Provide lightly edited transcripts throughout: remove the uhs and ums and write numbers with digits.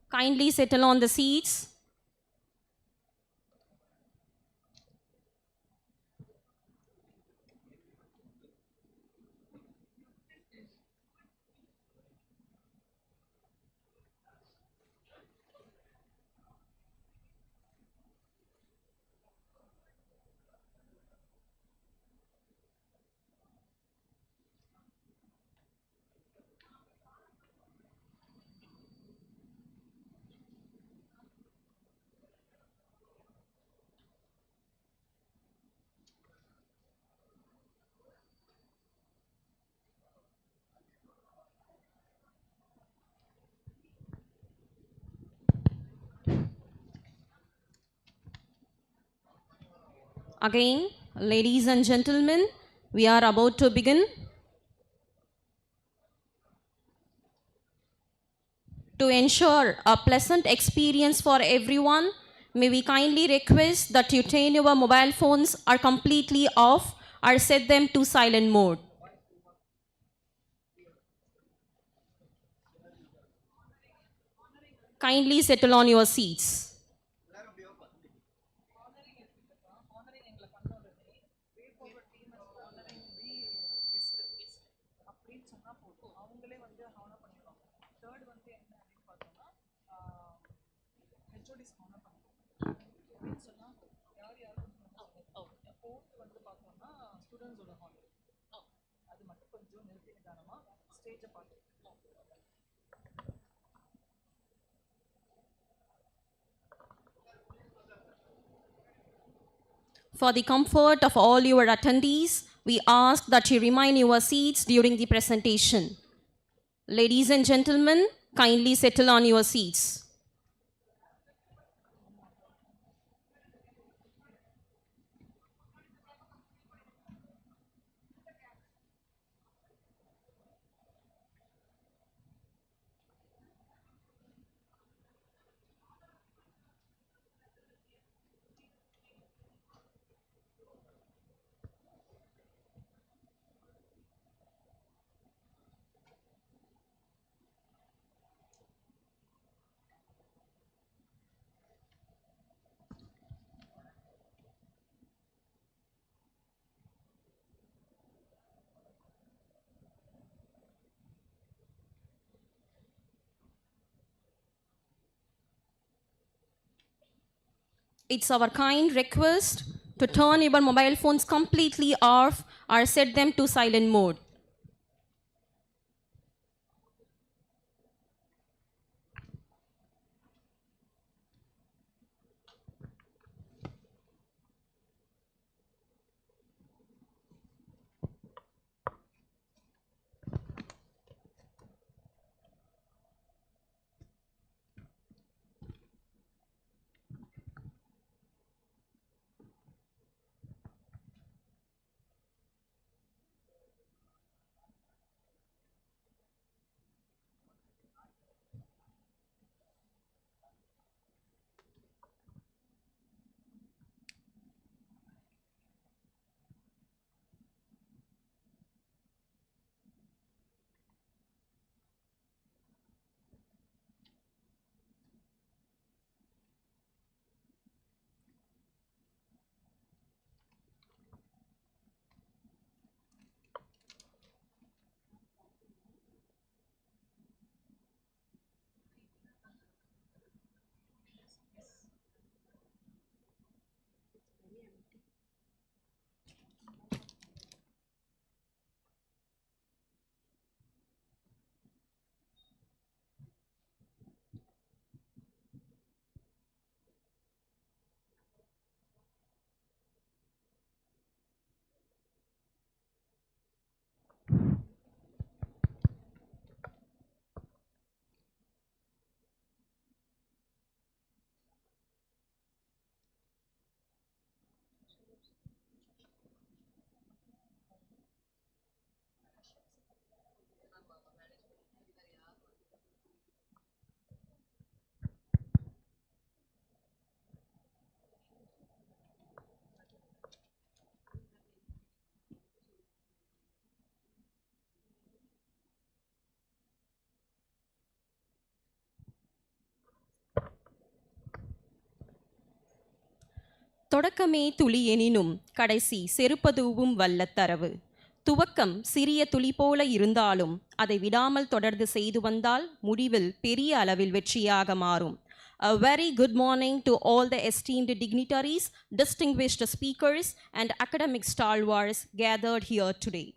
Kindly settle on the seats. Again, ladies and gentlemen, we are about to begin. To ensure a pleasant experience for everyone, may we kindly request that you turn your mobile phones are completely off or set them to silent mode. Kindly settle on your seats. For the comfort of all your attendees, we ask that you remain your seats during the presentation. Ladies and gentlemen, kindly settle on your seats. It's our kind request to turn your mobile phones completely off or set them to silent mode. தொடக்கமே துளி எனினும் கடைசி செருப்பதூவும் வல்ல தரவு. துவக்கம் சிறிய துளி போல இருந்தாலும் அதை விடாமல் தொடர்ந்து செய்து வந்தால் முடிவில் பெரிய அளவில் வெற்றியாக மாறும். A very good morning to all the esteemed dignitaries, distinguished speakers, and academic stalwarts gathered here today.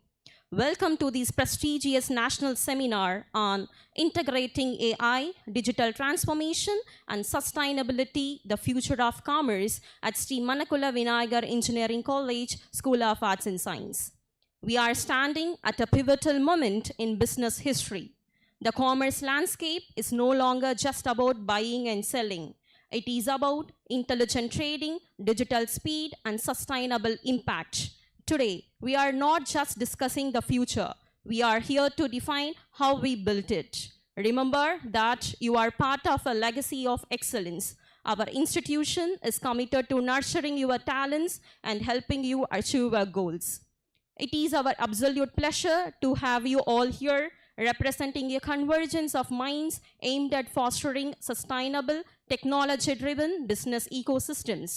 Welcome to this prestigious national seminar on integrating AI, digital transformation, and sustainability, the future of commerce at Sri Manakula Vinayagar Engineering College, School of Arts and Science. We are standing at a pivotal moment in business history. The commerce landscape is no longer just about buying and selling. It is about intelligent trading, digital speed, and sustainable impact. Today, we are not just discussing the future. We are here to define how we built it. Remember that you are part of a legacy of excellence. Our institution is committed to nurturing your talents and helping you achieve our goals. It is our absolute pleasure to have you all here representing a convergence of minds aimed at fostering sustainable, technology-driven business ecosystems.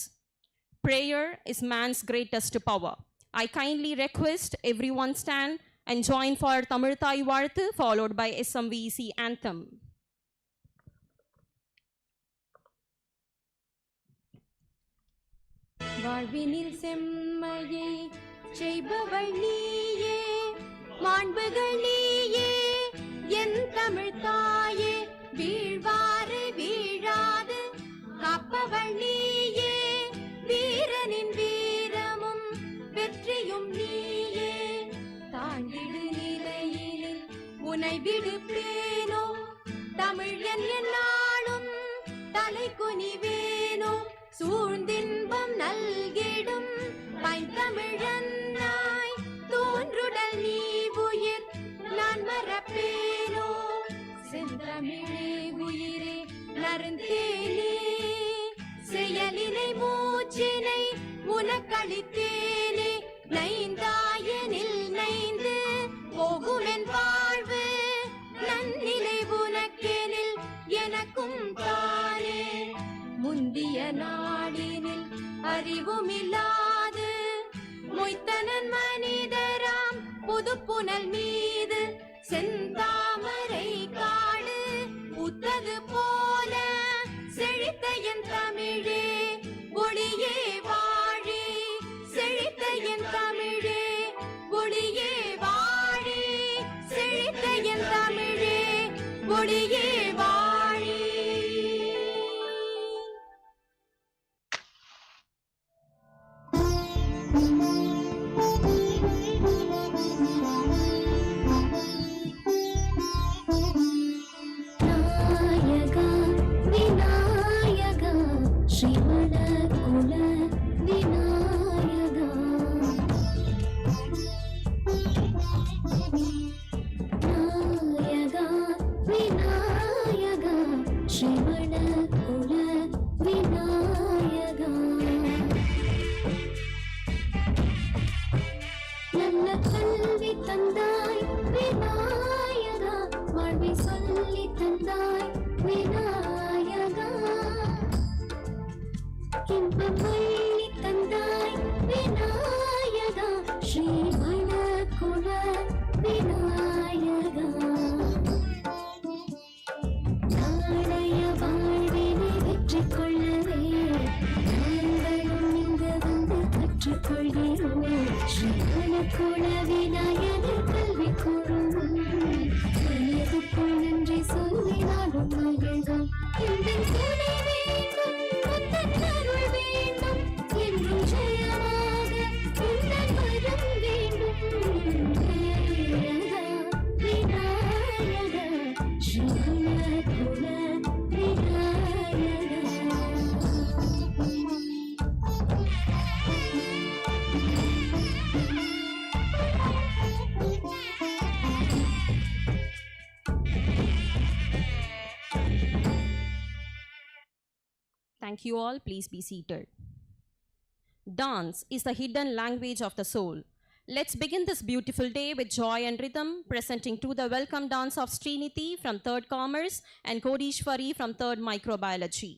Prayer is man's greatest power. I kindly request everyone stand and join for Tamil Thai Varthu followed by SMVEC anthem. வாழ்வினில் செம்மையை செய்பவள் நீயே, மாண்புகள் நீயே, என் தமிழ் தாயே, வீழ்வாரை வீழாது காப்பவள் நீயே, வீரனின் வீரமும் வெற்றியும் நீயே, தாண்டிடு நிலையினில் உனை விடுப்பேனோ, தமிழ் என் நாளும் தலை குனிவேனோ, சூழ்ந்தின்பம் நல்கிடும் பைந்தமிழன்னாய் தோன்றுடல் நீ உயிர் நான் மறப்பேனோ, செந்தமிழே உயிரே நருந்தேனே, செயலினை மூச்சினை உனக்களித்தேனே, நைந்தாயனில் நைந்து போகுமென் வாழ்வு, நன்னிலை உனக்கெனில் எனக்கும் தானே, முந்திய நாடினில் அறிவுமில்லாது மொய்த்தனன் மனிதராம் புதுப்புனல் மீது செந்தாமரை காடு பூத்தது போல செழித்த என் தமிழே ஒளியே வாழி, செழித்த என் தமிழே ஒளியே வாழி, செழித்த என் தமிழே ஒளியே வாழி. Thank you all. Please be seated. Dance is the hidden language of the soul. Let's begin this beautiful day with joy and rhythm, presenting to the welcome dance of Sriniti from 3rd Commerce and Kodishwari from 3rd Microbiology.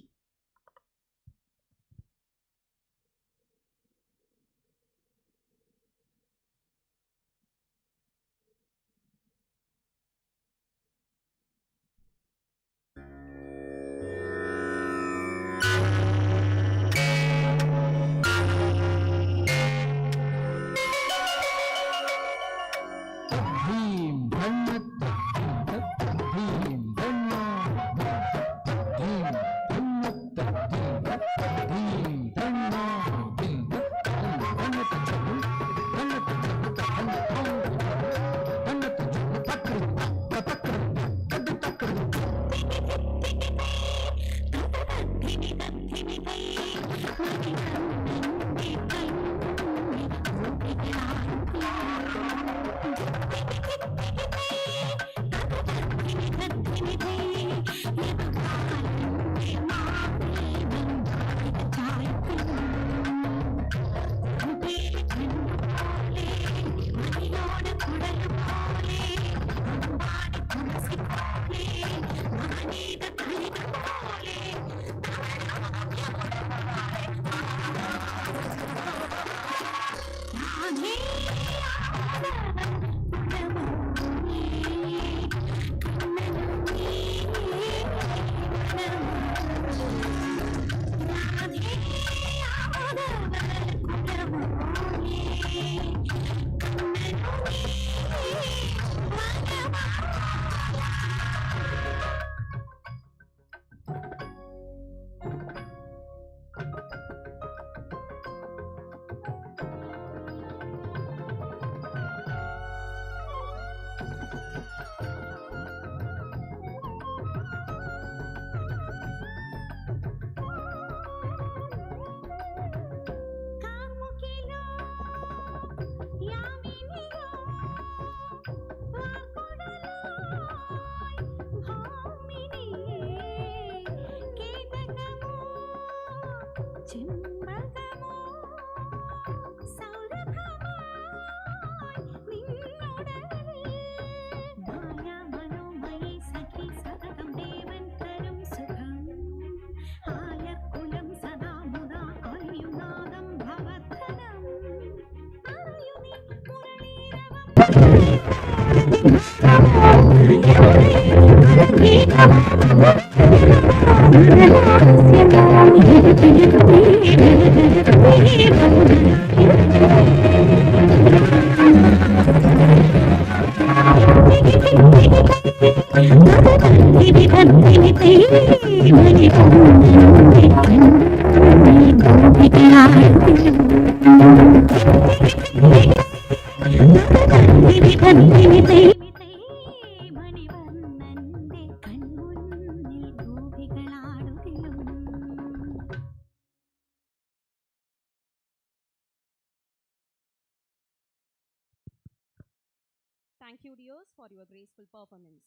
Thank you, dears, for your graceful performance.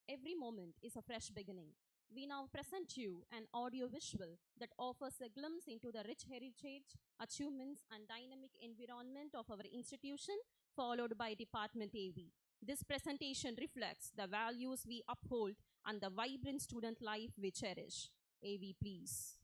Every moment is a fresh beginning. We now present you an audio visual that offers a glimpse into the rich heritage, achievements, and dynamic environment of our institution, followed by Department AV. This presentation reflects the values we uphold and the vibrant student life we cherish. AV, please.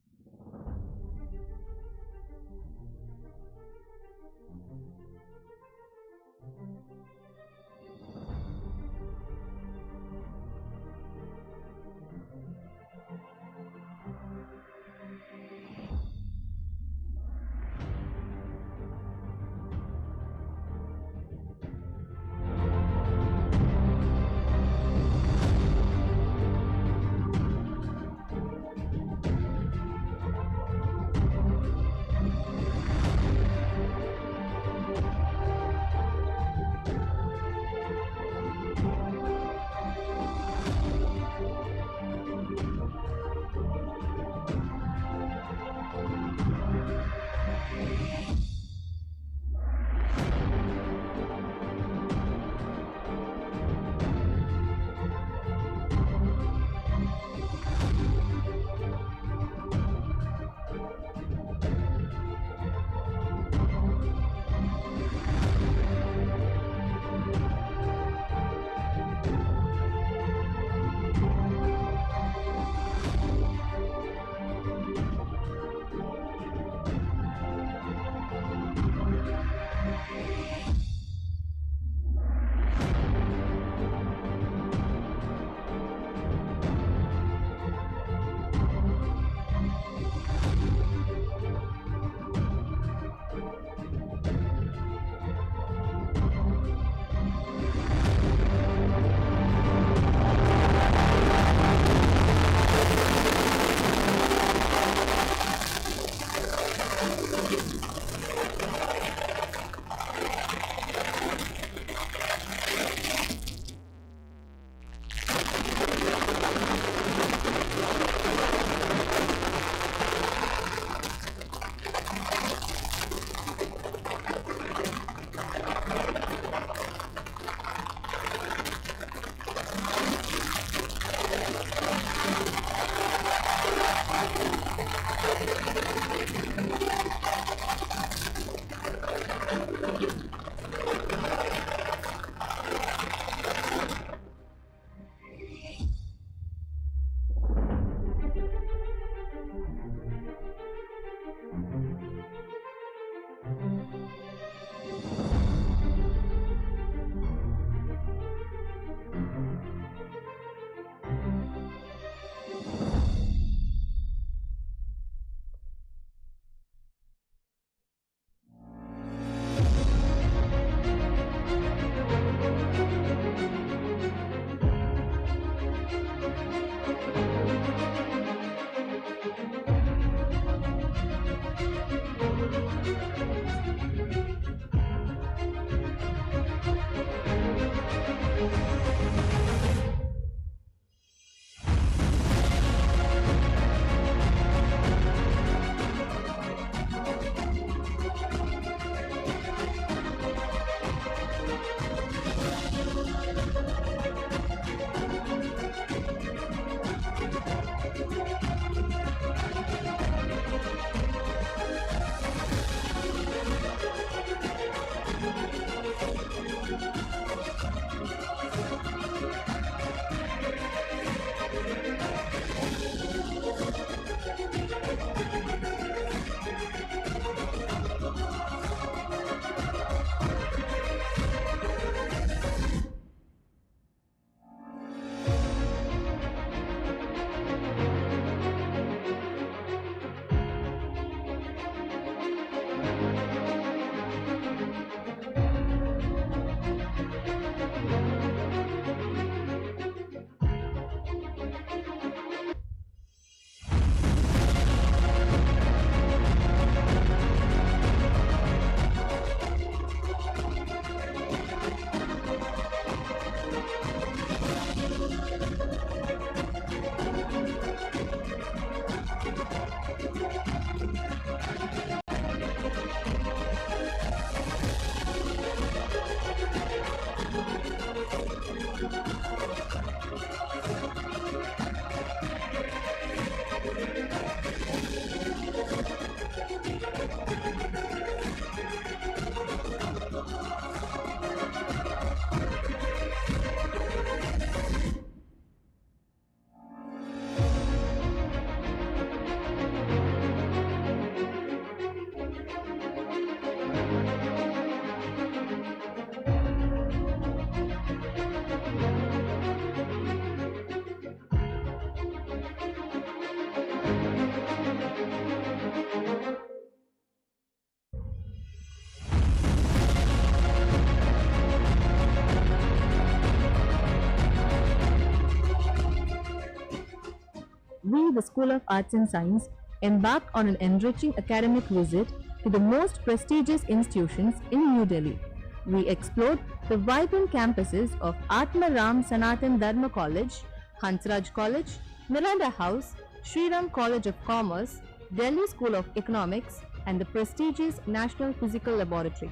we, the School of Arts and Science, embarked on an enriching academic visit to the most prestigious institutions in New Delhi. We explored the vibrant campuses of Atma Ram Sanatan Dharma College, Hansraj College, Miranda House, Sri Ram College of Commerce, Delhi School of Economics, and the prestigious National Physical Laboratory.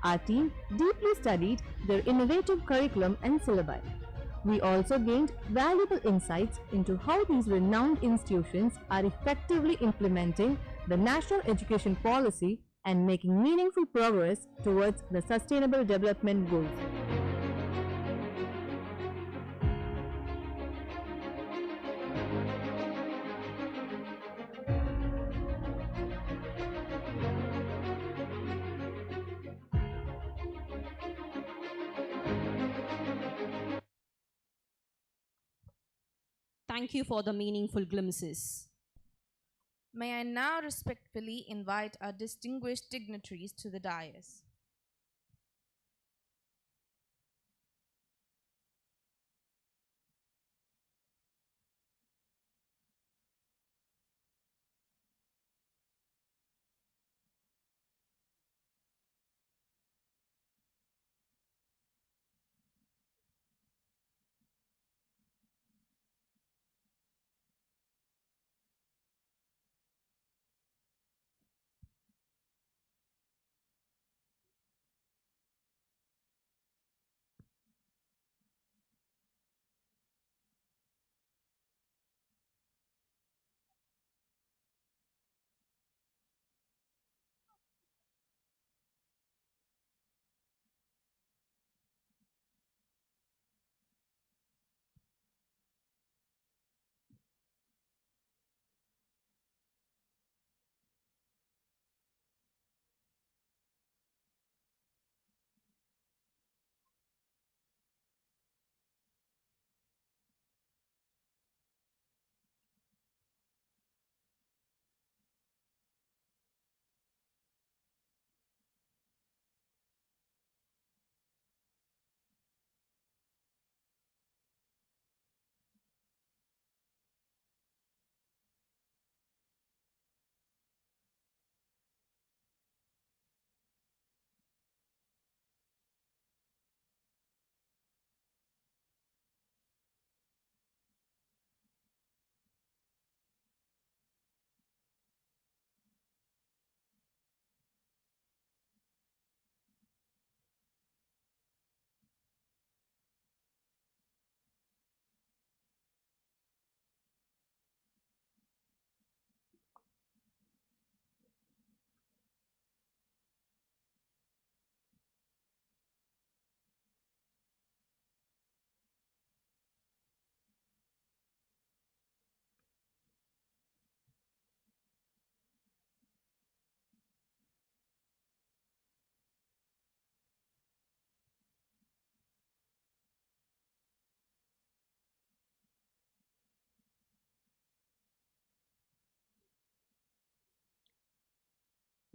Our team deeply studied their innovative curriculum and syllabi. We also gained valuable insights into how these renowned institutions are effectively implementing the national education policy and making meaningful progress towards the sustainable development goals. Thank you for the meaningful glimpses. May I now respectfully invite our distinguished dignitaries to the dais.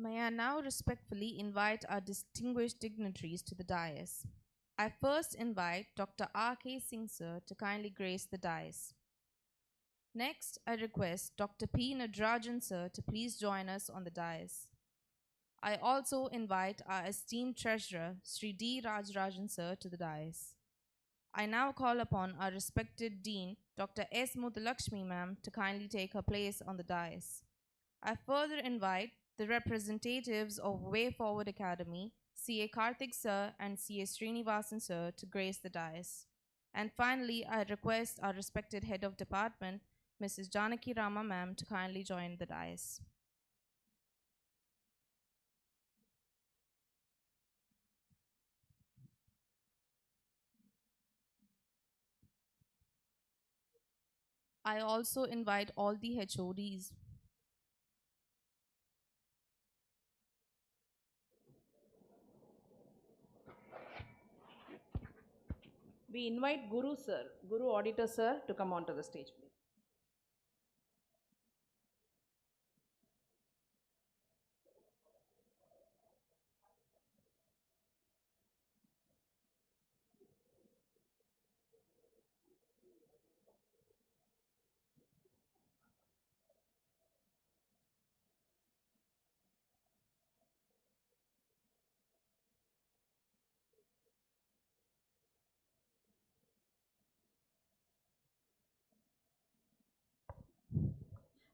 May I now respectfully invite our distinguished dignitaries to the dais. I first invite Dr. R.K. Singh sir to kindly grace the dais. Next, I request Dr. P. Nadrajan sir to please join us on the dais. I also invite our esteemed treasurer, Sri D. Rajarajan sir, to the dais. I now call upon our respected dean, Dr. S. Muthalakshmi ma'am, to kindly take her place on the dais. I further invite the representatives of Way Forward Academy, C.A. Karthik sir and C.A. Srinivasan sir, to grace the dais. And finally, I request our respected head of department, Mrs. Janaki Rama ma'am, to kindly join the dais. I also invite all the HODs. We invite Guru sir, Guru Auditor sir, to come onto the stage, please.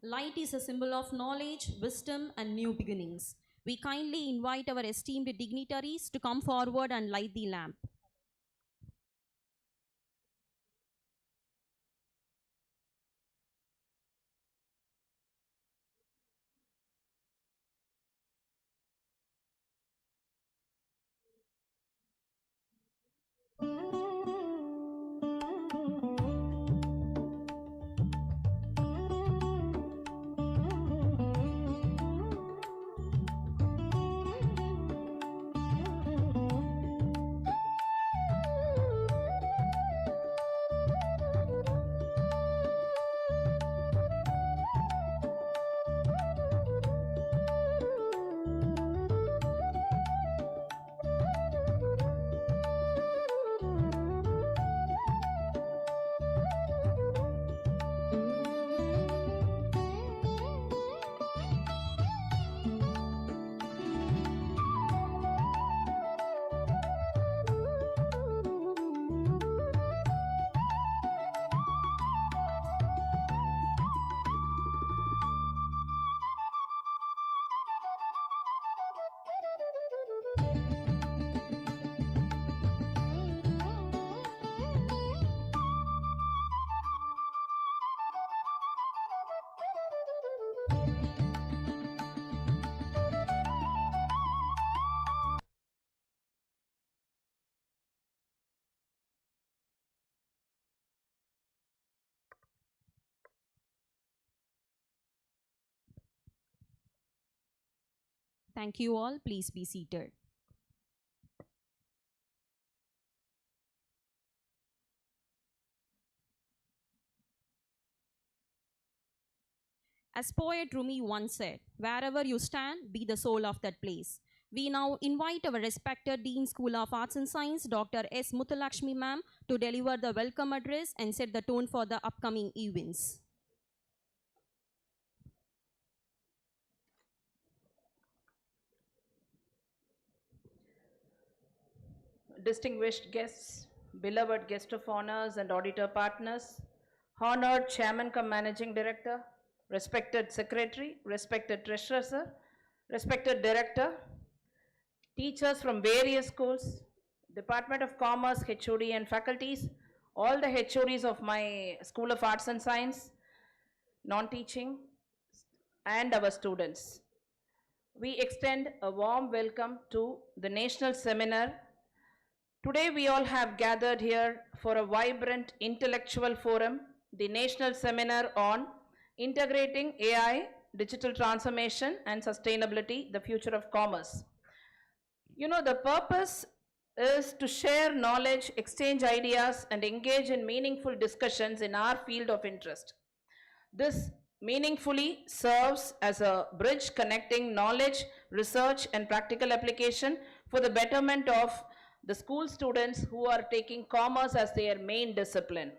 Light is a symbol of knowledge, wisdom, and new beginnings. We kindly invite our esteemed dignitaries to come forward and light the lamp. Thank you all. Please be seated. As poet Rumi once said, wherever you stand, be the soul of that place. We now invite our respected Dean School of Arts and Science, Dr. S. Muthulakshmi ma'am, to deliver the welcome address and set the tone for the upcoming events. Distinguished guests, beloved guest of honors and auditor partners, honored chairman cum managing director, respected secretary, respected treasurer sir, respected director, teachers from various schools, Department of Commerce, HOD and faculties, all the HODs of my School of Arts and Science, non-teaching, and our students. We extend a warm welcome to the National Seminar. Today we all have gathered here for a vibrant intellectual forum, the National Seminar on Integrating AI, Digital Transformation and Sustainability, the Future of Commerce. You know, the purpose is to share knowledge, exchange ideas, and engage in meaningful discussions in our field of interest. This meaningfully serves as a bridge connecting knowledge, research, and practical application for the betterment of the school students who are taking commerce as their main discipline.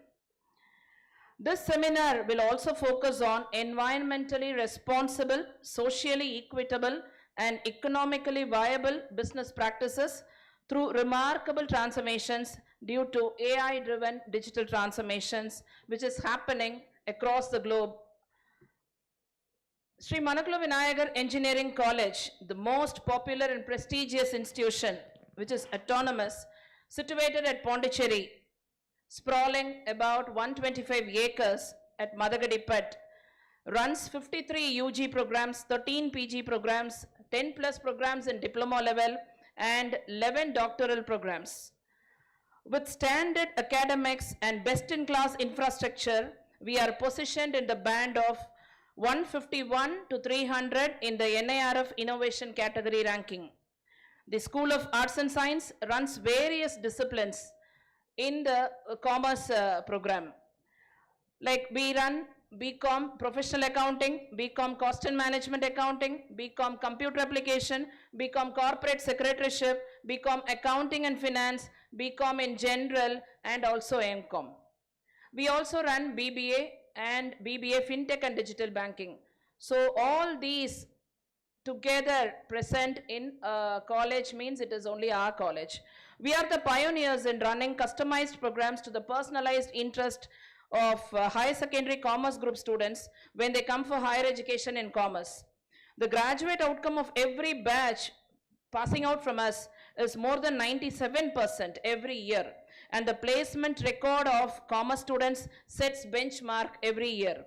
This seminar will also focus on environmentally responsible, socially equitable, and economically viable business practices through remarkable transformations due to AI-driven digital transformations, which is happening across the globe. Sri Manakula Vinayagar Engineering College, the most popular and prestigious institution, which is autonomous, situated at Pondicherry, sprawling about 125 acres at Madagadipat, runs 53 UG programs, 13 PG programs, 10 plus programs in diploma level, and 11 doctoral programs. With standard academics and best-in-class infrastructure, we are positioned in the band of 151 to 300 in the NIRF Innovation category ranking. The School of Arts and Science runs various disciplines in the commerce program. Like we run BCom Professional Accounting, BCom Cost and Management Accounting, BCom Computer Application, BCom Corporate Secretaryship, BCom Accounting and Finance, BCom in General, and also MCom. We also run BBA and BBA FinTech and Digital Banking. So all these together present in a college means it is only our college. We are the pioneers in running customized programs to the personalized interest of higher secondary commerce group students when they come for higher education in commerce. The graduate outcome of every batch passing out from us is more than 97% every year, and the placement record of commerce students sets benchmark every year.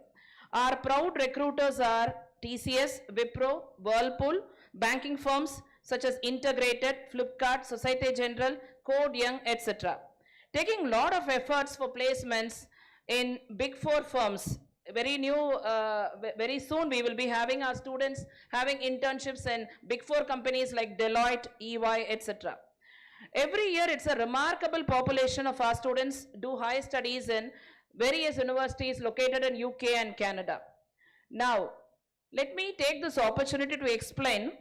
Our proud recruiters are TCS, Wipro, Whirlpool, banking firms such as Integrated, Flipkart, Societe General, Code Young, etc. Taking lot of efforts for placements in big four firms. Very soon we will be having our students having internships in big four companies like Deloitte, EY, etc. Every year it's a remarkable population of our students do higher studies in various universities located in UK and Canada. Now, let me take this opportunity to explain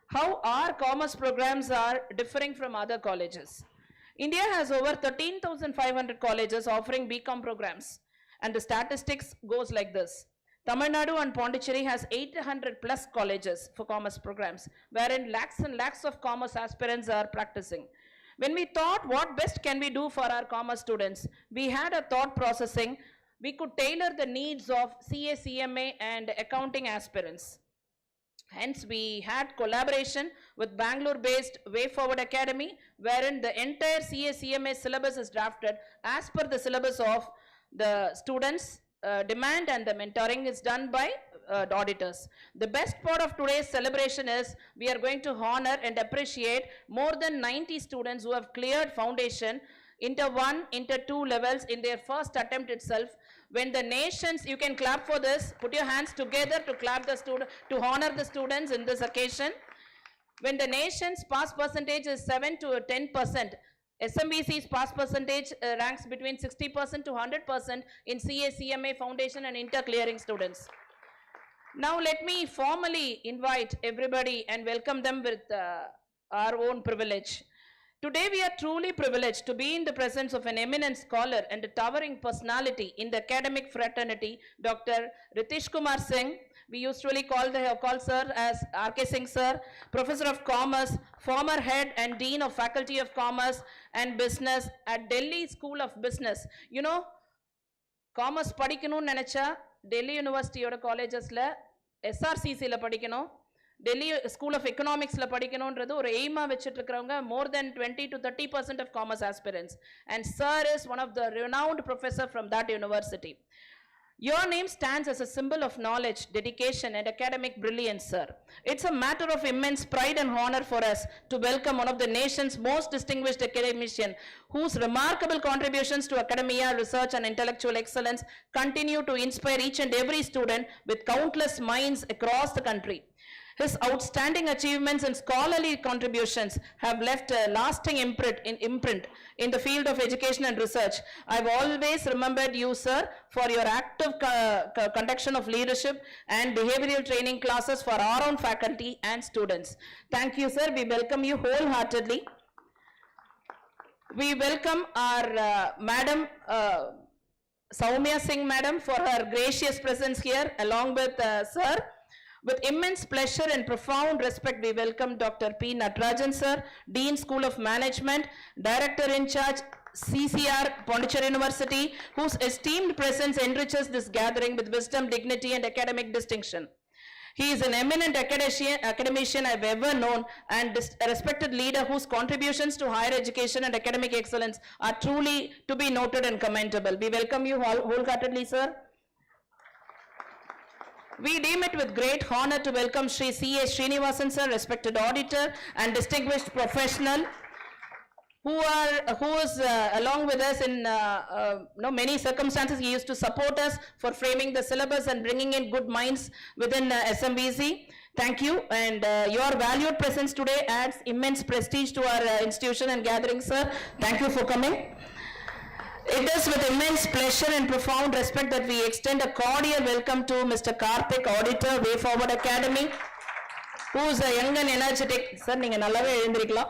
how our commerce programs are differing from other colleges. India has over 13,500 colleges offering BCom programs, and the statistics goes like this. Tamil Nadu and Pondicherry has 800 plus colleges for commerce programs, wherein lakhs and lakhs of commerce aspirants are practicing. When we thought what best can we do for our commerce students, we had a thought processing. We could tailor the needs of CA, CMA and accounting aspirants. Hence, we had collaboration with Bangalore-based Way Forward Academy, wherein the entire CA, CMA syllabus is drafted as per the syllabus of the students' demand, and the mentoring is done by the auditors. The best part of today's celebration is we are going to honor and appreciate more than 90 students who have cleared foundation, Inter 1, Inter 2 levels in their first attempt itself. When the nations, you can clap for this, put your hands together to clap the student, to honor the students in this occasion. When the nation's pass percentage is 7 to 10%, SMVEC's pass percentage ranks between 60% to 100% in CA, CMA, foundation and inter clearing students. Now let me formally invite everybody and welcome them with our own privilege. Today we are truly privileged to be in the presence of an eminent scholar and a towering personality in the academic fraternity, Dr. Ritish Kumar Singh. We usually call sir as R.K. Singh sir, Professor of Commerce, former head and Dean of Faculty of Commerce and Business at Delhi School of Business. You know, commerce padikkanum nenacha Delhi University oda colleges la SRCC la padikkanum, Delhi School of Economics la padikkanumன்றது ஒரு எய்மா வெச்சிட்டு இருக்கறவங்க more than 20 to 30% of commerce aspirants, and sir is one of the renowned professor from that university. Your name stands as a symbol of knowledge, dedication and academic brilliance, sir. It's a matter of immense pride and honor for us to welcome one of the nation's most distinguished academicians whose remarkable contributions to academia, research and intellectual excellence continue to inspire each and every student with countless minds across the country. His outstanding achievements and scholarly contributions have left a lasting imprint in the field of education and research. I've always remembered you, sir, for your active conduction of leadership and behavioral training classes for our own faculty and students. Thank you, sir. We welcome you wholeheartedly. We welcome our Madam Soumya Singh, Madam, for her gracious presence here along with sir. With immense pleasure and profound respect, we welcome Dr. P. Natarajan sir, Dean School of Management, Director in charge, CCR, Pondicherry University, whose esteemed presence enriches this gathering with wisdom, dignity and academic distinction. He is an eminent academician I've ever known and a respected leader whose contributions to higher education and academic excellence are truly to be noted and commendable. We welcome you wholeheartedly, sir. We deem it with great honor to welcome Sri C.A. Srinivasan sir, respected auditor and distinguished professional, who is along with us in many circumstances. He used to support us for framing the syllabus and bringing in good minds within SMVEC. Thank you, and your valued presence today adds immense prestige to our institution and gathering, sir. Thank you for coming. It is with immense pleasure and profound respect that we extend a cordial welcome to Mr. Karthik, Auditor, Way Forward Academy, who is a young and energetic. Sir, neenga nallave ezhundirikalam.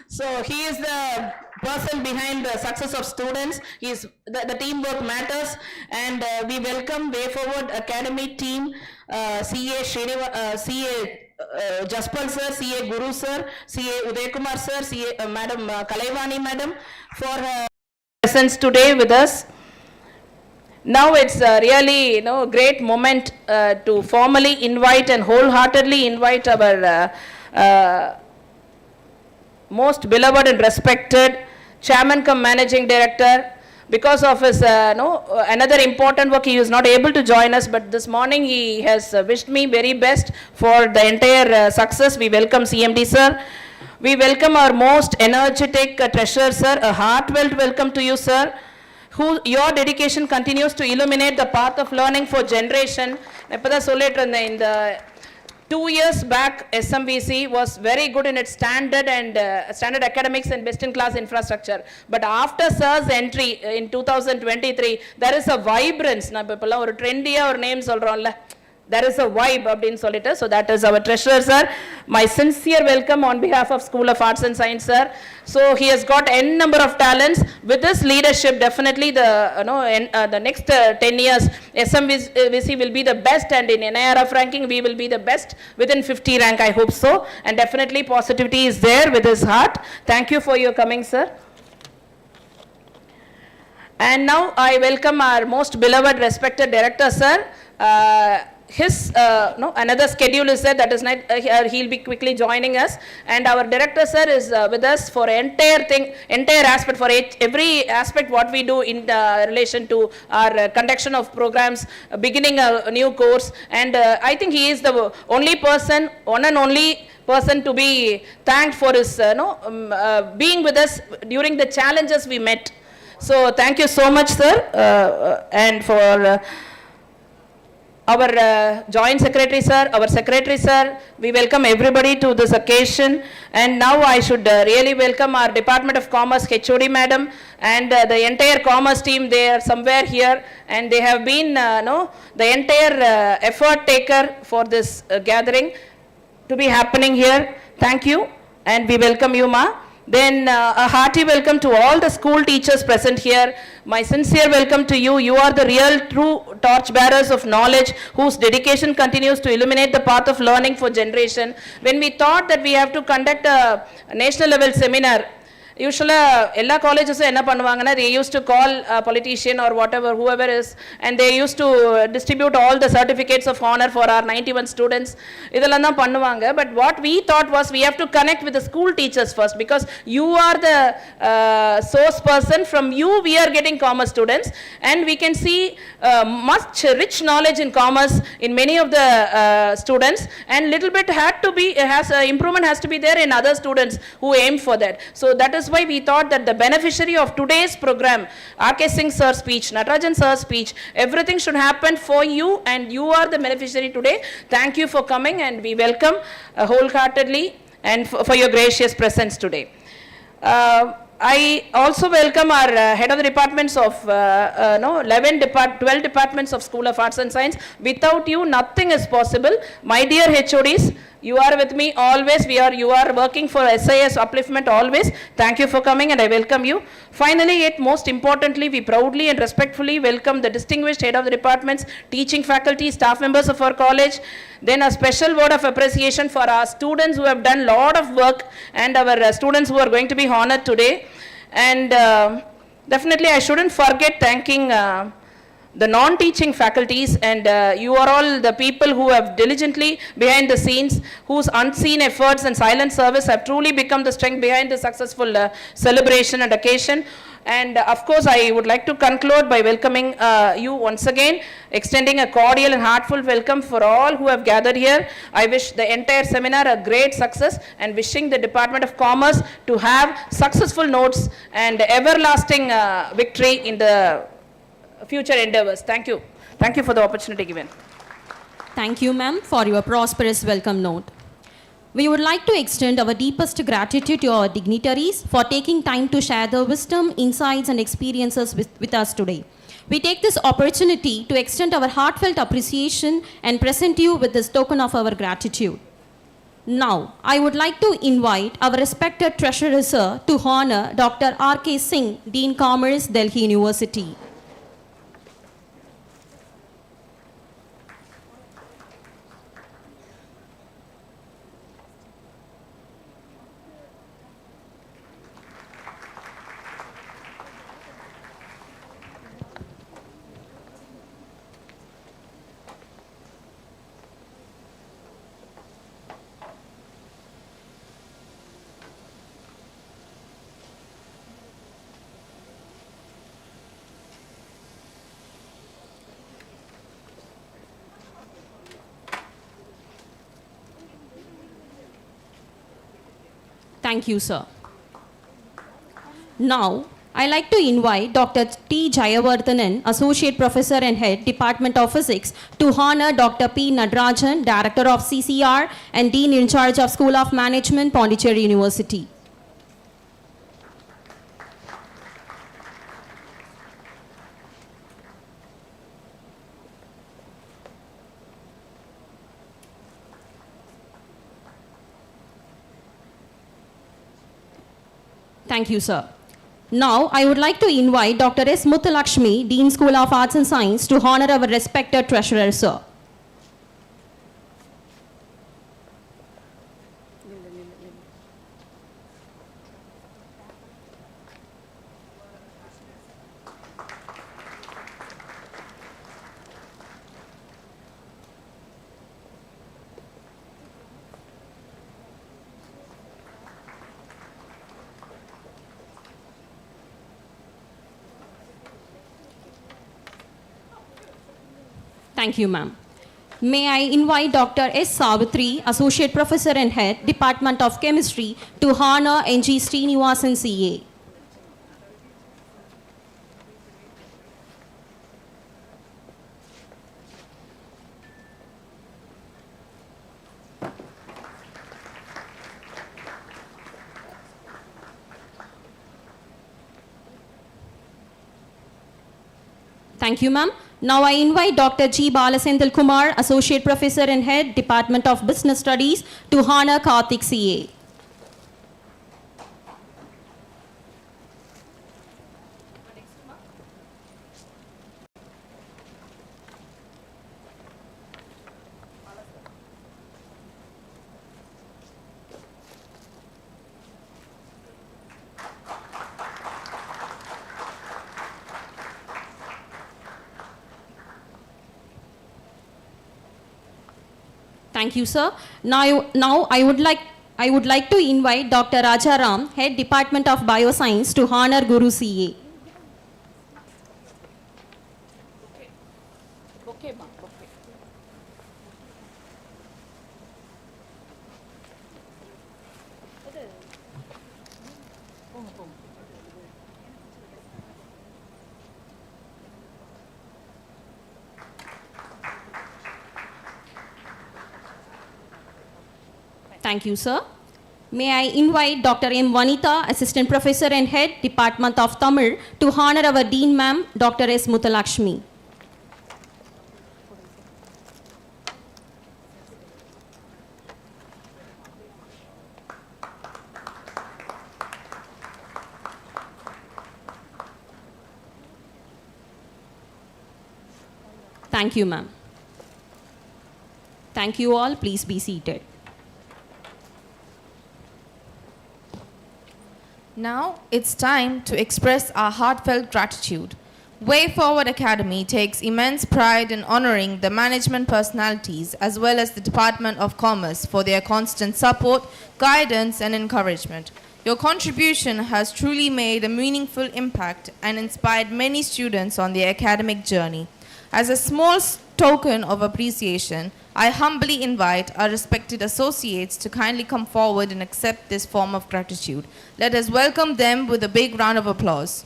So he is the person behind the success of students. He is the teamwork matters, and we welcome Way Forward Academy team, CA Jaspal sir, CA Guru sir, CA Uday Kumar sir, CA Madam Kalaivani Madam for her presence today with us. Now it's really, great moment to formally invite and wholeheartedly invite our most beloved and respected chairman cum managing director. Because of his another important work, he was not able to join us, but this morning he has wished me very best for the entire success. We welcome CMD sir. We welcome our most energetic treasurer sir. A heartfelt welcome to you sir. Your dedication continues to illuminate the path of learning for generation. In the 2 years back, SMVEC was very good in its standard and standard academics and best in class infrastructure. But after sir's entry in 2023, there is a vibrance. Na or trendy or names all. There is a vibe அப்படின்னு சொல்லிட்டு. So that is our treasurer sir. My sincere welcome on behalf of School of Arts and Science sir. So he has got n number of talents. With his leadership, definitely the next 10 years SMVC will be the best, and in NIRF ranking we will be the best within 50 rank, I hope so. And definitely positivity is there with his heart. Thank you for your coming sir. And now I welcome our most beloved respected director sir. His another schedule is there, that is not he'll be quickly joining us, and our director sir is with us for entire aspect, for every aspect what we do in relation to our conduction of programs, beginning a new course. And I think he is the one and only person to be thanked for his being with us during the challenges we met. So thank you so much sir. And for our joint secretary sir, our secretary sir, we welcome everybody to this occasion. And now I should really welcome our Department of Commerce HOD madam and the entire commerce team. They are somewhere here, and they have been the entire effort taker for this gathering to be happening here. Thank you, and we welcome you ma. Then a hearty welcome to all the school teachers present here. My sincere welcome to you. You are the real true torch bearers of knowledge, whose dedication continues to illuminate the path of learning for generation. When we thought that we have to conduct a national level seminar, usually எல்லா காலேஜஸும் என்ன பண்ணுவாங்கன்னா, they used to call a politician or whoever is, and they used to distribute all the certificates of honor for our 91 students. இதெல்லாம் தான் பண்ணுவாங்க. But what we thought was, we have to connect with the school teachers first, because you are the source person. From you we are getting commerce students, and we can see much rich knowledge in commerce in many of the students, and little bit improvement has to be there in other students who aim for that. So that is why we thought that the beneficiary of today's program, R.K. Singh sir's speech, Natarajan sir's speech, everything should happen for you, and you are the beneficiary today. Thank you for coming, and we welcome wholeheartedly and for your gracious presence today. I also welcome our head of the departments of 12 departments of School of Arts and Science. Without you, nothing is possible. My dear HODs, you are with me always. You are working for SIS upliftment always. Thank you for coming, and I welcome you. Finally, yet most importantly, we proudly and respectfully welcome the distinguished head of the departments, teaching faculty, staff members of our college. Then a special word of appreciation for our students who have done a lot of work, and our students who are going to be honored today. And definitely I shouldn't forget thanking the non-teaching faculties, and you are all the people who have diligently behind the scenes, whose unseen efforts and silent service have truly become the strength behind the successful celebration and occasion. And of course, I would like to conclude by welcoming you once again, extending a cordial and heartfelt welcome for all who have gathered here. I wish the entire seminar a great success, and wishing the Department of Commerce to have successful notes and everlasting victory in the future endeavors. Thank you. Thank you for the opportunity given. Thank you, ma'am, for your prosperous welcome note. We would like to extend our deepest gratitude to our dignitaries for taking time to share their wisdom, insights, and experiences with us today. We take this opportunity to extend our heartfelt appreciation and present you with this token of our gratitude. Now, I would like to invite our respected treasurer sir to honor Dr. R.K. Singh, Dean Commerce, Delhi University. Thank you, sir. Now, I like to invite Dr. T. Jayavardhanan, Associate Professor and Head, Department of Physics, to honor Dr. P. Nadarajan, Director of CCR and Dean in charge of School of Management, Pondicherry University. Thank you, sir. Now, I would like to invite Dr. S. Muthulakshmi, Dean School of Arts and Science, to honor our respected treasurer, sir. Thank you, ma'am. May I invite Dr. S. Savitri, Associate Professor and Head, Department of Chemistry, to honor N.G. Srinivasan CA. Thank you, ma'am. Now I invite Dr. G. Balasendal Kumar, Associate Professor and Head, Department of Business Studies, to honor Karthik CA. Thank you, sir. Now I would like to invite Dr. Rajaram, Head Department of Bioscience, to honor Guru CA. Thank you, sir. May I invite Dr. M. Vanitha, Assistant Professor and Head, Department of Tamil, to honor our Dean Ma'am, Dr. S. Muthulakshmi. Thank you, ma'am. Thank you all. Please be seated. Now it's time to express our heartfelt gratitude. Way Forward Academy takes immense pride in honoring the management personalities as well as the Department of Commerce for their constant support, guidance, and encouragement. Your contribution has truly made a meaningful impact and inspired many students on their academic journey. As a small token of appreciation, I humbly invite our respected associates to kindly come forward and accept this form of gratitude. Let us welcome them with a big round of applause.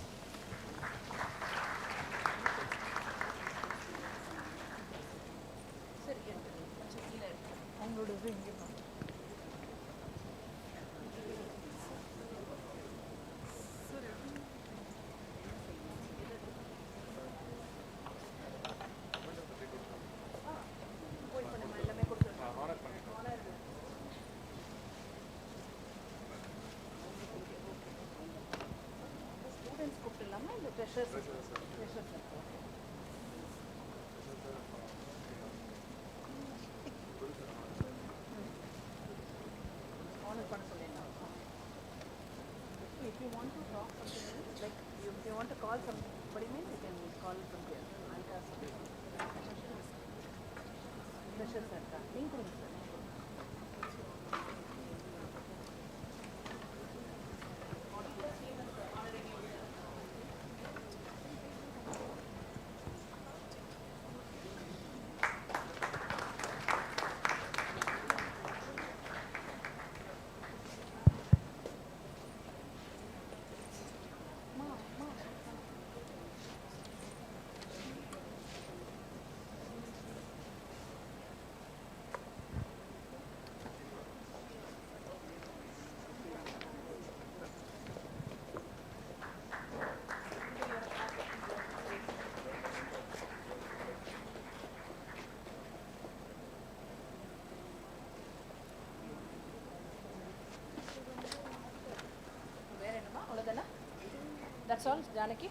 That's all, Janaki?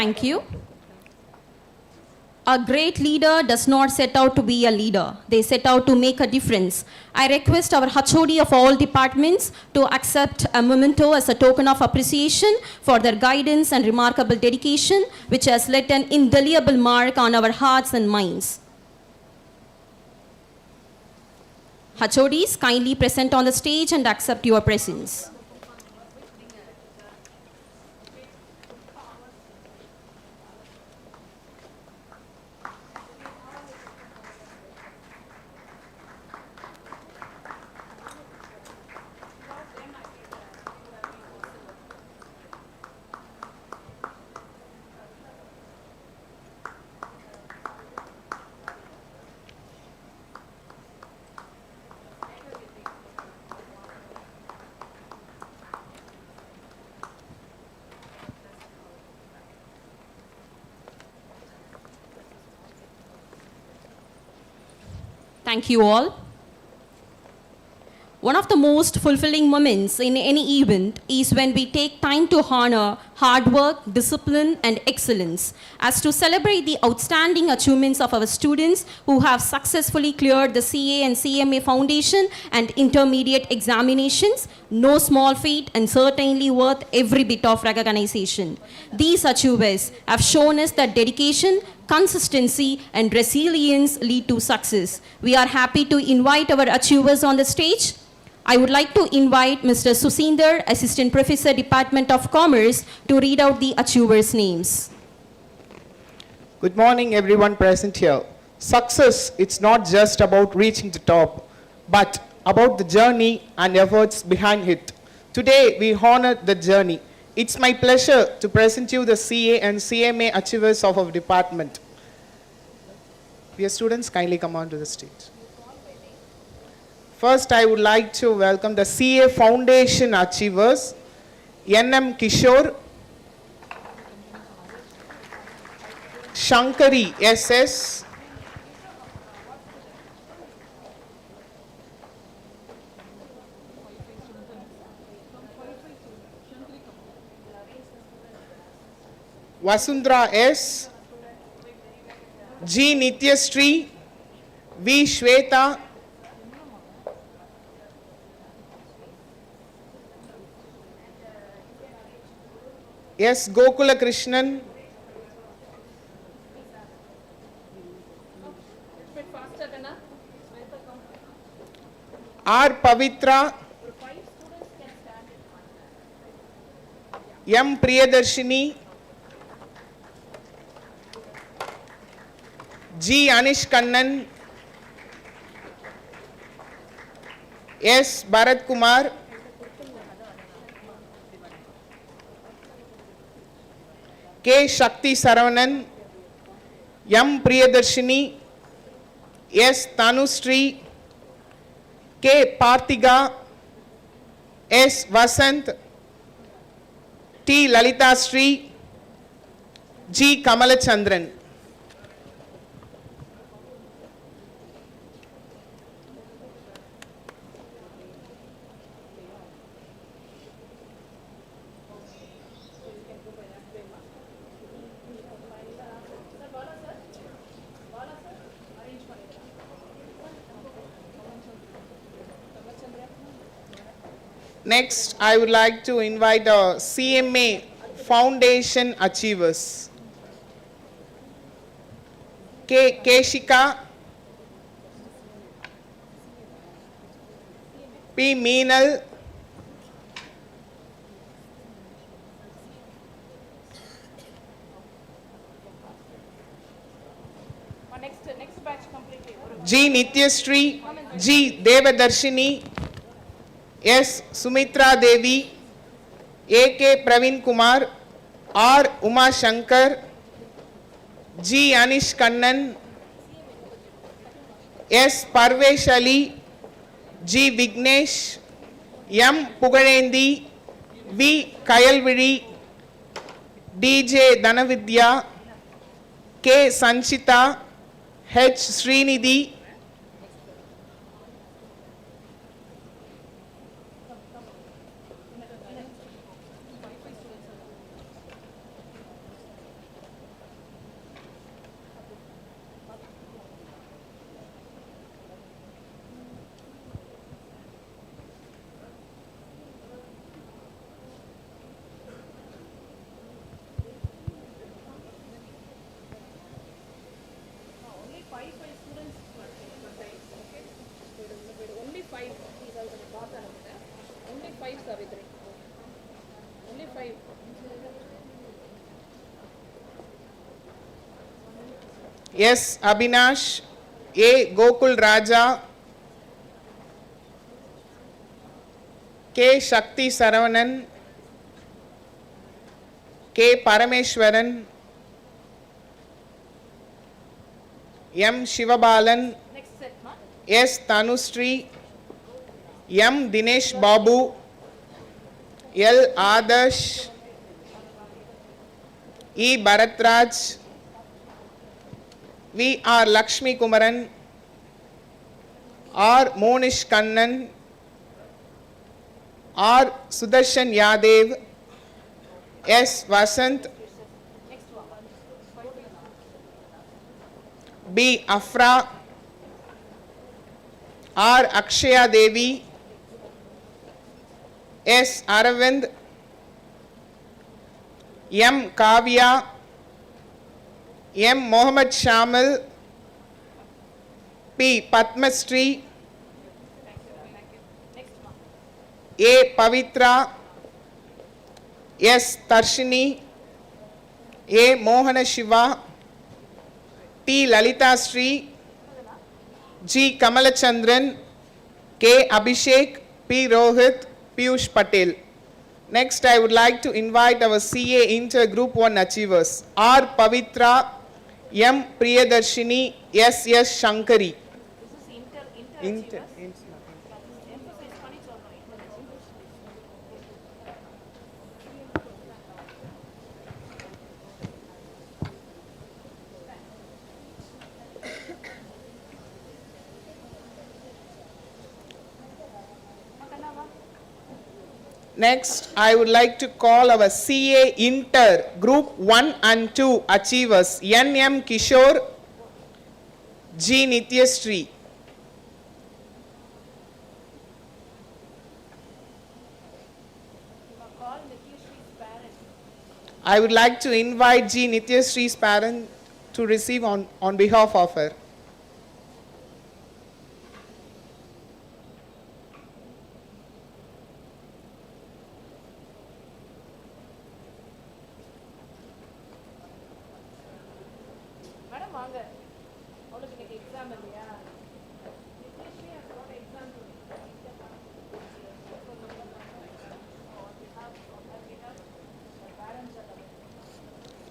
Thank you. A great leader does not set out to be a leader. They set out to make a difference. I request our HOD of all departments to accept a memento as a token of appreciation for their guidance and remarkable dedication, which has left an indelible mark on our hearts and minds. HODs, kindly present on the stage and accept your presence. Thank you all. One of the most fulfilling moments in any event is when we take time to honor hard work, discipline, and excellence, as to celebrate the outstanding achievements of our students who have successfully cleared the CA and CMA foundation and intermediate examinations. No small feat and certainly worth every bit of recognition. These achievers have shown us that dedication, consistency, and resilience lead to success. We are happy to invite our achievers on the stage. I would like to invite Mr. Susinder, Assistant Professor, Department of Commerce, to read out the achievers' names. Good morning, everyone present here. Success, it's not just about reaching the top, but about the journey and efforts behind it. Today, we honor the journey. It's my pleasure to present you the CA and CMA achievers of our department. Dear students, kindly come on to the stage. First, I would like to welcome the CA Foundation achievers, NM Kishore, Shankari SS, Vasundhara S, G Nityashree, V Shweta, S Gokula Krishnan, R Pavitra, M Priyadarshini, G Anish Kannan, S Bharat Kumar, K Shakti Saravanan, M Priyadarshini, S Tanushree, K Parthiga, S Vasant, T Lalita Sri, G Kamalachandran. Next, I would like to invite our CMA Foundation achievers. K. Keshika, P. Meenal, Next batch completely. G. Nityashree, G. Devadarshini, S. Sumitra Devi, A. K. Praveen Kumar, R. Uma Shankar, G. Anish Kannan, S. Parvesh Ali, G. Vignesh, M. Pugarendi, V. Kayalvidi, D. J. Dhanavidya, K. Sanchita, H. Srinidhi, S. Abhinash, A. Gokul Raja, K. Shakti Saravanan, K. Parameshwaran, M. Shivabalan, S. Tanushree, M. Dinesh Babu, L. Adarsh, E. Bharatraj, V. R. Lakshmi Kumaran, R. Monish Kannan, R. Sudarshan Yadev, S. Vasant, B. Afra, R. Akshaya Devi, S. Aravind, M. Kavya, M. Mohammed Shamil, P. Padmasree, A. Pavitra, S. Tarshini, A. Mohana Shiva, T. Lalita Sri, G. Kamalachandran, K. Abhishek, P. Rohit, Piyush Patel. Next, I would like to invite our CA Inter Group 1 achievers, R. Pavitra, M. Priyadarshini, S. S. Shankari. Inter. Next, I would like to call our CA Inter Group 1 and 2 achievers, N. M. Kishore, G. Nityashree. I would like to invite G. Nityashree's parent to receive on behalf of her.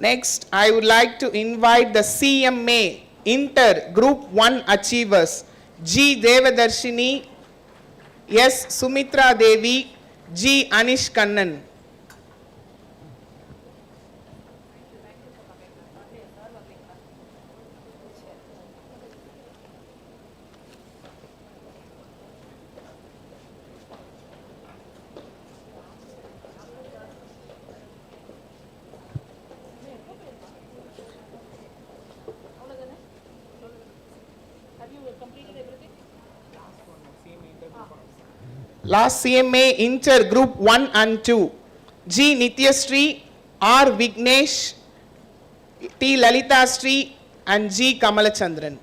Next, I would like to invite the CMA Inter Group 1 achievers, G. Devadarshini, S. Sumitra Devi, G. Anish Kannan. Last CMA Inter Group 1 and 2, G. Nityashree, R. Vignesh, T. Lalita Sri, and G. Kamalachandran.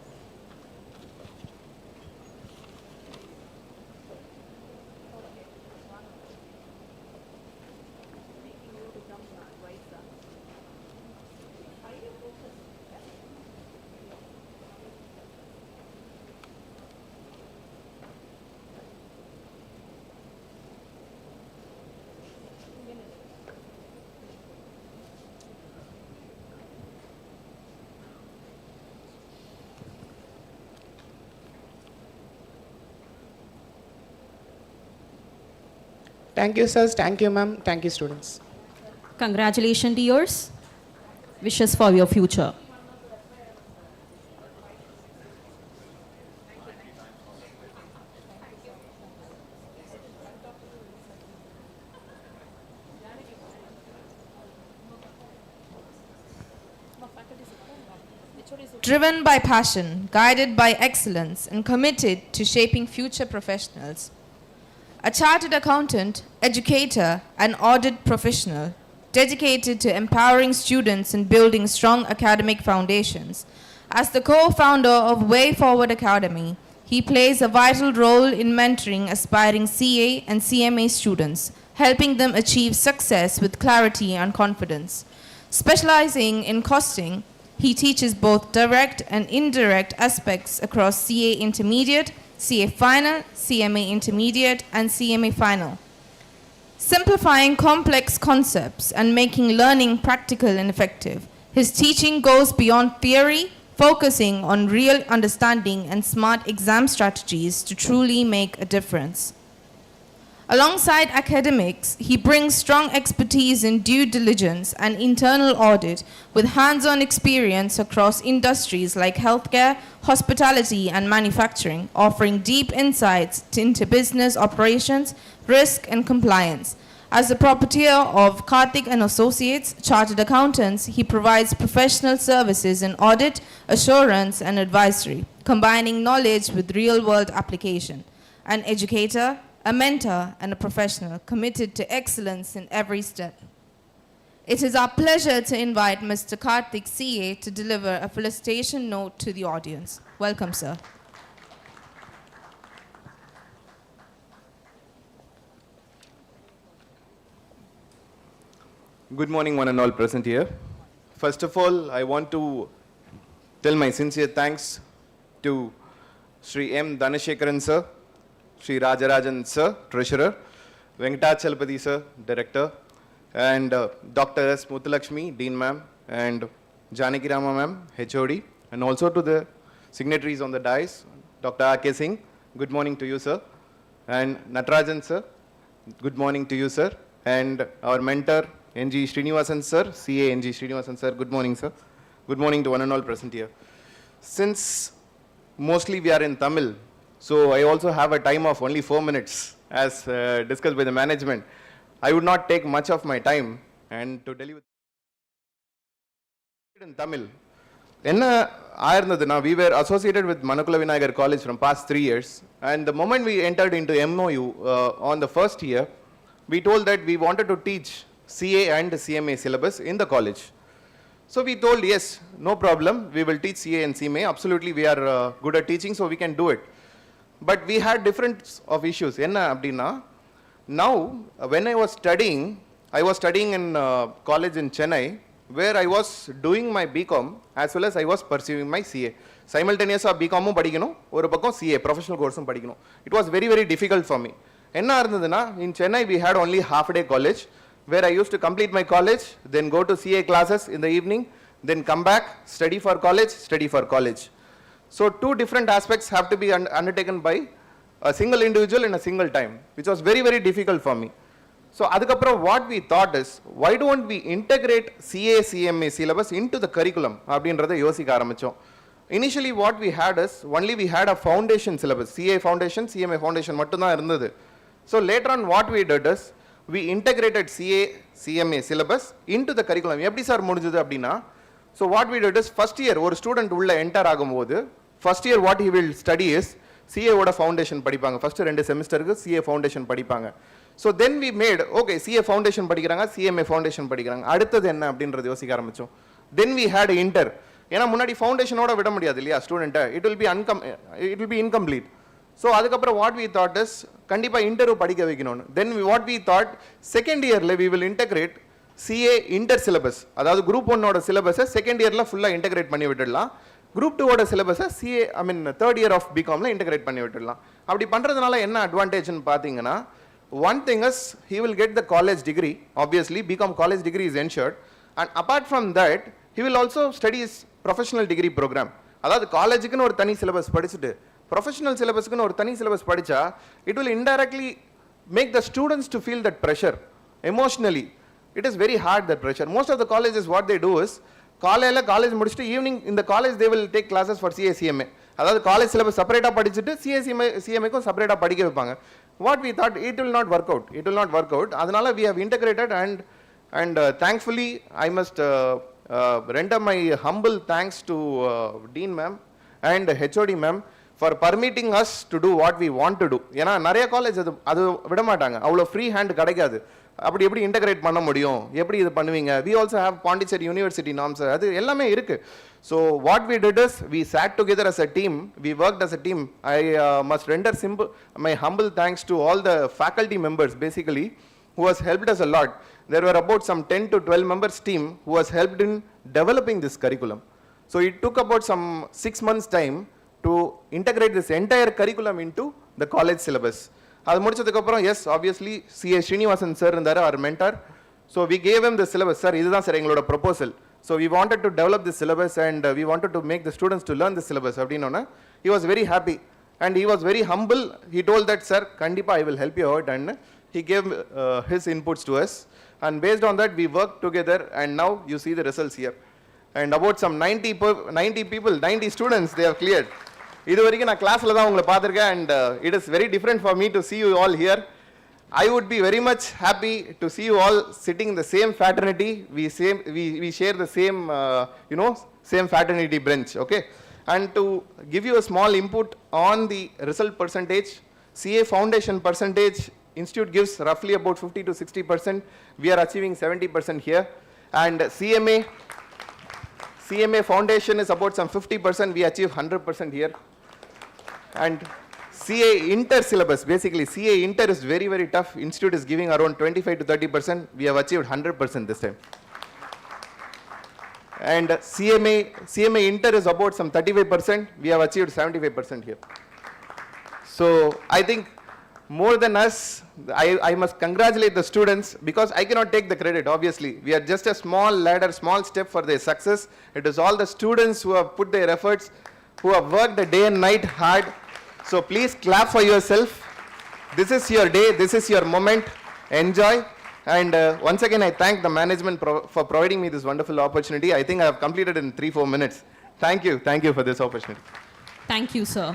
Thank you, sirs. Thank you, ma'am. Thank you, students. Congratulations, dears. Wishes for your future. Driven by passion, guided by excellence, and committed to shaping future professionals. A chartered accountant, educator, and audit professional, dedicated to empowering students and building strong academic foundations. As the co-founder of Way Forward Academy, he plays a vital role in mentoring aspiring CA and CMA students, helping them achieve success with clarity and confidence. Specializing in costing, he teaches both direct and indirect aspects across CA Intermediate, CA Final, CMA Intermediate, and CMA Final. Simplifying complex concepts and making learning practical and effective. His teaching goes beyond theory, focusing on real understanding and smart exam strategies to truly make a difference. Alongside academics, he brings strong expertise in due diligence and internal audit with hands-on experience across industries like healthcare, hospitality, and manufacturing, offering deep insights into business operations, risk, and compliance. As the proprietor of Karthik and Associates, Chartered Accountants, he provides professional services in audit, assurance, and advisory, combining knowledge with real-world application. An educator, a mentor, and a professional committed to excellence in every step. It is our pleasure to invite Mr. Karthik CA to deliver a felicitation note to the audience. Welcome, sir. Good morning, one and all present here. First of all, I want to tell my sincere thanks to Sri M. Dhanashekaran sir, Sri Rajarajan sir, Treasurer, Venkatachalapati sir, Director, and Dr. S. Muthulakshmi, Dean ma'am, and Janaki Rama ma'am, HOD, and also to the signatories on the dais, Dr. R.K. Singh, good morning to you, sir, and Natarajan sir, good morning to you, sir, and our mentor, N.G. Srinivasan sir, CA N.G. Srinivasan sir, good morning, sir. Good morning to one and all present here. Since mostly we are in Tamil, so I also have a time of only 4 minutes as discussed by the management. I would not take much of my time and to deliver in Tamil. We were associated with Manakula Vinayagar College from past 3 years, and the moment we entered into MOU on the first year, we told that we wanted to teach CA and CMA syllabus in the college. So we told, yes, no problem, we will teach CA and CMA, absolutely we are good at teaching, so we can do it. But we had different of issues. Now, when I was studying in college in Chennai, where I was doing my BCom as well as I was pursuing my CA. Simultaneously, BCom padikano, oru pakkam CA, professional course padikano. It was very, very difficult for me. In Chennai, we had only half-day college, where I used to complete my college, then go to CA classes in the evening, then come back, study for college. So two different aspects have to be undertaken by a single individual in a single time, which was very, very difficult for me. So adukapra what we thought is, why don't we integrate CA, CMA syllabus into the curriculum? Initially what we had is, only we had a foundation syllabus, CA foundation, CMA foundation mattumda irundhathu. So later on what we did is, we integrated CA, CMA syllabus into the curriculum. Eppadi sir mudinjadhu appadina? So what we did is, first year, ஒரு student உள்ள enter ஆகும்போது, first year what he will study is, CA ஓட foundation படிப்பாங்க. First 2 செமஸ்டருக்கு CA foundation படிப்பாங்க. So then we made, okay, CA foundation படிக்கிறாங்க, CMA foundation படிக்கிறாங்க. அடுத்தது என்ன அப்படின்றது யோசிக்க ஆரம்பிச்சோம். Then we had inter. ஏன்னா முன்னாடி foundationோட விட முடியாது இல்லையா student, it will be incomplete. So அதுக்கப்புறம் what we thought is, கண்டிப்பா இன்டர் படிக்க வைக்கணும். Then what we thought, second yearல we will integrate CA inter syllabus. அதாவது group 1 ஓட syllabus second yearல ஃபுல்லா integrate பண்ணி விட்டுடலாம். Group 2 ஓட syllabus CA, third year of BComல integrate பண்ணி விட்டுடலாம். அப்படி பண்றதுனால என்ன advantage ன்னு பாத்தீங்கன்னா, one thing is he will get the college degree. Obviously BCom college degree is ensured, and apart from that he will also study his professional degree program. அதாவது காலேஜுக்குன்னு ஒரு தனி syllabus படிச்சிட்டு professional syllabus க்குன்னு ஒரு தனி syllabus படிச்சா, it will indirectly make the students to feel that pressure emotionally. It is very hard, that pressure. Most of the colleges, what they do is, college முடிச்சிட்டு evening in the college they will take classes for CA CMA. அதாவது college syllabus செப்பரேட்டாக படிச்சுட்டு சிஎம்ஏக்கும் செப்பரேட்டாக படிக்க வைப்பாங்க. What we thought it will not work out. அதனால we have integrated and thankfully I must render my humble thanks to Dean ma'am and HOD ma'am for permitting us to do what we want to do. ஏன்னா நிறைய college அது விட மாட்டாங்க, அவ்வளோ free hand கிடைக்காது. அப்படி எப்படி இன்டகிரேட் பண்ண முடியும், எப்படி இது பண்ணுவீங்க? We also have Pondicherry university norms, அது எல்லாமே இருக்கு. So what we did is we sat together as a team, we worked as a team. I must render my humble thanks to all the faculty members basically who has helped us a lot. There were about some 10 to 12 members team who has helped in developing this curriculum. So it took about some 6 months time to integrate this entire curriculum into the college syllabus. அது முடிச்சதுக்கப்புறம் yes obviously CA Srinivasan sir இருந்தார், அவர் mentor. So we gave them the syllabus. Sir இதுதான் sir எங்களோட proposal. So we wanted to develop the syllabus and we wanted to make the students to learn the syllabus அப்படின்னோன்னா he was very happy and he was very humble. He told that sir கண்டிப்பாக I will help you out and he gave his inputs to us, and based on that we worked together, and now you see the results here. And about some 90 students they have cleared. இது வரைக்கும் நான் கிளாஸ்ல தான் உங்களை பார்த்துருக்கேன், and it is very different for me to see you all here. I would be very much happy to see you all sitting in the same fraternity. We share the same same fraternity bench, okay? And to give you a small input on the result percentage, CA foundation percentage, institute gives roughly about 50 to 60%. We are achieving 70% here. And CMA foundation is about some 50%. We achieve 100% here. And CA inter syllabus, basically CA inter is very, very tough. Institute is giving around 25 to 30%. We have achieved 100% this time. And CMA inter is about some 35%. We have achieved 75% here. So I think more than us, I must congratulate the students, because I cannot take the credit, obviously. We are just a small ladder, small step for their success. It is all the students who have put their efforts, who have worked the day and night hard. So please clap for yourself. This is your day, this is your moment. Enjoy. And once again, I thank the management for providing me this wonderful opportunity. I think I have completed in 3-4 minutes. Thank you for this opportunity. Thank you, sir.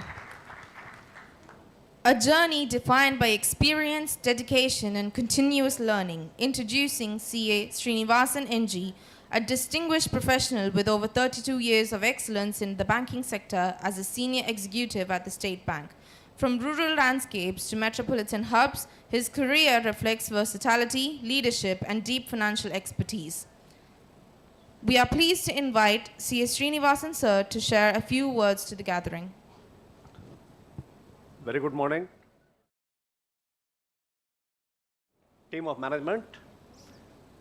A journey defined by experience, dedication, and continuous learning. Introducing CA Srinivasan NG, a distinguished professional with over 32 years of excellence in the banking sector as a senior executive at the State Bank. From rural landscapes to metropolitan hubs, his career reflects versatility, leadership, and deep financial expertise. We are pleased to invite CA Srinivasan sir to share a few words to the gathering. Very good morning. Team of management,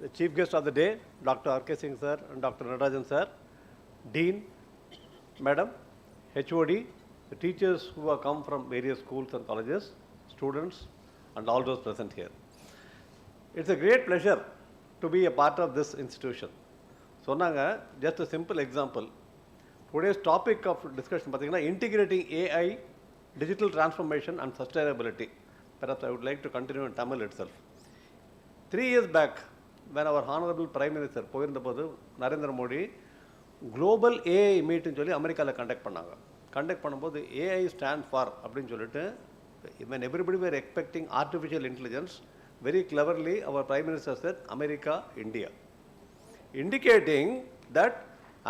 the chief guest of the day, Dr. R.K. Singh sir and Dr. Natarajan sir, Dean, Madam, HOD, the teachers who have come from various schools and colleges, students, and all those present here. It's a great pleasure to be a part of this institution. So, just a simple example. Today's topic of discussion is integrating AI, digital transformation and sustainability. Perhaps I would like to continue in Tamil itself. 3 years back, when our Honorable Prime Minister, Narendra Modi, Global AI Meet in America conduct பண்ணும்போது AI stand for அப்படின்னு சொல்லிட்டு, when everybody were expecting artificial intelligence, very cleverly our Prime Minister said America, India, indicating that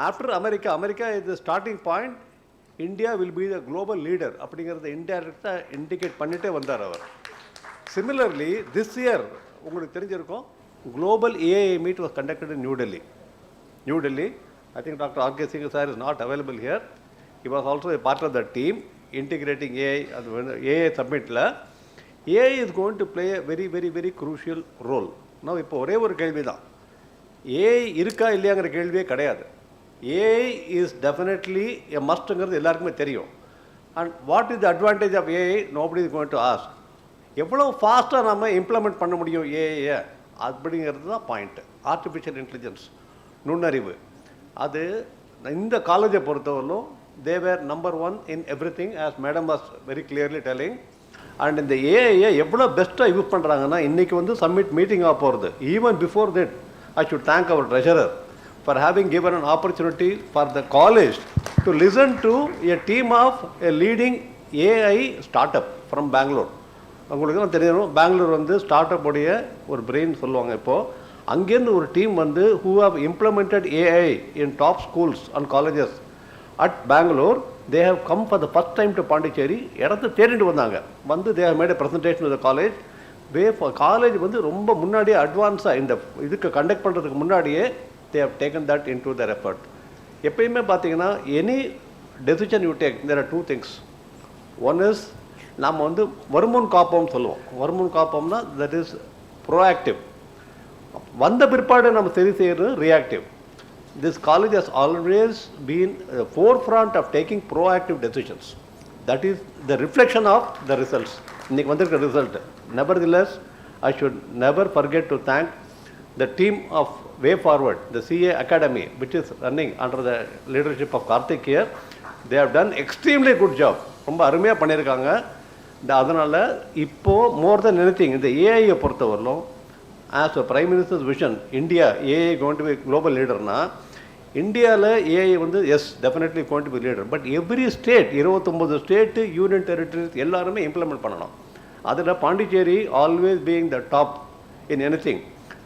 after America is the starting point, India will be the global leader அப்படிங்கிறத இன்டைரக்டாக indicate பண்ணிட்டே வந்தார் அவர். Similarly, this year உங்களுக்கு தெரிஞ்சிருக்கும், Global AI Meet was conducted in New Delhi. I think Dr. R.K. Singh sir is not available here. He was also a part of the team integrating AI. AI summit la AI is going to play a very, very, very crucial role. Now இப்போ ஒரே ஒரு கேள்வி தான், AI இருக்கா இல்லையாங்கிற கேள்வியே கிடையாது. AI is definitely a mustங்கிறது எல்லாருக்குமே தெரியும். And what is the advantage of AI? Nobody is going to ask. எவ்வளோ ஃபாஸ்ட்டாக நம்ம இம்ப்ளிமெண்ட் பண்ண முடியும் ஏஐயை அப்படிங்கிறது தான் பாயிண்ட். ஆர்டிஃபிஷியல் இன்டெலிஜென்ஸ், நுண்ணறிவு, அது இந்த காலேஜை பொறுத்தவரையிலும் they were number one in everything, as madam was very clearly telling. And இந்த ஏஐயை எவ்வளோ பெஸ்ட்டாக யூஸ் பண்ணுறாங்கன்னா இன்றைக்கி வந்து சப்மிட் மீட்டிங் ஆக போகிறது. Even before that I should thank our treasurer for having given an opportunity for the college to listen to a team of a leading AI startup from Bangalore. உங்களுக்கு தான் தெரியணும், பெங்களூர் வந்து start up உடைய ஒரு brain சொல்லுவாங்க. இப்போது அங்கேருந்து ஒரு டீம் வந்து who have implemented AI in top schools and colleges at Bangalore, they have come for the first time to Pondicherry. இடத்த தேடிட்டு வந்தாங்க, வந்து they have made a presentation to the college. College வந்து ரொம்ப முன்னாடியே அட்வான்ஸாக இந்த இதுக்கு கண்டக்ட் பண்ணுறதுக்கு முன்னாடியே they have taken that into their effort. எப்பயுமே பார்த்தீங்கன்னா any decision you take, there are two things. One is நாம் வந்து வருமுன் காப்போம் சொல்லுவோம். வருமுன் காப்போம்னா that is proactive. வந்த பிற்பாடு நம்ம சரி செய்கிறது reactive. This college has always been the forefront of taking proactive decisions. That is the reflection of the results. இன்னைக்கு வந்திருக்க result. Nevertheless, I should never forget to thank the team of Way Forward, the CA Academy, which is running under the leadership of Karthik here. They have done extremely good job. ரொம்ப அருமையாக பண்ணியிருக்காங்க. அதனால் இப்போது மோர் தென் anything இந்த ஏஐயை பொறுத்தவரையிலும் as a prime minister's vision, India AI going to be global லீடர்னா இந்தியாவில் ஏஐ வந்து yes definitely going to be leader. But every state 29 state union territories எல்லாருமே இம்ப்ளிமெண்ட் பண்ணணும். அதில் Pondicherry always being the top in anything.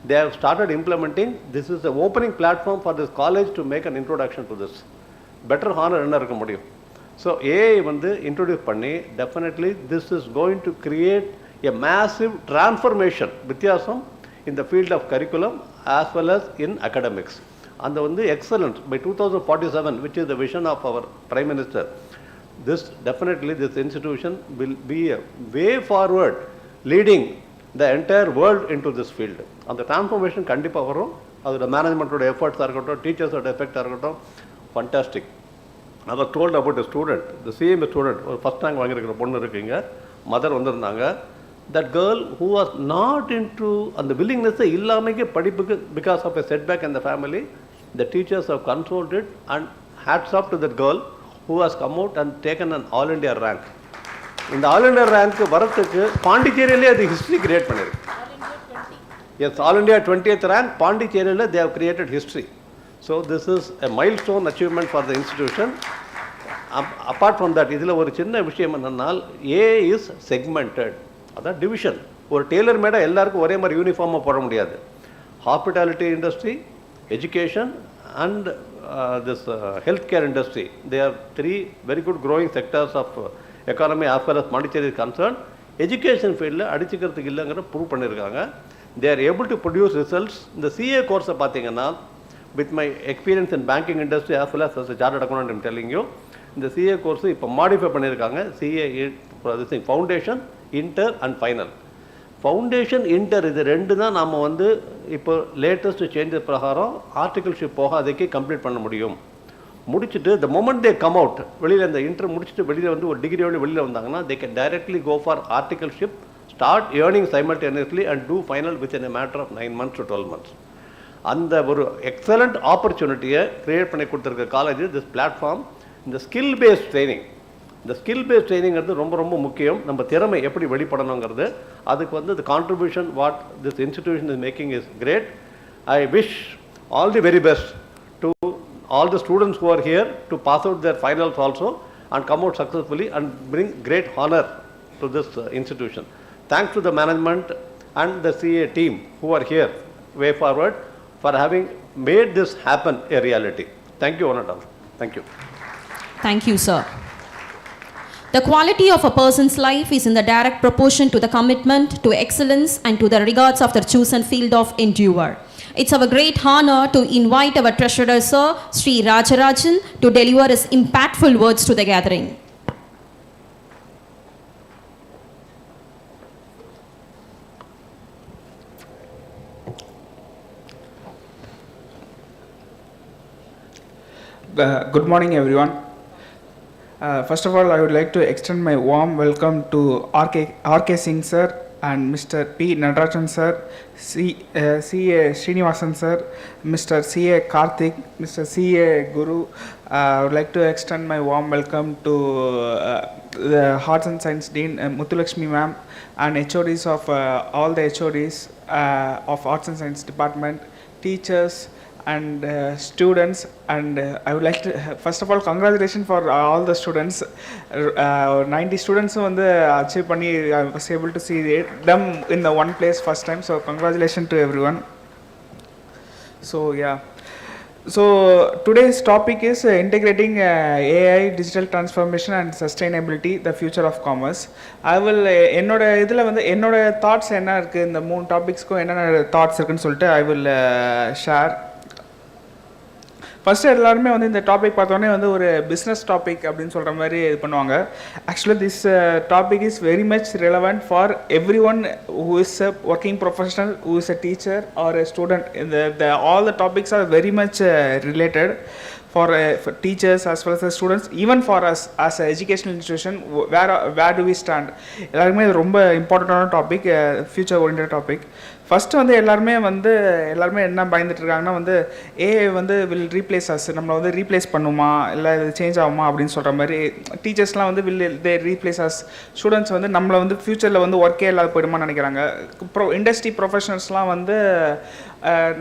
They have started implementing. This is the opening platform for this college to make an introduction to this. Better honor என்ன இருக்க முடியும்? So AI வந்து introduce பண்ணி definitely this is going to create a massive transformation வித்தியாசம் in the field of curriculum as well as in academics. அந்த வந்து excellent by 2047, which is the vision of our Prime Minister. This definitely this institution will be a way forward leading the entire world into this field. அந்த transformation கண்டிப்பாக வரும். அதோட மேனேஜ்மெண்ட்டோட எஃபர்ட்ஸாக இருக்கட்டும், டீச்சர்ஸோட எஃபெக்டாக இருக்கட்டும், ஃபண்டாஸ்டிக். அவர் டோல்ட் அபவுட் ஸ்டூடெண்ட், இந்த சிஎம்ஏ ஸ்டூடெண்ட், ஒரு ஃபஸ்ட் ரேங்க் வாங்கியிருக்கிற பொண்ணு இருக்குங்க, மதர் வந்திருந்தாங்க. That girl who was not into அந்த வில்லிங்னஸ்ஸை இல்லாமல் படிப்புக்கு பிகாஸ் ஆஃப் எ செட்பேக் இந்த family, the teachers have consoled and hats off to that girl who has come out and taken an all India rank. இந்த all India rank வரத்துக்கு பாண்டிச்சேரியிலே அது history create பண்ணியிருக்கு. Yes, all India 20th rank பாண்டிச்சேரியில் they have created history. So this is a milestone achievement for the institution. Apart from that இதில் ஒரு சின்ன விஷயம் என்னென்னால் ஏ இஸ் செக்மெண்டட், அதான் டிவிஷன். ஒரு டெய்லர் மேடாக எல்லாருக்கும் ஒரே மாதிரி யூனிஃபார்மாக போட முடியாது. Hospitality industry, education and this health care industry, they are 3 very good growing sectors of economy as well as Pondicherry is concerned. Education field அடிச்சுக்கிறதுக்கு இல்லைங்கிற ப்ரூவ் பண்ணியிருக்காங்க. They are able to produce results. இந்த CA கோர்ஸை பார்த்தீங்கன்னா with my experience in banking industry as well as a chartered accountant, I'm telling you, இந்த CA course இப்போ modify பண்ணியிருக்காங்க. CA foundation, inter and final. Foundation, inter இது ரெண்டு தான் நம்ம வந்து இப்போ லேட்டஸ்ட் சேஞ்சஸ் பிரகாரம் ஆர்டிகல்ஷிப் போகாதைக்கு கம்ப்ளீட் பண்ண முடியும். முடிச்சுட்டு the moment they come out, வெளியில் இந்த இன்டர் முடிச்சுட்டு வெளியில் வந்து ஒரு டிகிரியோடு வெளியில் வந்தாங்கன்னா they can directly go for articleship, start earning simultaneously and do final within a matter of 9 months to 12 months. அந்த ஒரு எக்ஸலண்ட் ஆப்பர்ச்சுனிட்டியை க்ரியேட் பண்ணி கொடுத்துருக்க காலேஜ் திஸ் பிளாட்ஃபார்ம். இந்த ஸ்கில் பேஸ்ட் ட்ரைனிங், இந்த ஸ்கில் பேஸ்ட் ட்ரைனிங்கிறது ரொம்ப ரொம்ப முக்கியம். நம்ம திறமை எப்படி வெளிப்படணுங்கிறது, அதுக்கு வந்து the contribution what this institution is making is great. I wish all the very best to all the students who are here to pass out their finals also and come out successfully and bring great honor to this institution. Thanks to the management and the CA team who are here, Way Forward, for having made this happen a reality. Thank you, one and all. Thank you. Thank you, sir. The quality of a person's life is in the direct proportion to the commitment to excellence and to the regards of their chosen field of endeavor. It's our great honor to invite our treasurer, Sir Sri Rajarajan, to deliver his impactful words to the gathering. Good morning, everyone. First of all, I would like to extend my warm welcome to R.K. Singh sir and Mr. P. Natarajan sir, C.A. Srinivasan sir, Mr. C.A. Karthik, Mr. C.A. Guru. I would like to extend my warm welcome to the Arts and Science Dean Muthulakshmi ma'am and HODs of all the HODs of Arts and Science Department, teachers and students, and I would like to first of all congratulations for all the students. 90 students வந்து achieve பண்ணி I was able to see them in the one place first time, so congratulations to everyone. So yeah, so today's topic is integrating AI, digital transformation and sustainability, the future of commerce. I will என்னோட இதில் வந்து என்னோட thoughts என்ன இருக்குது, இந்த 3 டாபிக்ஸ்க்கும் என்னென்ன thoughts இருக்குன்னு சொல்லிட்டு I will share. ஃபஸ்ட்டு எல்லாருமே வந்து இந்த டாபிக் பார்த்தோன்னே வந்து ஒரு பிஸ்னஸ் டாபிக் அப்படின்னு சொல்கிற மாதிரி இது பண்ணுவாங்க. ஆக்சுவலாக this topic is very much relevant for everyone who is a working professional, who is a teacher or a student. All the topics are very much related for teachers as well as the students, even for us as an educational institution. Where do we stand? எல்லாருமே இது ரொம்ப இம்பார்ட்டண்ட்டான topic, future oriented topic. First வந்து எல்லாருமே என்ன பயந்துட்டு இருக்காங்கன்னா வந்து ஏஐ வந்து வில் ரீப்ளேஸ் அஸ், நம்மளை வந்து ரீப்ளேஸ் பண்ணுமா இல்லை இது சேஞ்ச் ஆகுமா அப்படின்னு சொல்கிற மாதிரி. டீச்சர்ஸ்லாம் வந்து தே ரீப்ளேஸ் அஸ், ஸ்டூடெண்ட்ஸ் வந்து நம்மளை வந்து ஃப்யூச்சரில் வந்து ஒர்க்கே இல்லாத போயிடுமான்னு நினைக்கிறாங்க. இண்டஸ்ட்ரி ப்ரொஃபஷனல்ஸ்லாம் வந்து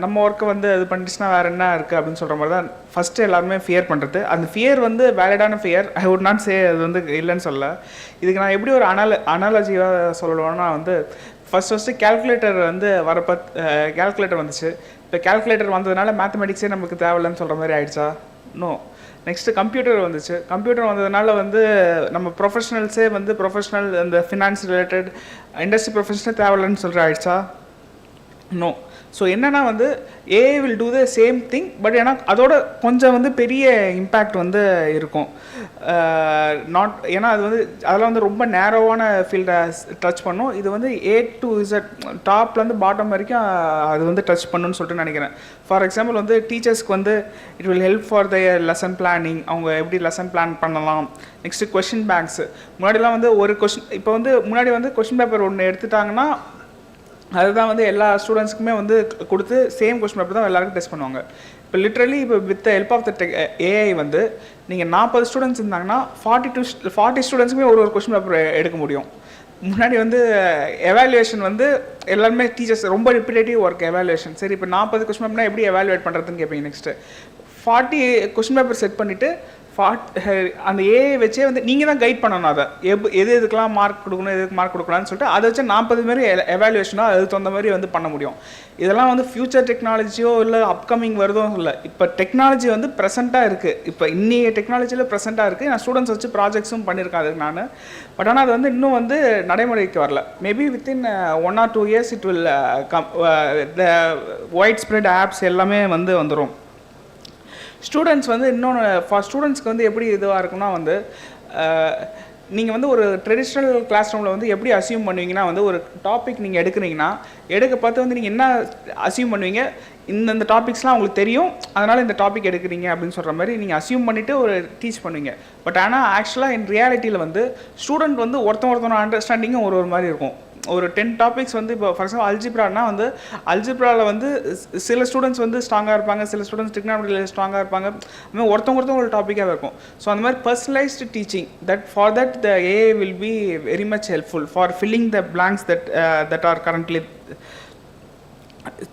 நம்ம ஒர்க்கை வந்து இது பண்ணிச்சுன்னா வேறு என்ன இருக்குது அப்படின்னு சொல்கிற மாதிரி தான் ஃபஸ்ட்டு எல்லாருமே ஃபியர் பண்ணுறது. அந்த ஃபியர் வந்து வேலிடான fear, I would not say அது வந்து இல்லைன்னு சொல்ல. இதுக்கு நான் எப்படி ஒரு அனாலஜியாக சொல்லணும்னா வந்து ஃபஸ்ட்டு கேல்குலேட்டர் வந்து வரப்போ கேல்குலேட்டர் வந்துச்சு. இப்போ கேல்குலேட்டர் வந்ததுனால மேத்தமெட்டிக்ஸே நமக்கு தேவையில்லைன்னு சொல்கிற மாதிரி ஆயிடுச்சா? நோ. நெக்ஸ்ட்டு கம்ப்யூட்டர் வந்துச்சு. கம்ப்யூட்டர் வந்ததுனால வந்து நம்ம ப்ரொஃபஷனல்ஸே வந்து ப்ரொஃபஷனல் இந்த ஃபினான்ஸ் ரிலேட்டட் இண்டஸ்ட்ரி ப்ரொஃபஷனே தேவையில்லைன்னு சொல்கிற ஆயிடுச்சா? நோ. ஸோ என்னென்னா வந்து AI will do the same thing, but ஏன்னா அதோட கொஞ்சம் வந்து பெரிய இம்பேக்ட் வந்து இருக்கும். ஏன்னா அது வந்து அதெல்லாம் வந்து ரொம்ப நேரோவான ஃபீல்டை டச் பண்ணும். இது வந்து A to Z டாப்லேருந்து பாட்டம் வரைக்கும் அது வந்து டச் பண்ணுன்னு சொல்லிட்டு நினைக்கிறேன். ஃபார் எக்ஸாம்பிள் வந்து டீச்சர்ஸ்க்கு வந்து it will help for the lesson planning, அவங்க எப்படி லெசன் பிளான் பண்ணலாம். Next question banks. முன்னாடிலாம் வந்து ஒரு கொஷின், இப்போ வந்து முன்னாடி வந்து கொஷின் பேப்பர் ஒன்று எடுத்துட்டாங்கன்னா அதுதான் வந்து எல்லா ஸ்டூடெண்ட்ஸ்க்குமே வந்து கொடுத்து சேம் கொஸ்டின் பேப்பர் தான் எல்லாருக்கும் டெஸ்ட் பண்ணுவாங்க. இப்போ லிட்ரலி இப்போ with the help of the AI வந்து நீங்கள் 40 ஸ்டூடெண்ட்ஸ் இருந்தாங்கன்னா 40 ஸ்டூடெண்ட்ஸுக்குமே ஒரு கொஸ்டின் பேப்பர் எடுக்க முடியும். முன்னாடி வந்து எவாலுவேஷன் வந்து எல்லாருமே டீச்சர்ஸ் ரொம்ப ரிப்பீட்டேட்டிவ் ஒர்க் எவாலுவேஷன். சரி, இப்போ 40 கொஸ்டின் பேப்பர்னா எப்படி எவாலுவேட் பண்ணுறதுன்னு கேட்பீங்க. நெக்ஸ்ட்டு 40 கொஸ்டின் பேப்பர் செட் பண்ணிவிட்டு அந்த ஏஐ வச்சே வந்து நீங்கள் தான் கைட் பண்ணணும். அதை எதுக்கெல்லாம் மார்க் கொடுக்கணும், எதுக்கு மார்க் கொடுக்கலான்னு சொல்லிட்டு அதை வச்சு 40 மாரி எவாலுவேஷனோ அதுக்கு தகுந்த மாதிரி வந்து பண்ண முடியும். இதெல்லாம் வந்து ஃபியூச்சர் டெக்னாலஜியோ இல்லை அப்கமிங் வருதோ இல்லை, இப்போ டெக்னாலஜி வந்து ப்ரெசென்ட்டாக இருக்குது. இப்போ இன்னைய டெக்னாலஜியில் ப்ரெசென்ட்டாக இருக்குது. நான் ஸ்டூடெண்ட்ஸ் வச்சு ப்ராஜெக்ட்ஸும் பண்ணியிருக்கேன் அதுக்கு நான். பட் ஆனால் அது வந்து இன்னும் வந்து நடைமுறைக்கு வரல. Maybe within 1 or 2 years it will the white spread apps எல்லாமே வந்து வந்துடும். ஸ்டூடெண்ட்ஸ் வந்து இன்னொன்று ஃபார் ஸ்டூடெண்ட்ஸ்க்கு வந்து எப்படி இதுவாக இருக்குன்னா வந்து நீங்கள் வந்து ஒரு ட்ரெடிஷ்னல் கிளாஸ் ரூமில் வந்து எப்படி அசியூம் பண்ணுவீங்கன்னா வந்து ஒரு டாபிக் நீங்கள் எடுக்கிறீங்கன்னா பார்த்து வந்து நீங்கள் என்ன அசியூம் பண்ணுவீங்க, இந்த டாபிக்ஸ்லாம் உங்களுக்கு தெரியும் அதனால் இந்த டாபிக் எடுக்கிறீங்க அப்படின்னு சொல்கிற மாதிரி நீங்கள் அசியூம் பண்ணிவிட்டு ஒரு டீச் பண்ணுவீங்க. பட் ஆனால் ஆக்சுவலாக இன் ரியாலிட்டியில் வந்து ஸ்டூடெண்ட் வந்து ஒருத்தவங்க அண்டர்ஸ்டாண்டிங்கும் ஒரு மாதிரி இருக்கும். ஒரு 10 டாபிக்ஸ் வந்து இப்போ ஃபார் எக்ஸாம்பிள் அல்ஜிப்ரானா வந்து அல்ஜிப்ராவில் வந்து சில ஸ்டூடெண்ட்ஸ் வந்து ஸ்ட்ராங்காக இருப்பாங்க, சில ஸ்டூடெண்ட்ஸ் டிக்னாமெட்ரியில் ஸ்ட்ராங்காக இருப்பாங்க. அதுமாதிரி ஒருத்தவங்க ஒரு டாப்பிக்காக இருக்கும். ஸோ அந்த மாதிரி personalised teaching for that the AI will be very much helpful for filling the blanks that are currently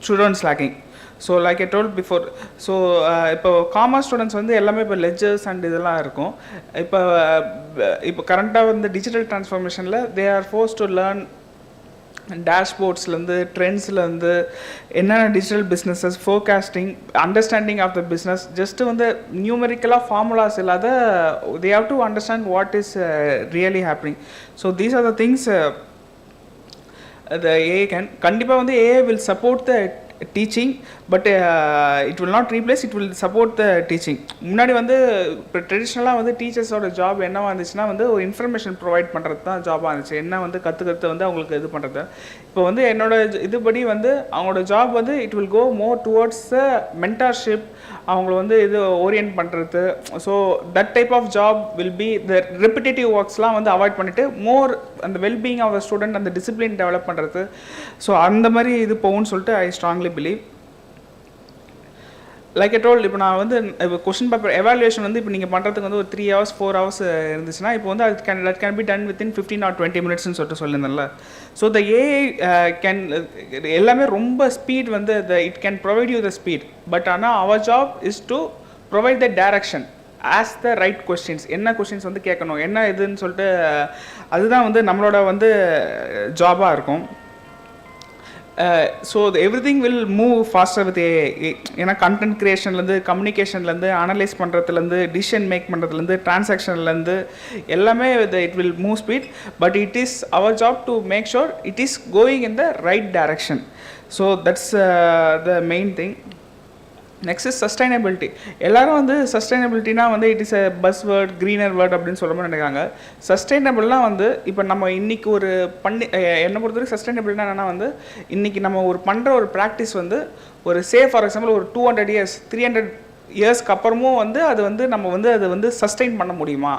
students lacking. So like I told before, so இப்போ காமர்ஸ் ஸ்டூடெண்ட்ஸ் வந்து எல்லாமே இப்போ லெஜர்ஸ் அண்ட் இதெல்லாம் இருக்கும். இப்போ கரண்ட்டாக வந்து டிஜிட்டல் ட்ரான்ஸ்ஃபார்மேஷனில் they are force to learn டேஷ்போர்ட்ஸ்லேருந்து ட்ரெண்ட்ஸ்லேருந்து என்னென்ன digital businesses, forecasting, understanding of the business. Just வந்து நியூமெரிக்கலாக ஃபார்முலாஸ் இல்லாத they have to understand what is really happening. So these are the things the AI can. கண்டிப்பாக வந்து AI will support the teaching, but it will not replace, it will support the teaching. முன்னாடி வந்து இப்போ ட்ரெடிஷ்னலாக வந்து டீச்சர்ஸோட job என்னவா இருந்துச்சுன்னா வந்து ஒரு இன்ஃபர்மேஷன் ப்ரொவைட் பண்ணுறது தான் ஜாபாக இருந்துச்சு, என்ன வந்து கற்றுக்கிறது வந்து அவங்களுக்கு இது பண்ணுறது. இப்போ வந்து என்னோட இதுபடி வந்து அவங்களோட ஜாப் வந்து it will go more towards the mentorship, அவங்கள வந்து இது ஓரியன்ட் பண்ணுறது. So that type of job will be the repetitive ஒர்க்ஸ்லாம் வந்து அவாய்ட் பண்ணிவிட்டு மோர் அந்த வெல்பீயிங் ஆஃப் த ஸ்டூடெண்ட், அந்த டிசிப்ளின் டெவலப் பண்ணுறது. ஸோ அந்த மாதிரி இது போகும்னு சொல்லிட்டு I strongly believe. Like I told, இப்போ நான் வந்து இப்போ கொஸ்டின் பேப்பர் எவாலுவேஷன் வந்து இப்போ நீங்கள் பண்ணுறதுக்கு வந்து ஒரு 3 hours 4 hours இருந்துச்சுன்னா இப்போ வந்து அது can be done within 15 or 20 minutesன்னு சொல்லிட்டு சொல்லியிருந்தேன்ல. ஸோ த ஏஐ கேன் எல்லாமே ரொம்ப ஸ்பீட் வந்து it can provide you the speed, but ஆனால் our job is to provide the direction, as the right questions, என்ன கொஸ்டின்ஸ் வந்து கேட்கணும், என்ன இதுன்னு சொல்லிட்டு அதுதான் வந்து நம்மளோட வந்து ஜாபாக இருக்கும். So everything will move faster with AI. ஏன்னா கண்டென்ட் க்ரியேஷன்லேருந்து, கம்யூனிகேஷன்லேருந்து, அனலைஸ் பண்ணுறதுலேருந்து, டிசிஷன் மேக் பண்ணுறதுலேருந்து, டிரான்சாக்ஷன்லேருந்து எல்லாமே it will move speed, but it is our job to make sure it is going in the right direction. So that's the main thing. Next is sustainability. எல்லோரும் வந்து சஸ்டைனபிலிட்டினா வந்து it is a buzz word, greener word அப்படின்னு சொல்ல மாதிரி நினைக்கிறாங்க. சஸ்டைனபிள்னால் வந்து இப்போ நம்ம இன்றைக்கி ஒரு என்னை பொறுத்தவரைக்கும் சஸ்டைனபிள்னா என்னென்னா வந்து இன்றைக்கி நம்ம ஒரு பண்ணுற ஒரு ப்ராக்டிஸ் வந்து ஒரு ஃபார் எக்ஸாம்பிள் ஒரு 200 years 300 yearsக்கு அப்புறமும் வந்து அது வந்து நம்ம வந்து அதை வந்து சஸ்டைன் பண்ண முடியுமா?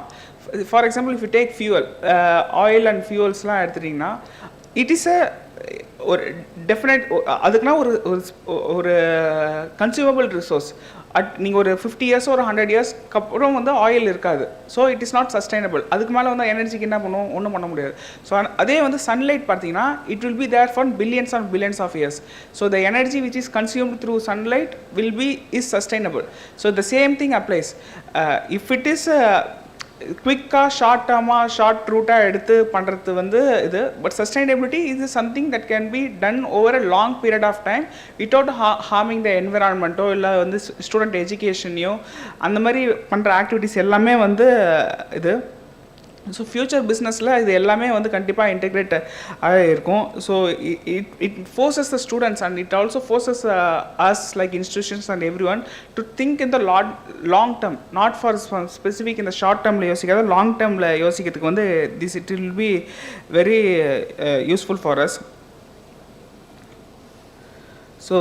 For example if you take fuel, oil and ஃபியூவல்ஸ்லாம் எடுத்துட்டிங்கன்னா இட் இஸ் எ ஒரு டெஃபினட், அதுக்குன்னா ஒரு ஒரு கன்சியூமபிள் ரிசோர்ஸ். நீங்கள் ஒரு 50 years ஒரு 100 yearsக்கு அப்புறம் வந்து ஆயில் இருக்காது. So it is not sustainable. அதுக்கு மேலே வந்து எனர்ஜிக்கு என்ன பண்ணுவோம், ஒன்றும் பண்ண முடியாது. ஸோ அதே வந்து சன்லைட் பார்த்தீங்கன்னா it will be there for billions of years. So the energy which is consumed through sunlight will be is sustainable. So the same thing applies. If it is குவிக்காக ஷார்ட் டேர்மாக short ரூட்டாக எடுத்து பண்ணுறது வந்து இது, but sustainability இது something that can be done over a long period of time without harming the என்விரான்மெண்ட்டோ இல்லை வந்து ஸ்டூடெண்ட் எஜுகேஷனையோ அந்த மாதிரி பண்ணுற ஆக்டிவிட்டீஸ் எல்லாமே வந்து இது. ஸோ ஃப்யூச்சர் பிஸ்னஸில் இது எல்லாமே வந்து கண்டிப்பாக இன்டெகிரேட் இருக்கும். So it forces the students and it also forces us like institutions and every one to think in the long term, not for specific இந்த ஷார்ட் டேர்மில் யோசிக்காத லாங் டேர்மில் யோசிக்கிறதுக்கு வந்து it will be very useful for us. So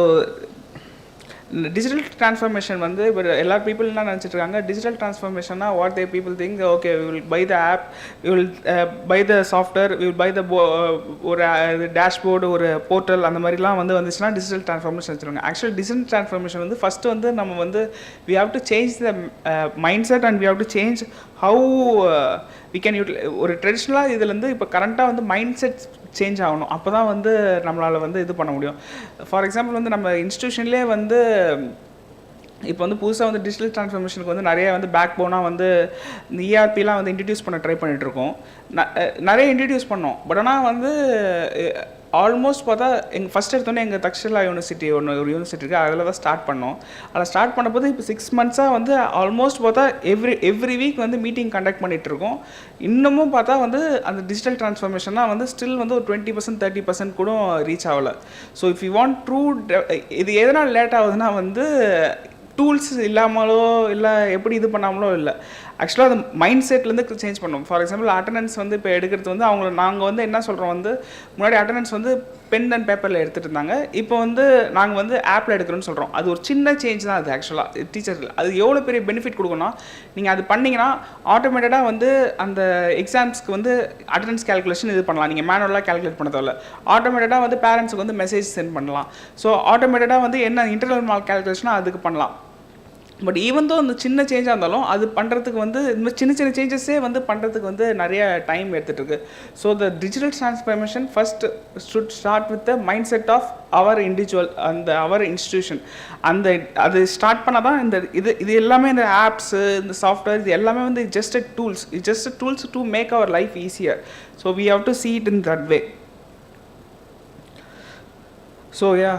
digital transformation வந்து இப்போ எல்லா people என்ன நினச்சிட்டு இருக்காங்க, டிஜிட்டல் ட்ரான்ஸ்ஃபர்மேஷன்னா what they people think, okay we will buy the app, we will buy the software, we will buy the ஒரு dashboard, ஒரு portal, அந்த மாதிரிலாம் வந்து வந்துச்சுன்னா டிஜிட்டல் ட்ரான்ஸ்ஃபர்மேஷன் வச்சுருவாங்க. ஆக்சுவலி டிஜிட்டல் ட்ரான்ஸ்ஃபர்மேஷன் வந்து ஃபஸ்ட்டு வந்து நம்ம வந்து we have to change the mind set and we have to change how we can ஒரு ட்ரெடிஷ்னலாக இதுலேருந்து இப்போ கரண்ட்டாக வந்து மைண்ட் செட் சேஞ்ச் ஆகணும். அப்போ தான் வந்து நம்மளால் வந்து இது பண்ண முடியும். ஃபார் எக்ஸாம்பிள் வந்து நம்ம இன்ஸ்டியூஷன்லேயே வந்து இப்போ வந்து புதுசாக வந்து டிஜிட்டல் ட்ரான்ஸ்ஃபர்மேஷனுக்கு வந்து நிறைய வந்து பேக் போனாக வந்து இந்த இஆர்பிலாம் வந்து இன்ட்ரடியூஸ் பண்ண ட்ரை பண்ணிகிட்ருக்கோம். நிறைய இன்ட்ரடியூஸ் பண்ணோம். பட் ஆனால் வந்து ஆல்மோஸ்ட் பார்த்தா ஃபஸ்ட் எடுத்தோன்னே எங்கள் தக்ஷலா யூனிவர்சிட்டி ஒரு யூனிவர்சிட்டி இருக்குது, அதில் தான் ஸ்டார்ட் பண்ணோம். அதில் ஸ்டார்ட் பண்ணும்போது இப்போ 6 months வந்து ஆல்மோஸ்ட் பார்த்தா எவ்ரி வீக் வந்து மீட்டிங் கண்டக்ட் பண்ணிகிட்ருக்கோம். இன்னமும் பார்த்தா வந்து அந்த டிஜிட்டல் ட்ரான்ஸ்ஃபர்மேஷனாக வந்து ஸ்டில் வந்து ஒரு 20% 30% கூட ரீச் ஆகலை. So if you want true, இது எதனால் லேட் ஆகுதுன்னா வந்து டூல்ஸ் இல்லாமலோ இல்லை எப்படி இது பண்ணாமலோ இல்லை, ஆக்சுவலாக அது மைண்ட் செட்லேருந்து சேஞ்ச் பண்ணணும். ஃபார் எக்ஸாம்பிள் அட்டண்டன்ஸ் வந்து இப்போ எடுக்கிறது வந்து அவங்கள நாங்கள் வந்து என்ன சொல்கிறோம் வந்து முன்னாடி அட்டண்டன்ஸ் வந்து பென் அண்ட் பேப்பரில் எடுத்துகிட்டு இருந்தாங்க, இப்போ வந்து நாங்கள் வந்து ஆப்பில் எடுக்கிறோன்னு சொல்கிறோம். அது ஒரு சின்ன சேஞ்ச் தான் அது ஆக்சுவலாக டீச்சருக்கு. அது எவ்வளோ பெரிய பெனிஃபிட் கொடுக்கணும், நீங்கள் அது பண்ணிங்கன்னா ஆட்டோமேட்டடாக வந்து அந்த எக்ஸாம்ஸ்க்கு வந்து அட்டண்டன்ஸ் கேல்குலேஷன் இது பண்ணலாம். நீங்கள் மேனுவலாக கேல்குலேட் பண்ண தேவையில்ல, ஆட்டோமேட்டடாக வந்து பேரண்ட்ஸுக்கு வந்து மெசேஜ் சென்ட் பண்ணலாம். ஸோ ஆட்டோமேட்டடாக வந்து என்ன இன்டர்னல் மார்க் கேல்குலேஷனாக அதுக்கு பண்ணலாம். பட் ஈவன் தோ அந்த சின்ன சேஞ்சாக இருந்தாலும் அது பண்ணுறதுக்கு வந்து இந்த சின்ன சின்ன சேஞ்சஸே வந்து பண்ணுறதுக்கு வந்து நிறைய டைம் எடுத்துகிட்டு. So the digital transformation first should start with the mind set of our individual அந்த அவர் இன்ஸ்டிடியூஷன். அது ஸ்டார்ட் பண்ணால் தான் இது எல்லாமே இந்த ஆப்ஸு இந்த சாஃப்ட்வேர் இது எல்லாமே வந்து just a tools to make our life easier. So we have to see it in that way. So yeah,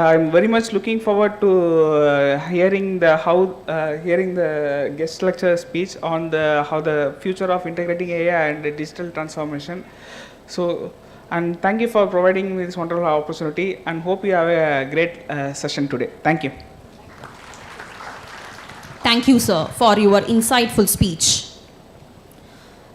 I'm very much looking forward to hearing the guest lecture speech on how the future of integrating AI and digital transformation. So And thank you for providing me this wonderful opportunity, and hope you have a great session today. Thank you. Thank you, sir, for your insightful speech.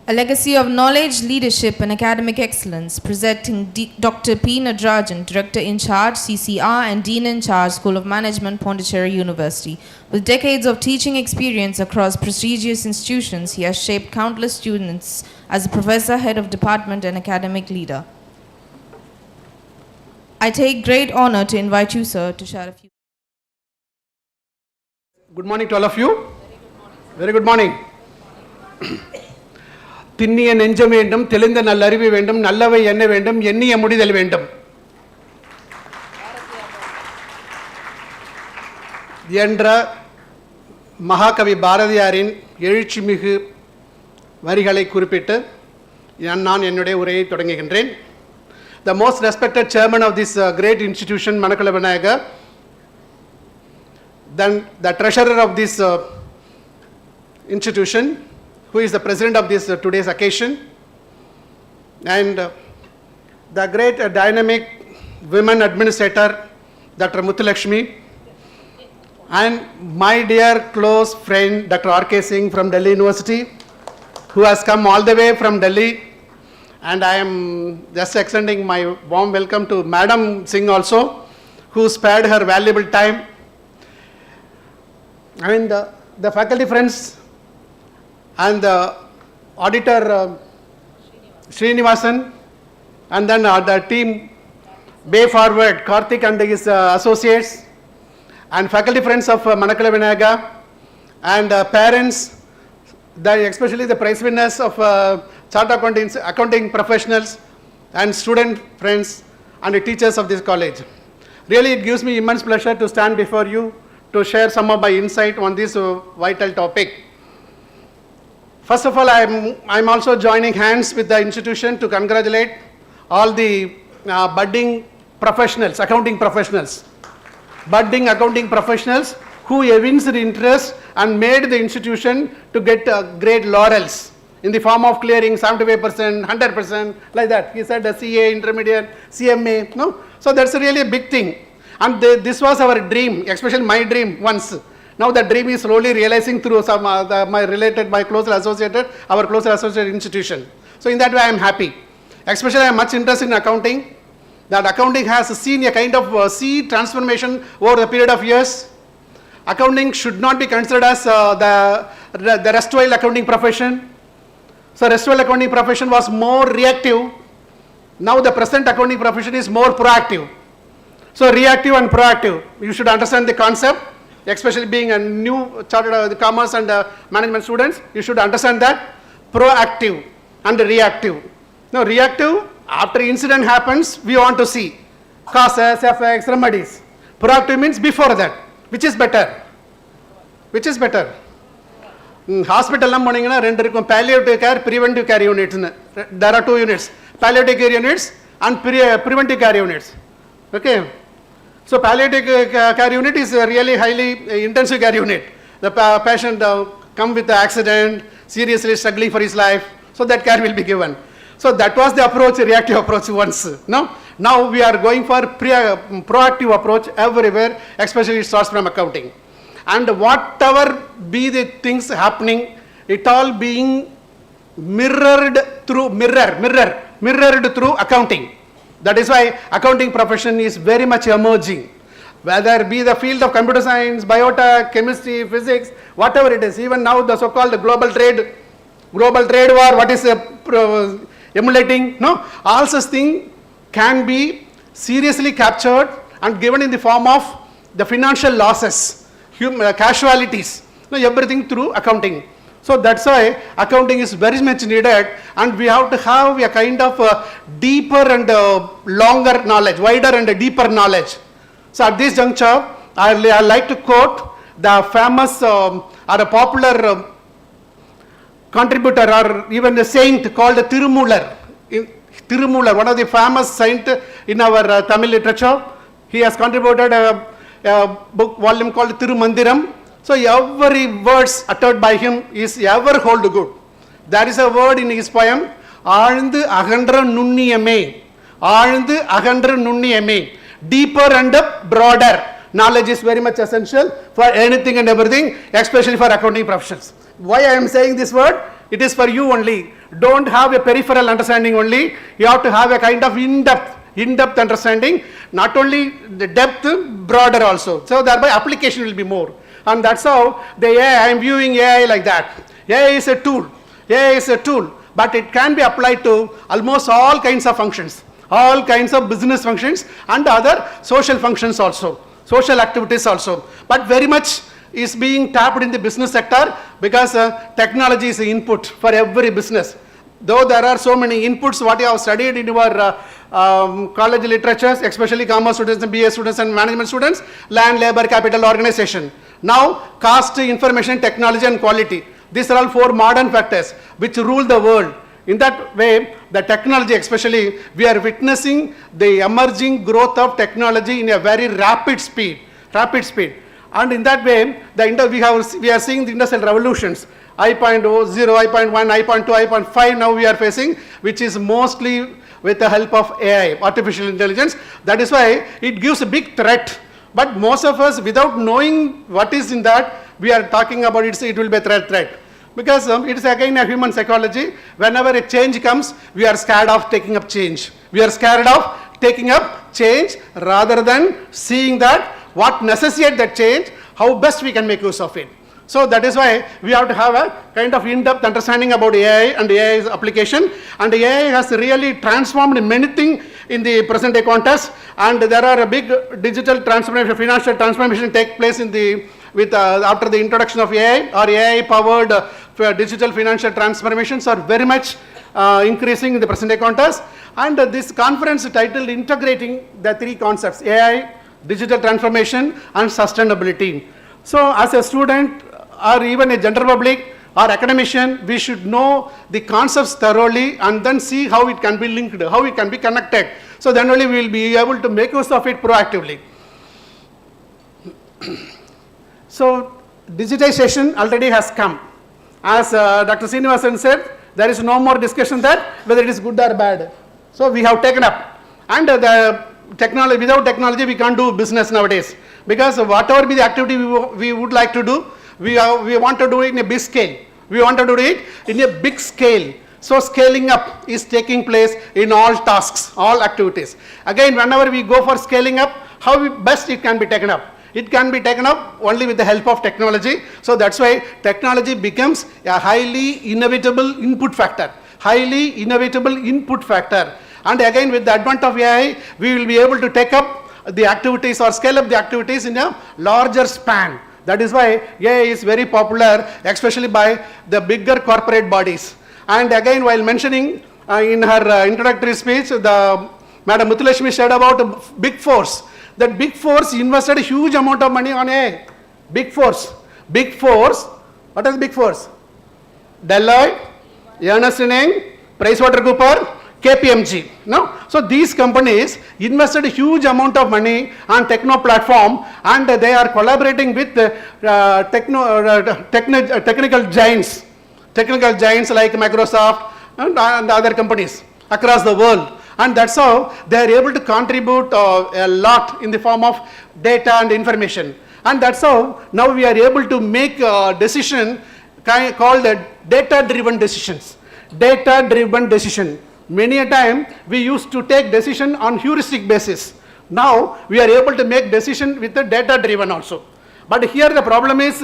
A legacy of knowledge, leadership, and academic excellence, presenting Dr. P. Nadarajan, Director in Charge, CCR, and Dean in Charge, School of Management, Pondicherry University. With decades of teaching experience across prestigious institutions, he has shaped countless students as a professor, head of department, and academic leader. I take great honor to invite you, sir, to share a few. Good morning to all of you. Very good morning. திண்ணிய நெஞ்சம் வேண்டும், தெளிந்த நல்லறிவு வேண்டும், நல்லவை எண்ண வேண்டும், எண்ணிய முடிதல் வேண்டும் என்ற மகாகவி பாரதியாரின் எழுச்சிமிகு வரிகளை குறிப்பிட்டு நான் என்னுடைய உரையை தொடங்குகின்றேன். The most respected chairman of this great institution, Manakala Vinayaka, then the treasurer of this institution, who is the president of this today's occasion, and the great dynamic women administrator, Dr. Muthulakshmi, and my dear close friend, Dr. R.K. Singh from Delhi University, who has come all the way from Delhi, and I am just extending my warm welcome to Madam Singh also, who spared her valuable time, and the faculty friends, and the auditor Srinivasan, and then the team Bay Forward, Karthik and his associates, and faculty friends of Manakala Vinayaka, and parents, especially the prize winners of chartered accounting professionals, and student friends and the teachers of this college. Really, it gives me immense pleasure to stand before you to share some of my insight on this vital topic. First of all, I'm also joining hands with the institution to congratulate all the budding professionals, accounting professionals, who evinced interest and made the institution to get great laurels in the form of clearing 75%, 100%, like that. He said the CA, intermediate, CMA, no? So that's really a big thing. And this was our dream, especially my dream once. Now the dream is slowly realizing through some my closely associated institution. So in that way I am happy. Especially I am much interested in accounting. That accounting has seen a kind of sea transformation over the period of years. Accounting should not be considered as the erstwhile accounting profession. So erstwhile accounting profession was more reactive. Now the present accounting profession is more proactive. So reactive and proactive, you should understand the concept. Especially being a new chartered commerce and management students, you should understand that proactive and reactive. Now reactive, after incident happens, we want to see causes, effects, remedies. Proactive means before that. Which is better? Which is better? Hospital palliative care, preventive care units. There are two units, palliative care units and preventive care units. Okay. So palliative care unit is a really highly intensive care unit. The patient come with the accident, seriously struggling for his life, so that care will be given. So that was the approach, reactive approach once. No? Now we are going for proactive approach everywhere, especially it starts from accounting. And whatever be the things happening, it all being mirrored through accounting. That is why accounting profession is very much emerging. Whether be the field of computer science, biotech, chemistry, physics, whatever it is. Even now the so-called global trade war, what is emulating? No, all such things can be seriously captured and given in the form of the financial losses, casualties, everything through accounting. So that's why accounting is very much needed, and we have to have a kind of deeper and longer knowledge, wider and deeper knowledge. So at this juncture, I like to quote the famous or a popular contributor or even a saint called Tirumular. Tirumular, one of the famous saints in our Tamil literature. He has contributed a book volume called Tirumandiram. So every words uttered by him is ever hold good. There is a word in his poem, Aandu Ahandra Nunniyame, ஆழ்ந்து அகன்று நுண்ணியமே. Deeper and broader knowledge is very much essential for anything and everything, especially for accounting professions. Why I am saying this word? It is for you only. Don't have a peripheral understanding only. You have to have a kind of in-depth understanding, not only the depth, broader also. So thereby application will be more. And that's how the AI, I am viewing AI like that. AI is a tool. AI is a tool, but it can be applied to almost all kinds of functions, all kinds of business functions and other social functions also, social activities also. But very much is being tapped in the business sector because technology is the input for every business. Though there are so many inputs, what you have studied in your college literatures, especially commerce students and BA students and management students, land, labor, capital, organization. Now, cost, information, technology and quality. These are all 4 modern factors which rule the world. In that way, the technology especially, we are witnessing the emerging growth of technology in a very rapid speed. And in that way, we are seeing the industrial revolutions. I.0, I.1, I.2, I.5 now we are facing, which is mostly with the help of AI, artificial intelligence. That is why it gives a big threat. But most of us, without knowing what is in that, we are talking about it will be a threat. Because it is again a human psychology. Whenever a change comes, we are scared of taking up change. We are scared of taking up change rather than seeing that what necessitates that change, how best we can make use of it. So that is why we have to have a kind of in-depth understanding about AI and AI's application. And AI has really transformed many things in the present day context. And there are a big digital transformation, financial transformation take place in the after the introduction of AI or AI-powered digital financial transformations are very much increasing in the present day context. And this conference titled Integrating the 3 concepts, AI, digital transformation and sustainability. So as a student or even a general public or academician, we should know the concepts thoroughly and then see how it can be linked, how it can be connected. So then only we will be able to make use of it proactively. So digitization already has come. As Dr. Srinivasan said, there is no more discussion that whether it is good or bad. So we have taken up. And the technology, without technology we can't do business nowadays. Because whatever be the activity we would like to do, we want to do it in a big scale. We want to do it in a big scale. So scaling up is taking place in all tasks, all activities. Again, whenever we go for scaling up, how best it can be taken up? It can be taken up only with the help of technology. So that's why technology becomes a highly inevitable input factor. And again, with the advent of AI, we will be able to take up the activities or scale up the activities in a larger span. That is why AI is very popular, especially by the bigger corporate bodies. And again, while mentioning in her introductory speech, Madam Muthulashmi said about big force. That big force invested a huge amount of money on AI. Big force. What is big force? Deloitte, Ernst & Young, PricewaterhouseCoopers, KPMG. No? So these companies invested a huge amount of money on techno platform, and they are collaborating with technical giants like Microsoft and other companies across the world. And that's how they are able to contribute a lot in the form of data and information. And that's how now we are able to make a decision called data-driven decisions. Many a time we used to take decision on heuristic basis. Now we are able to make decision with the data-driven also. But here the problem is,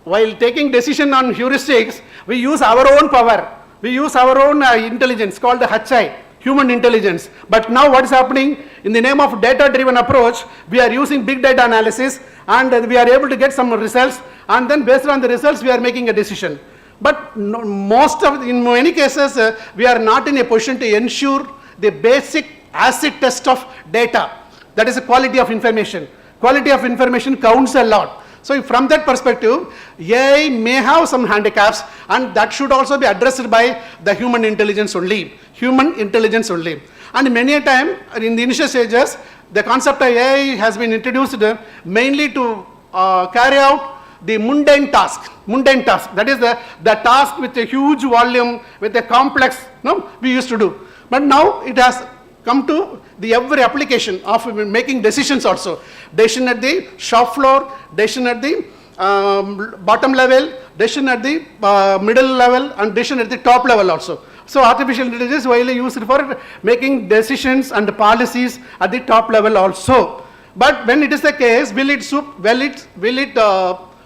while taking decision on heuristics, we use our own power. We use our own intelligence called the HI. Human intelligence. But now what is happening, in the name of data-driven approach, we are using big data analysis and we are able to get some results, and then based on the results we are making a decision. But in many cases, we are not in a position to ensure the basic acid test of data. That is the quality of information. Quality of information counts a lot. So from that perspective, AI may have some handicaps, and that should also be addressed by the human intelligence only. And many a time, in the initial stages, the concept of AI has been introduced mainly to carry out the mundane task. That is the task with a huge volume, with a complex, we used to do. But now it has come to the every application of making decisions also. Decision at the shop floor, decision at the bottom level, decision at the middle level, and decision at the top level also. So artificial intelligence is widely used for making decisions and policies at the top level also. But when it is the case, will it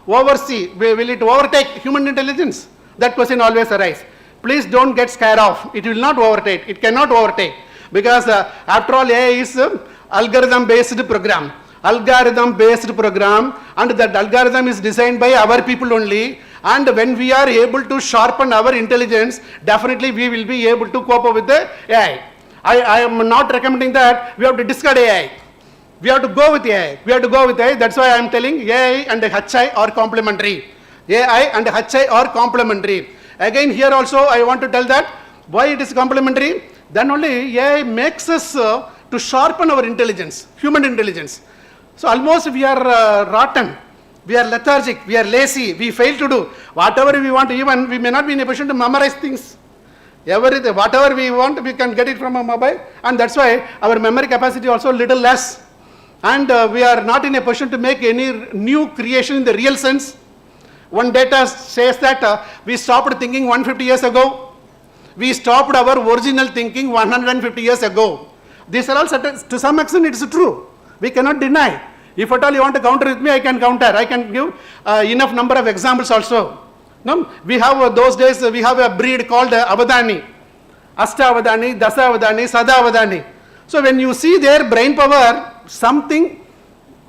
oversee, will it overtake human intelligence? That question always arises. Please don't get scared off. It will not overtake. It cannot overtake. Because after all, AI is algorithm based program. Algorithm based program, and that algorithm is designed by our people only. And when we are able to sharpen our intelligence, definitely we will be able to cope up with the AI. I am not recommending that we have to discard AI. We have to go with AI. We have to go with AI. That's why I am telling AI and HI are complementary. AI and HI are complementary. Again, here also I want to tell that why it is complementary. Then only AI makes us to sharpen our intelligence, human intelligence. So almost we are rotten. We are lethargic, we are lazy, we fail to do whatever we want. Even we may not be in a position to memorize things. Everything, whatever we want, we can get it from a mobile, and that's why our memory capacity also little less. And we are not in a position to make any new creation in the real sense. One data says that we stopped thinking 150 years ago. We stopped our original thinking 150 years ago. These are all certain, to some extent it is true. We cannot deny. If at all you want to counter with me, I can counter. I can give enough number of examples also. No? We have those days, we have a breed called Avadani. Asta Avadani, Dasa Avadani, Sada Avadani. So when you see their brain power, something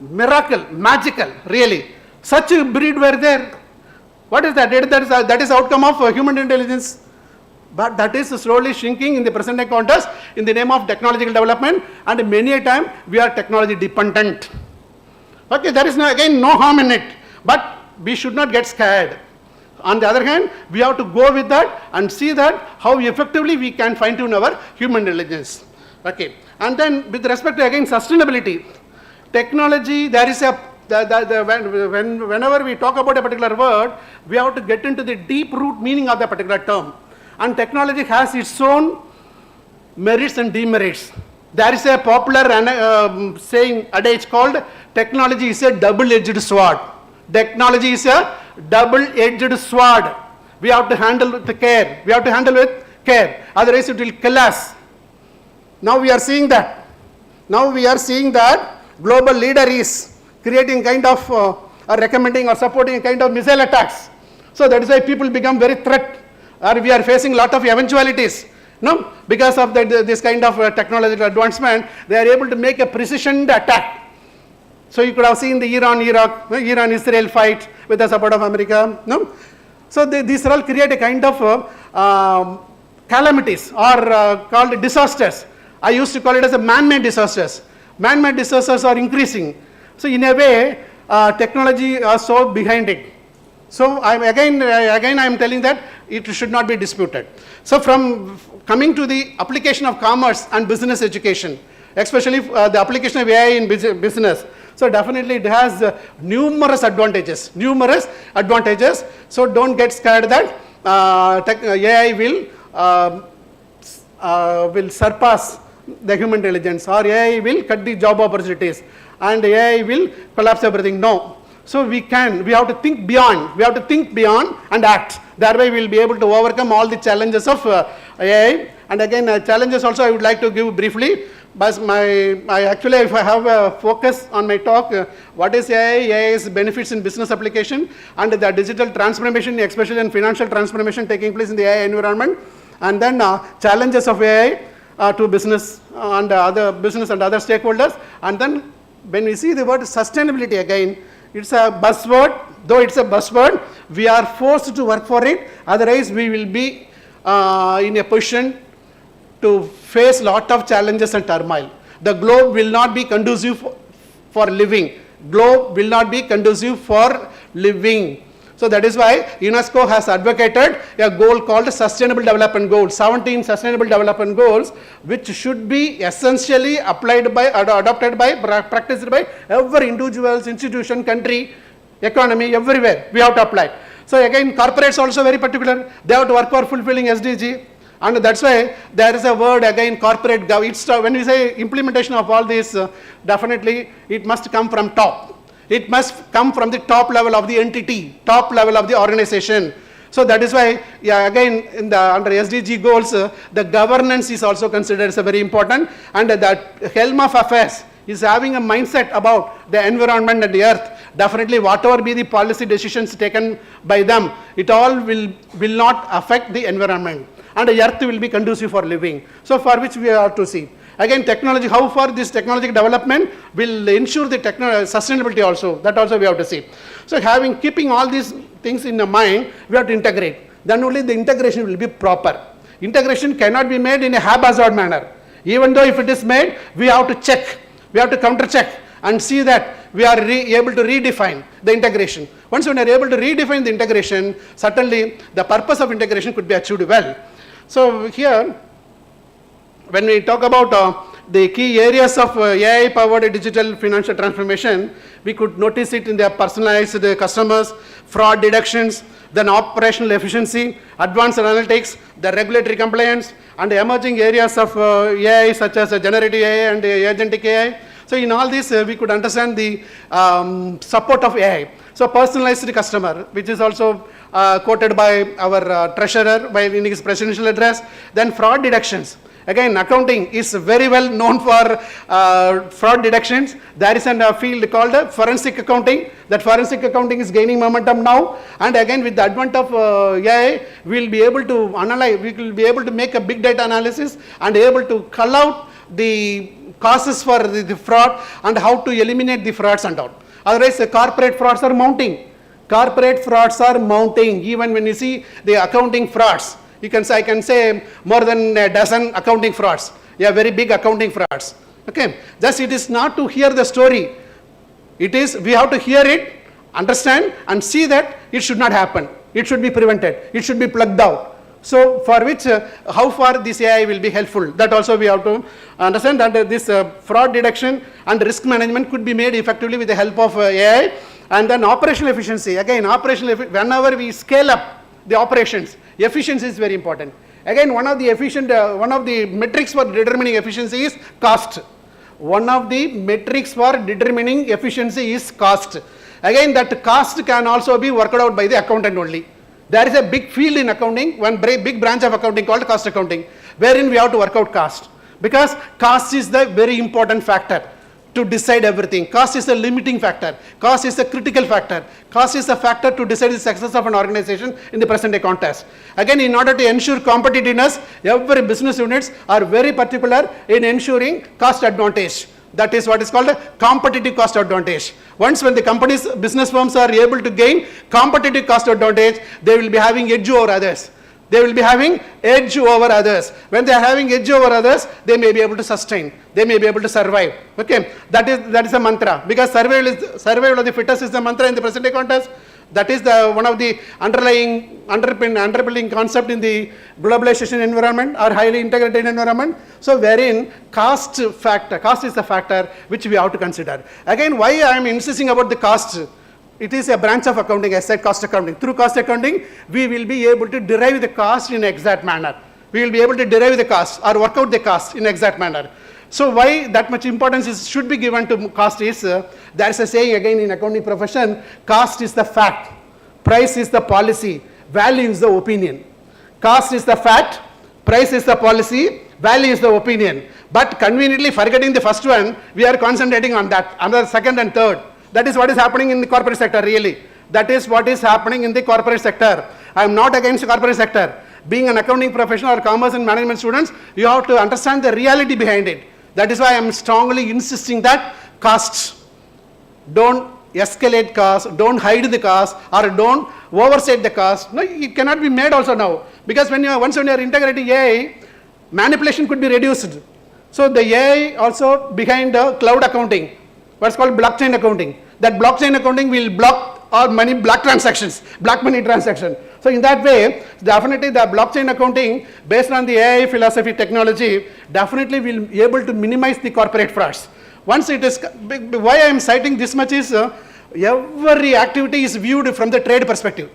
miracle, magical, really. Such a breed were there. What is that? That is outcome of human intelligence. But that is slowly shrinking in the present day context in the name of technological development, and many a time we are technology dependent. Okay, there is again no harm in it, but we should not get scared. On the other hand, we have to go with that and see that how effectively we can fine tune our human intelligence. Okay, and then with respect to again sustainability, technology, there is a whenever we talk about a particular word, we have to get into the deep root meaning of the particular term. And technology has its own merits and demerits. There is a popular saying, adage called, technology is a double-edged sword. Technology is a double-edged sword. We have to handle with care. We have to handle with care. Otherwise it will kill us. Now we are seeing that. Now we are seeing that global leader is creating kind of or recommending or supporting a kind of missile attacks. So that is why people become very threat, or we are facing lot of eventualities. No, because of this kind of technological advancement, they are able to make a precision attack. So you could have seen the Iran-Israel fight with the support of America. No, so these all create a kind of calamities or called disasters. I used to call it as a man-made disasters. Man-made disasters are increasing. So in a way, technology is so behind it. So again I am telling that it should not be disputed. So from coming to the application of commerce and business education, especially the application of AI in business, so definitely it has numerous advantages. So don't get scared that AI will surpass the human intelligence, or AI will cut the job opportunities, and AI will collapse everything. No. So we have to think beyond and act. Thereby we will be able to overcome all the challenges of AI. And again, challenges also I would like to give briefly. But actually, if I have a focus on my talk, what is AI? AI's benefits in business application, and the digital transformation, especially in financial transformation taking place in the AI environment, and then challenges of AI to business and other stakeholders. And then when we see the word sustainability again, it's a buzzword. Though it's a buzzword, we are forced to work for it. Otherwise, we will be in a position to face lot of challenges and turmoil. The globe will not be conducive for living. So that is why UNESCO has advocated a goal called Sustainable Development Goals, 17 Sustainable Development Goals, which should be essentially adopted by, practiced by every individuals, institution, country, economy, everywhere. We have to apply. So again, corporates also very particular. They have to work for fulfilling SDG. And that's why there is a word again, corporate when we say implementation of all this, definitely it must come from top. It must come from the top level of the entity, top level of the organization. So that is why, again, under SDG goals, the governance is also considered as a very important, and that helm of affairs is having a mindset about the environment and the earth. Definitely whatever be the policy decisions taken by them, it all will not affect the environment, and the earth will be conducive for living. So for which we have to see. Again, technology, how far this technological development will ensure the sustainability also, that also we have to see. So keeping all these things in the mind, we have to integrate. Then only the integration will be proper. Integration cannot be made in a haphazard manner. Even though if it is made, we have to check, we have to counter check and see that we are able to redefine the integration. Once we are able to redefine the integration, certainly the purpose of integration could be achieved well. So here, when we talk about the key areas of AI-powered digital financial transformation, we could notice it in the personalized customers, fraud deductions, then operational efficiency, advanced analytics, the regulatory compliance, and the emerging areas of AI such as generative AI and agentic AI. So in all this, we could understand the support of AI. So personalized customer, which is also quoted by our treasurer in his presidential address, then fraud deductions. Again, accounting is very well known for fraud deductions. There is a field called forensic accounting. That forensic accounting is gaining momentum now. And again, with the advent of AI, we will be able to analyze, we will be able to make a big data analysis and able to call out the causes for the fraud and how to eliminate the frauds and all. Otherwise, the corporate frauds are mounting. Corporate frauds are mounting. Even when you see the accounting frauds, I can say more than a dozen accounting frauds. Yeah, very big accounting frauds. Okay, just it is not to hear the story. It is, we have to hear it, understand and see that it should not happen. It should be prevented. It should be plugged out. So for which, how far this AI will be helpful, that also we have to understand that this fraud detection and risk management could be made effectively with the help of AI. And then operational efficiency, again, whenever we scale up the operations, efficiency is very important. Again, one of the metrics for determining efficiency is cost. One of the metrics for determining efficiency is cost. Again, that cost can also be worked out by the accountant only. There is a big field in accounting, one big branch of accounting called cost accounting, wherein we have to work out cost. Because cost is the very important factor to decide everything. Cost is a limiting factor. Cost is a critical factor. Cost is a factor to decide the success of an organization in the present day context. Again, in order to ensure competitiveness, every business units are very particular in ensuring cost advantage. That is what is called a competitive cost advantage. Once when the companies, business firms are able to gain competitive cost advantage, they will be having edge over others. They will be having edge over others. When they are having edge over others, they may be able to sustain. They may be able to survive. Okay, that is a mantra. Because survival of the fittest is the mantra in the present day context. That is one of the underpinning concept in the globalization environment or highly integrated environment. So wherein cost is the factor which we have to consider. Again, why I am insisting about the cost? It is a branch of accounting, I said cost accounting. Through cost accounting, we will be able to derive the cost in an exact manner. We will be able to derive the cost or work out the cost in an exact manner. So why that much importance should be given to cost is, there is a saying again in accounting profession, cost is the fact, price is the policy, value is the opinion. Cost is the fact, price is the policy, value is the opinion. But conveniently forgetting the first one, we are concentrating on that, another second and third. That is what is happening in the corporate sector really. That is what is happening in the corporate sector. I am not against the corporate sector. Being an accounting professional or commerce and management students, you have to understand the reality behind it. That is why I am strongly insisting that costs, don't escalate costs, don't hide the costs, or don't overstate the costs. No, it cannot be made also now. Because once when you are integrating AI, manipulation could be reduced. So the AI also behind cloud accounting, what's called blockchain accounting. That blockchain accounting will block all money, black money transaction. So in that way, definitely the blockchain accounting based on the AI philosophy technology definitely will be able to minimize the corporate frauds. Once it is, why I am citing this much is every activity is viewed from the trade perspective.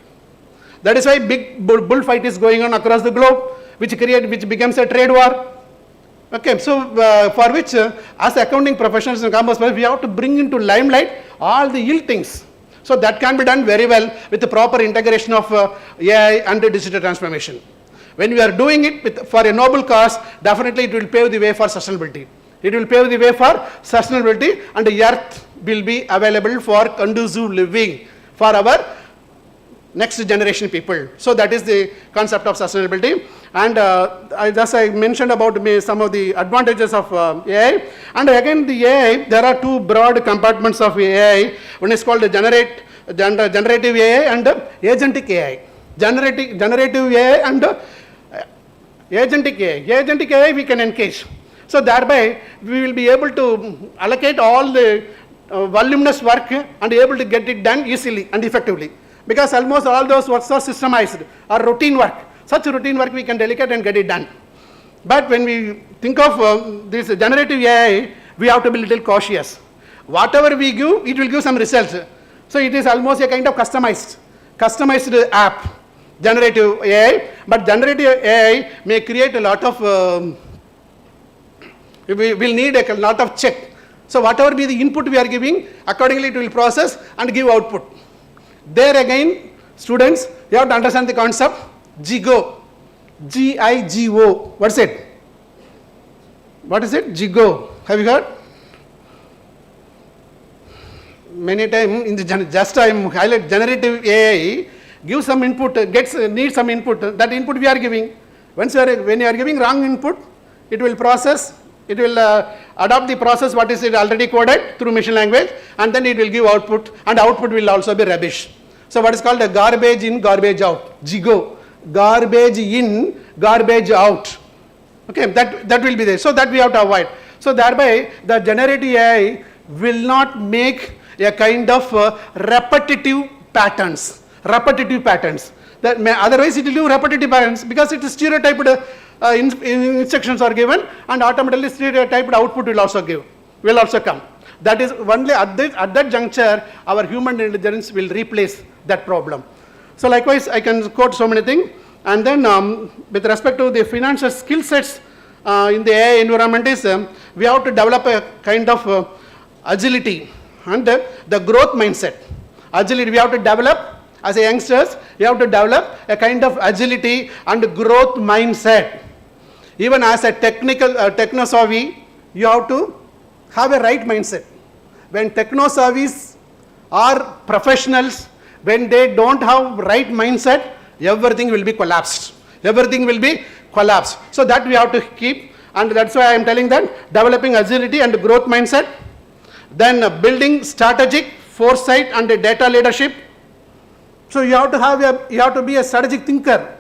That is why big bullfight is going on across the globe. which becomes a trade war. Okay, so for which as accounting professionals and commerce, we have to bring into limelight all the ill things. So that can be done very well with the proper integration of AI and the digital transformation. When we are doing it for a noble cause, definitely it will pave the way for sustainability. It will pave the way for sustainability, and the earth will be available for conducive living for our next generation people. So that is the concept of sustainability. And I mentioned about some of the advantages of AI. And again, the AI, there are two broad compartments of AI. One is called the generative AI and agentic AI. Generative AI and agentic AI. Agentic AI we can engage. So thereby we will be able to allocate all the voluminous work and able to get it done easily and effectively. Because almost all those works are systemized or routine work. Such routine work we can delegate and get it done. But when we think of this generative AI, we have to be a little cautious. Whatever we give, it will give some results. So it is almost a kind of customized app, generative AI. But generative AI may create a lot of, we will need a lot of check. So whatever be the input we are giving, accordingly it will process and give output. There again, students, you have to understand the concept GIGO. G-I-G-O. What's it? What is it? GIGO. Have you heard? Many times in the just I am highlight generative AI, give some input, needs some input. That input we are giving. When you are giving wrong input, it will process. It will adopt the process what is it already coded through machine language, and then it will give output, and output will also be rubbish. So what is called a garbage in, garbage out. GIGO. Garbage in, garbage out. Okay, that will be there. So that we have to avoid. So thereby the generative AI will not make a kind of repetitive patterns. That otherwise it will do repetitive patterns because it is stereotyped. Instructions are given, and automatically stereotyped output will also come. That is only at that juncture our human intelligence will replace that problem. So likewise I can quote so many things. And then with respect to the financial skill sets in the AI environment is we have to develop a kind of agility and the growth mindset. Agility we have to develop as a youngsters, you have to develop a kind of agility and growth mindset. Even as a techno-savvy, you have to have a right mindset. When techno-savvies are professionals, when they don't have right mindset, everything will be collapsed. So that we have to keep, and that's why I am telling that developing agility and growth mindset, then building strategic foresight and data leadership. So you have to be a strategic thinker.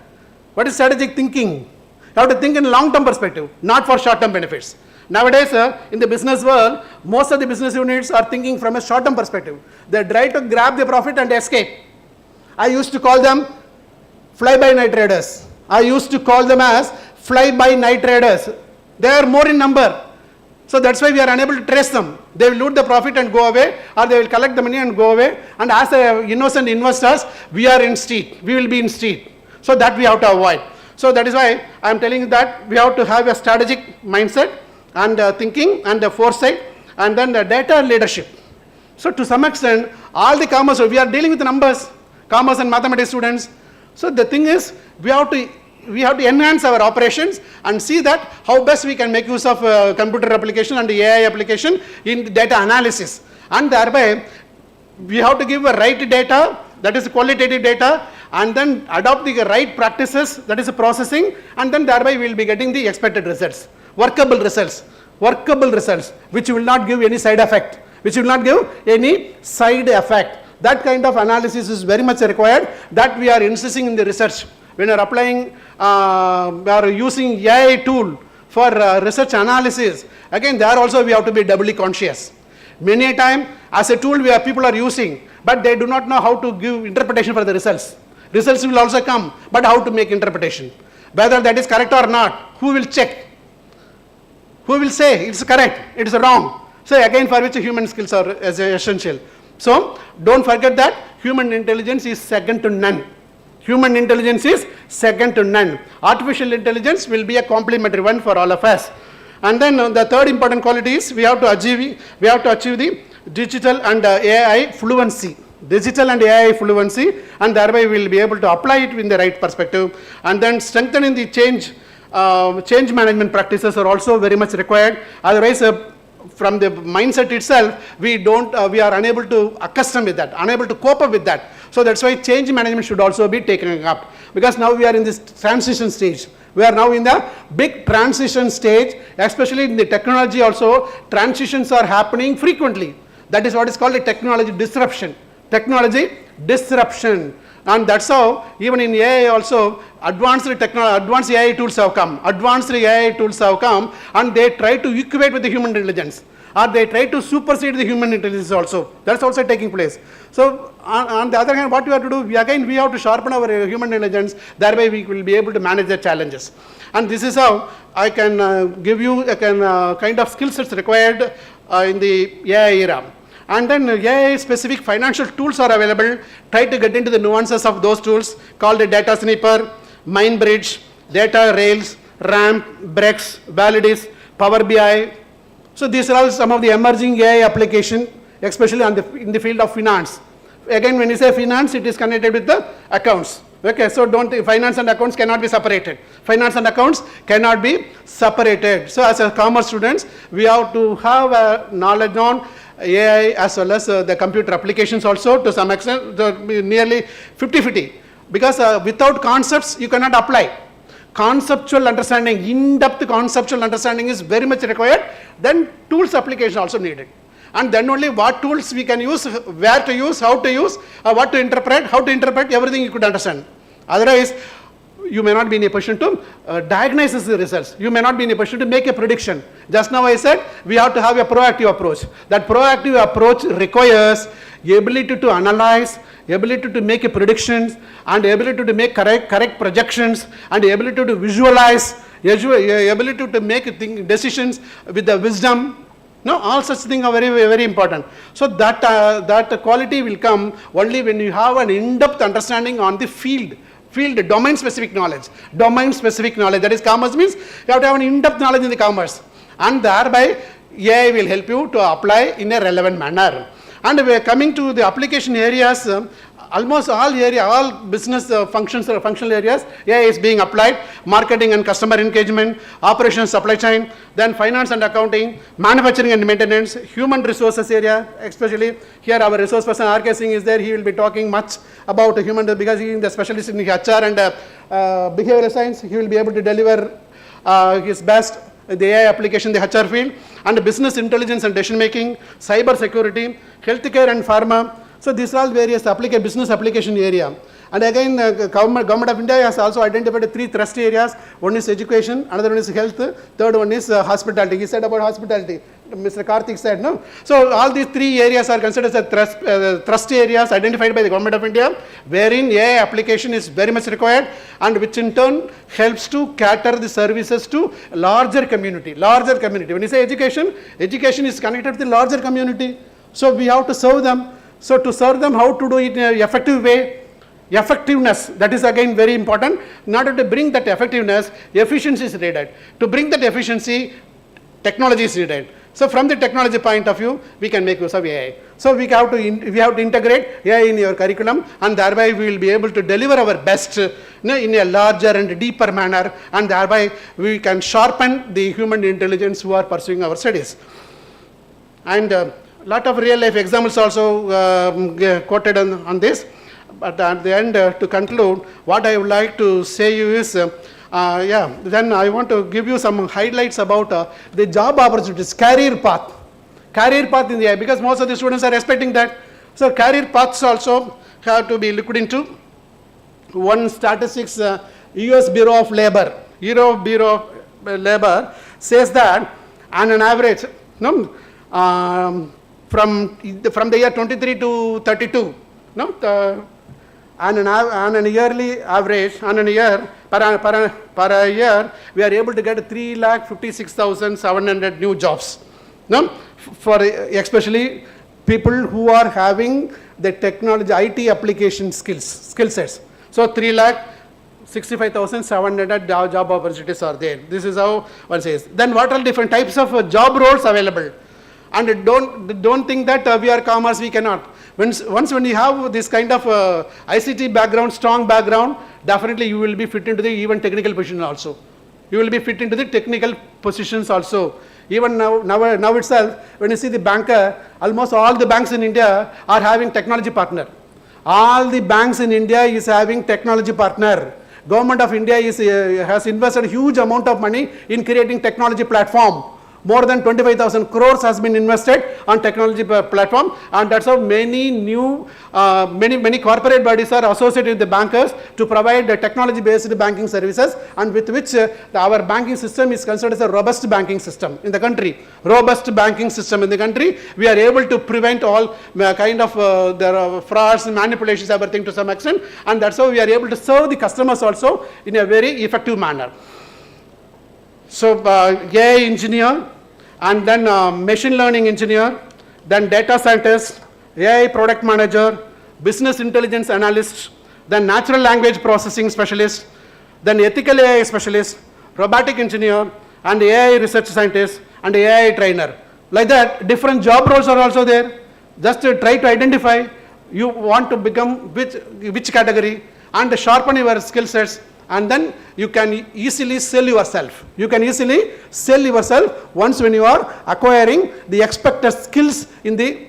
What is strategic thinking? You have to think in long-term perspective, not for short-term benefits. Nowadays, in the business world, most of the business units are thinking from a short-term perspective. They try to grab the profit and escape. I used to call them fly-by-night traders. I used to call them as fly-by-night traders. They are more in number. So that's why we are unable to trace them. They will loot the profit and go away, or they will collect the money and go away. And as innocent investors, we will be in street. So that we have to avoid. So that is why I am telling you that we have to have a strategic mindset and thinking and foresight, and then the data leadership. So to some extent, all the commerce, we are dealing with numbers, commerce and mathematics students. So the thing is, we have to enhance our operations and see that how best we can make use of computer application and AI application in data analysis. And thereby, we have to give a right data, that is qualitative data, and then adopt the right practices, that is processing, and then thereby we will be getting the expected results, workable results, which will not give any side effect, That kind of analysis is very much required, that we are insisting in the research. When you are applying, we are using AI tool for research analysis, again there also we have to be doubly conscious. Many a time as a tool where people are using, but they do not know how to give interpretation for the results. Results will also come, but how to make interpretation. Whether that is correct or not, who will check? Who will say it's correct, it's wrong? So again, for which human skills are essential. So don't forget that human intelligence is second to none. Human intelligence is second to none. Artificial intelligence will be a complementary one for all of us. And then the third important quality is we have to achieve the digital and AI fluency. Digital and AI fluency, and thereby we will be able to apply it in the right perspective. And then strengthening the change management practices are also very much required. Otherwise, from the mindset itself, we are unable to accustom with that, unable to cope up with that. So that's why change management should also be taken up, because now we are in this transition stage. We are now in the big transition stage, especially in the technology also. Transitions are happening frequently. That is what is called a technology disruption. Technology disruption. And that's how even in AI also advanced AI tools have come. Advanced AI tools have come, and they try to equate with the human intelligence, or they try to supersede the human intelligence also. That's also taking place. So on the other hand, what we have to do, we have to sharpen our human intelligence, thereby we will be able to manage the challenges. And this is how I can give you a kind of skill sets required in the AI era. And then AI specific financial tools are available. Try to get into the nuances of those tools called the data sniper, MindBridge, data rails, ramp, brex, validis, power BI. So these are all some of the emerging AI application, especially in the field of finance. Again, when you say finance, it is connected with the accounts. Okay, so finance and accounts cannot be separated. Finance and accounts cannot be separated. So as a commerce students, we have to have knowledge on AI as well as the computer applications also, to some extent, nearly 50-50. Because without concepts, you cannot apply. Conceptual understanding, in-depth conceptual understanding is very much required. Then tools application also needed. And then only what tools we can use, where to use, how to use, what to interpret, how to interpret, everything you could understand. Otherwise, you may not be in a position to diagnose the results. You may not be in a position to make a prediction. Just now I said we have to have a proactive approach. That proactive approach requires the ability to analyze, the ability to make a predictions, and the ability to make correct projections, and the ability to visualize, the ability to make decisions with the wisdom. No, all such things are very, very important. So that quality will come only when you have an in-depth understanding on the field, domain specific knowledge. Domain specific knowledge, that is commerce means you have to have an in-depth knowledge in the commerce, and thereby AI will help you to apply in a relevant manner. And we are coming to the application areas. Almost all business functional areas, AI is being applied. Marketing and customer engagement, operations, supply chain, then finance and accounting, manufacturing and maintenance, human resources area, especially here our resource person RK Singh is there. He will be talking much about human, because he is the specialist in HR and behavioral science. He will be able to deliver his best the AI application, the HR field, and business intelligence and decision making, cyber security, healthcare and pharma. So these are all various business application area. And again, Government of India has also identified 3 thrust areas. One is education, another one is health, third one is hospitality. He said about hospitality, Mr. Karthik said, no? So all these 3 areas are considered as thrust areas identified by the Government of India, wherein AI application is very much required, and which in turn helps to cater the services to larger community. When you say education, education is connected with the larger community. So we have to serve them. So to serve them, how to do it in an effective way? Effectiveness, that is again very important. In order to bring that effectiveness, efficiency is needed. To bring that efficiency, technology is needed. So from the technology point of view, we can make use of AI. So we have to integrate AI in your curriculum, and thereby we will be able to deliver our best in a larger and deeper manner, and thereby we can sharpen the human intelligence who are pursuing our studies. And lot of real life examples also quoted on this. But at the end, to conclude, what I would like to say you is, then I want to give you some highlights about the job opportunities, career path in the AI, because most of the students are expecting that. So career paths also have to be looked into. One statistics, US Bureau of Labor says that on an average, from the year 23 to 32, on an yearly average, per year, we are able to get 3,56,700 new jobs. For especially people who are having the technology, IT application skill sets. So 3,65,700 job opportunities are there. This is how one says. Then what are different types of job roles available? And don't think that we are commerce, we cannot. Once when you have this kind of ICT background, strong background, definitely you will be fit into the even technical position also. You will be fit into the technical positions also. Even now itself, when you see the banker, almost all the banks in India are having technology partner. All the banks in India is having technology partner. Government of India has invested huge amount of money in creating technology platform. More than 25,000 crores has been invested on technology platform, and that's how many new, many corporate bodies are associated with the bankers to provide technology-based banking services, and with which our banking system is considered as a robust banking system in the country. Robust banking system in the country. We are able to prevent all kind of frauds, manipulations, everything to some extent, and that's how we are able to serve the customers also in a very effective manner. So AI engineer, and then machine learning engineer, then data scientist, AI product manager, business intelligence analyst, then natural language processing specialist, then ethical AI specialist, robotic engineer, and AI research scientist, and AI trainer. Like that, different job roles are also there. Just try to identify you want to become which category, and sharpen your skill sets, and then you can easily sell yourself. You can easily sell yourself once when you are acquiring the expected skills in the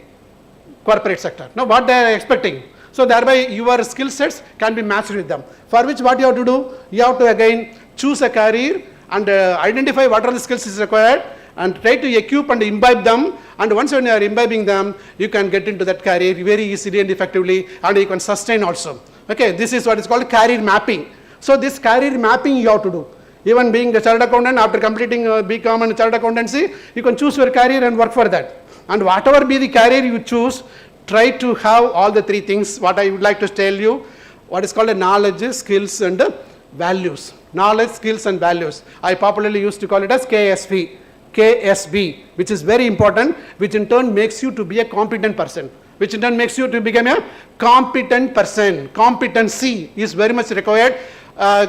corporate sector. Now what they are expecting. So thereby your skill sets can be matched with them. For which what you have to do, you have to again choose a career and identify what are the skills is required, and try to equip and imbibe them, and once when you are imbibing them, you can get into that career very easily and effectively, and you can sustain also. Okay, this is what is called career mapping. So this career mapping you have to do. Even being a chartered accountant, after completing BCom and chartered accountancy, you can choose your career and work for that. And whatever be the career you choose, try to have all the three things. What I would like to tell you, what is called a knowledge, skills, and values. Knowledge, skills, and values. I popularly used to call it as KSV. KSB, which is very important, which in turn makes you to be a competent person. Which in turn makes you to become a competent person. Competency is very much required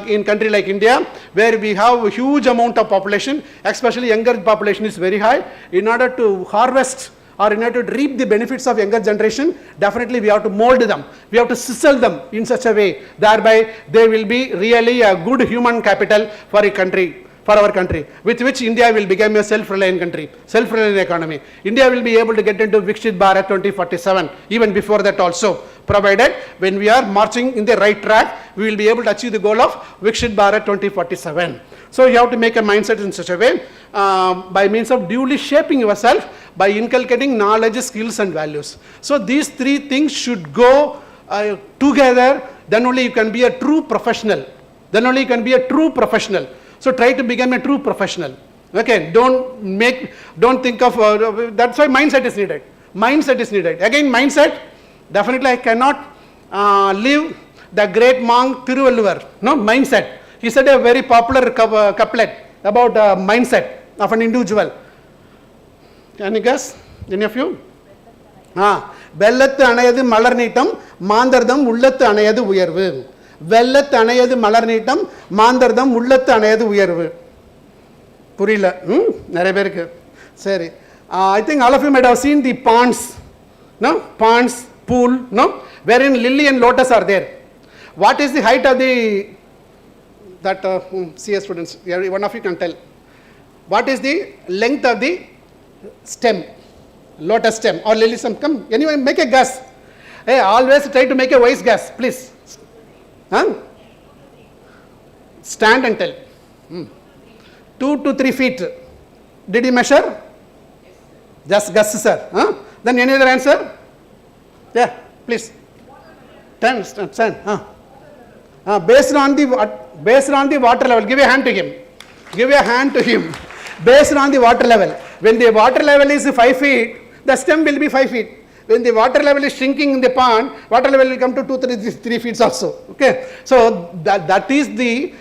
in country like India, where we have a huge amount of population, especially younger population is very high. In order to harvest or in order to reap the benefits of younger generation, definitely we have to mold them. We have to sizzle them in such a way, thereby they will be really a good human capital for a country. For our country, with which India will become a self-reliant country, self-reliant economy. India will be able to get into Viksit Bharat 2047, even before that also, provided when we are marching in the right track, we will be able to achieve the goal of Viksit Bharat 2047. So you have to make a mindset in such a way, by means of duly shaping yourself, by inculcating knowledge, skills, and values. So these three things should go together, then only you can be a true professional. Then only you can be a true professional. So try to become a true professional. Okay, don't think of, that's why mindset is needed. Mindset is needed. Again, mindset, definitely I cannot leave the great monk Thiruvalluvar. No, mindset. He said a very popular couplet about mindset of an individual. Can you guess? Any of you? Bellathu anayadu malar neetam, mandardam ullathu anayadu uyarvu. வெள்ளத்து அணையது மலர் நீட்டம், மாந்தர்தம் உள்ளத்து அணையது உயர்வு. புரியல நிறைய பேருக்கு. சரி, I think all of you might have seen the ponds, no? Ponds, pool, no? Wherein lily and lotus are there. What is the height of the, that CS students, one of you can tell. What is the length of the stem, lotus stem or lily stem? Come, anyway, make a guess. Hey, always try to make a wise guess, please. Stand and tell. 2 to 3 feet. Did you measure? Just guess, sir. Then any other answer? Yeah, please. 10. Based on the water level. Give a hand to him. Give a hand to him. Based on the water level. When the water level is 5 feet, the stem will be 5 feet. When the water level is shrinking in the pond, water level will come to 2 to 3 feet also. Okay, so that is the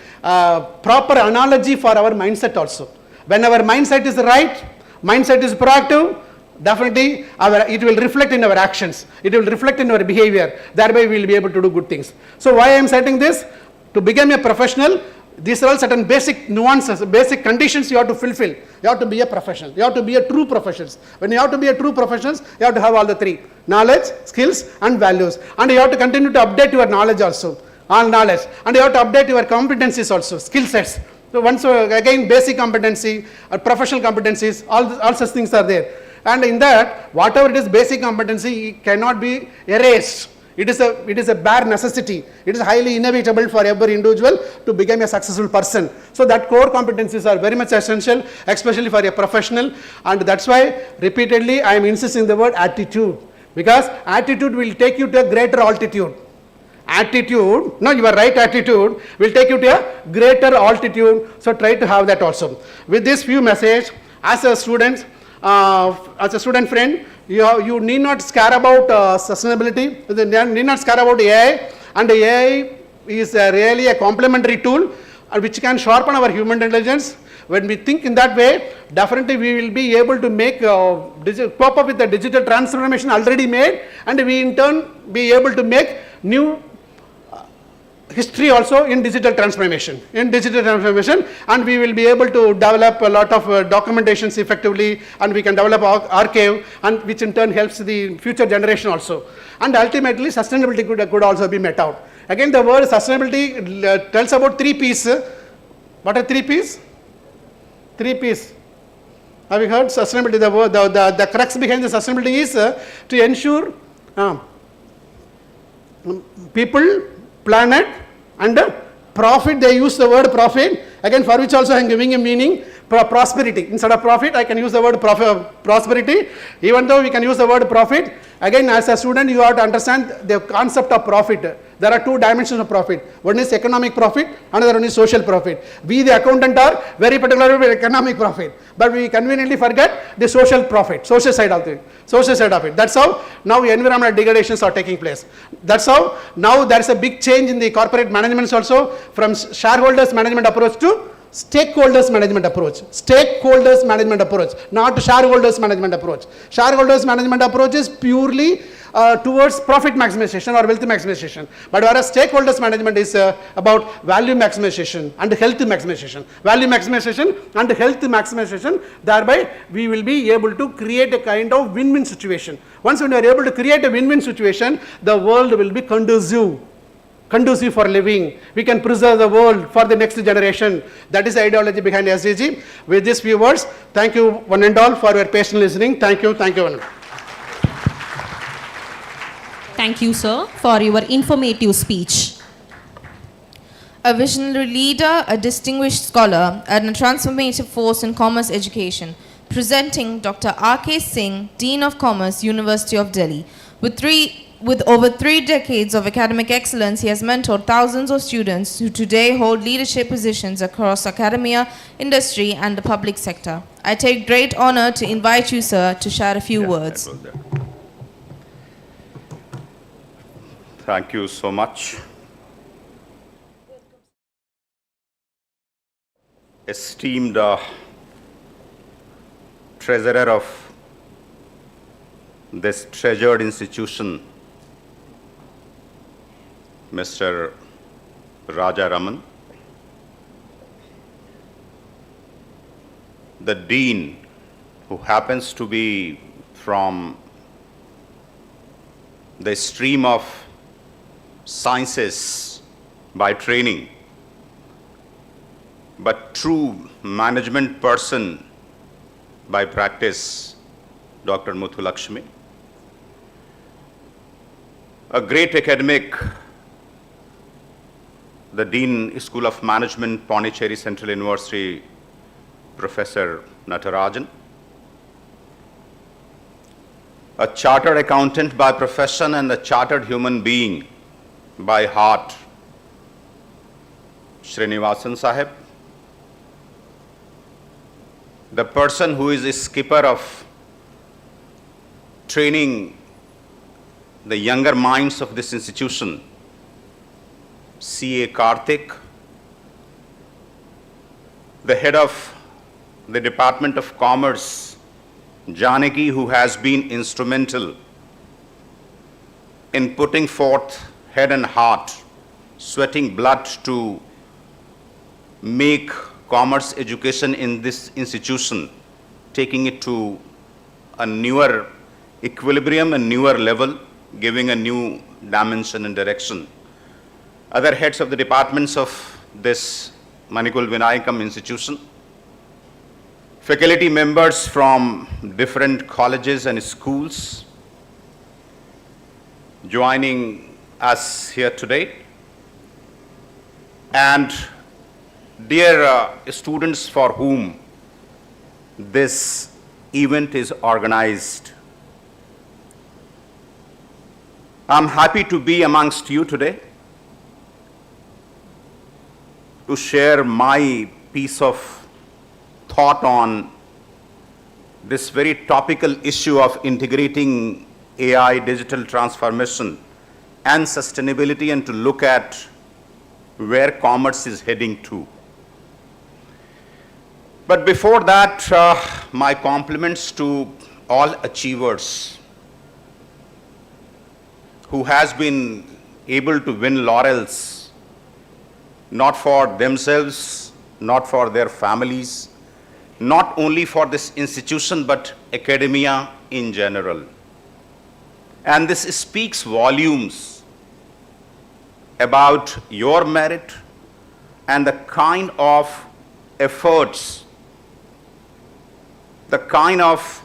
proper analogy for our mindset also. When our mindset is right, mindset is proactive, definitely it will reflect in our actions, it will reflect in our behavior, thereby we will be able to do good things. So why I am citing this? To become a professional, these are all certain basic nuances, basic conditions you have to fulfill. You have to be a professional, you have to be a true professional. When you have to be a true professional, you have to have all the three: knowledge, skills and values. And you have to continue to update your knowledge also, all knowledge. And you have to update your competencies also, skill sets. So once again, basic competency, professional competencies, all such things are there. And in that, whatever it is basic competency, it cannot be erased. It is a bare necessity. It is highly inevitable for every individual to become a successful person. So that core competencies are very much essential, especially for a professional. And that's why repeatedly I am insisting the word attitude, because attitude will take you to a greater altitude. Attitude, no, your right attitude will take you to a greater altitude. So try to have that also. With this few message, as a student friend, you need not scare about sustainability, you need not scare about AI, and AI is really a complementary tool which can sharpen our human intelligence. When we think in that way, definitely we will be able to make cope up with the digital transformation already made, and we in turn be able to make new history also in digital transformation, and we will be able to develop a lot of documentations effectively, and we can develop archive, and which in turn helps the future generation also. And ultimately sustainability could also be met out. Again, the word sustainability tells about 3 P's. What are 3 P's? 3 P's. Have you heard sustainability? The crux behind the sustainability is to ensure people, planet and profit. They use the word profit, again for which also I am giving a meaning, prosperity. Instead of profit, I can use the word prosperity. Even though we can use the word profit, again as a student you have to understand the concept of profit. There are 2 dimensions of profit. One is economic profit, another one is social profit. We the accountant are very particular with economic profit, but we conveniently forget the social profit, social side of it. That's how now environmental degradations are taking place. That's how now there is a big change in the corporate management also, from shareholders management approach to stakeholders management approach, not shareholders management approach. Shareholders management approach is purely towards profit maximization or wealth maximization, but whereas stakeholders management is about value maximization and health maximization. Thereby we will be able to create a kind of win-win situation. Once we are able to create a win-win situation, the world will be conducive for living. We can preserve the world for the next generation. That is the ideology behind SDG. With these few words, thank you one and all for your patient listening. Thank you. Thank you, sir, for your informative speech. A visionary leader, a distinguished scholar, and a transformative force in commerce education. Presenting Dr. R.K. Singh, Dean of Commerce, University of Delhi. With over 3 decades of academic excellence, he has mentored thousands of students who today hold leadership positions across academia, industry, and the public sector. I take great honor to invite you, sir, to share a few words. Thank you so much. Esteemed treasurer of this treasured institution, Mr. Raja Raman, the Dean, who happens to be from the stream of sciences by training, but true management person by practice, Dr. Muthu Lakshmi, a great academic, the Dean, School of Management, Pondicherry Central University, Professor Natarajan, a chartered accountant by profession and a chartered human being by heart, Srinivasan Sahib, the person who is a skipper of training the younger minds of this institution, C.A. Karthik, the head of the Department of Commerce Janaki, who has been instrumental in putting forth head and heart, sweating blood to make commerce education in this institution, taking it to a newer equilibrium, a newer level, giving a new dimension and direction. Other heads of the departments of this Manikul Vinayakam institution, faculty members from different colleges and schools joining us here today, and dear students for whom this event is organized. I'm happy to be amongst you today to share my piece of thought on this very topical issue of integrating AI, digital transformation and sustainability, and to look at where commerce is heading to. But before that, my compliments to all achievers who has been able to win laurels, not for themselves, not for their families, not only for this institution, but academia in general. And this speaks volumes about your merit and the kind of efforts, the kind of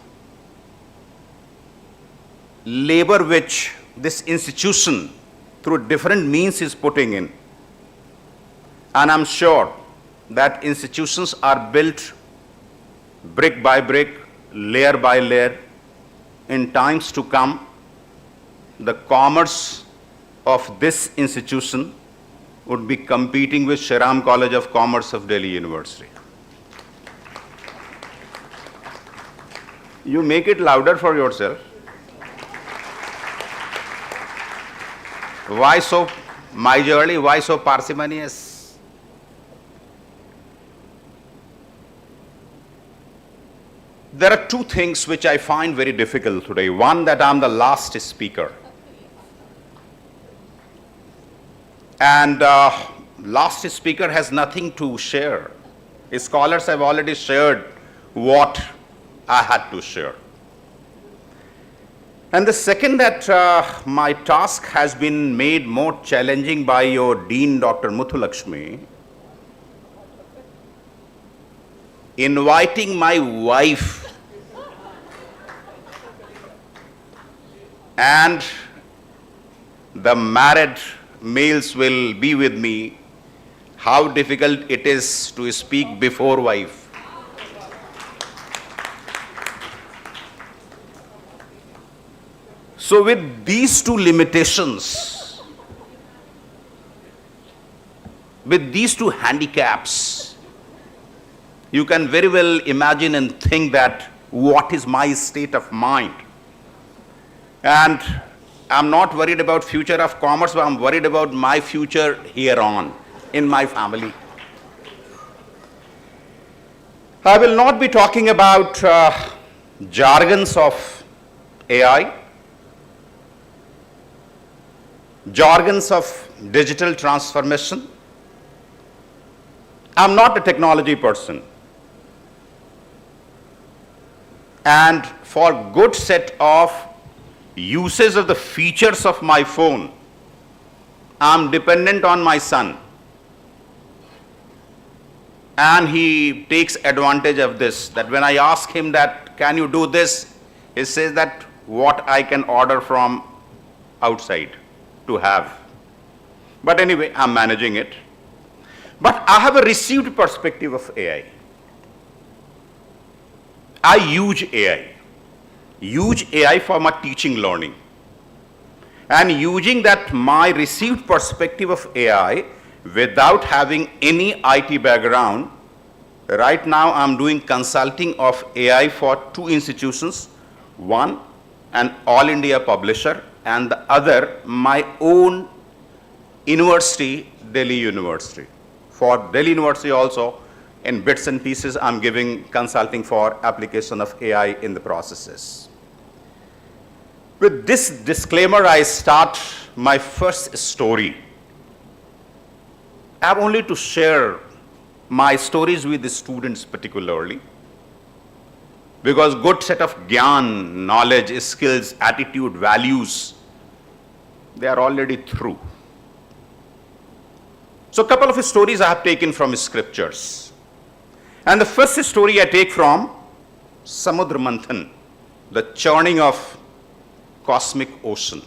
labor which this institution through different means is putting in. And I'm sure that institutions are built brick by brick, layer by layer. In times to come, the commerce of this institution would be competing with Shriram College of Commerce of Delhi University. You make it louder for yourself. Why so miserly? Why so parsimonious? There are two things which I find very difficult today. One, that I'm the last speaker. And last speaker has nothing to share. Scholars have already shared what I had to share. And the second, that my task has been made more challenging by your Dean, Dr. Muthulakshmi, inviting my wife and the married males will be with me, how difficult it is to speak before wife. So with these two limitations, with these two handicaps, you can very well imagine and think that what is my state of mind. And I'm not worried about future of commerce, but I'm worried about my future here on, in my family. I will not be talking about jargons of AI, jargons of digital transformation. I'm not a technology person. And for good set of uses of the features of my phone, I'm dependent on my son. And he takes advantage of this, that when I ask him that, can you do this? He says that what I can order from outside to have. But anyway, I'm managing it. But I have a received perspective of AI. I use AI for my teaching learning. And using that my received perspective of AI without having any IT background, right now I'm doing consulting of AI for two institutions. One, an all India publisher, and the other, my own university, Delhi University. For Delhi University also, in bits and pieces, I'm giving consulting for application of AI in the processes. With this disclaimer, I start my first story. I have only to share my stories with the students particularly, because good set of gyan, knowledge, skills, attitude, values, they are already through. So a couple of stories I have taken from scriptures. And the first story I take from Samudra Manthan, the churning of cosmic ocean.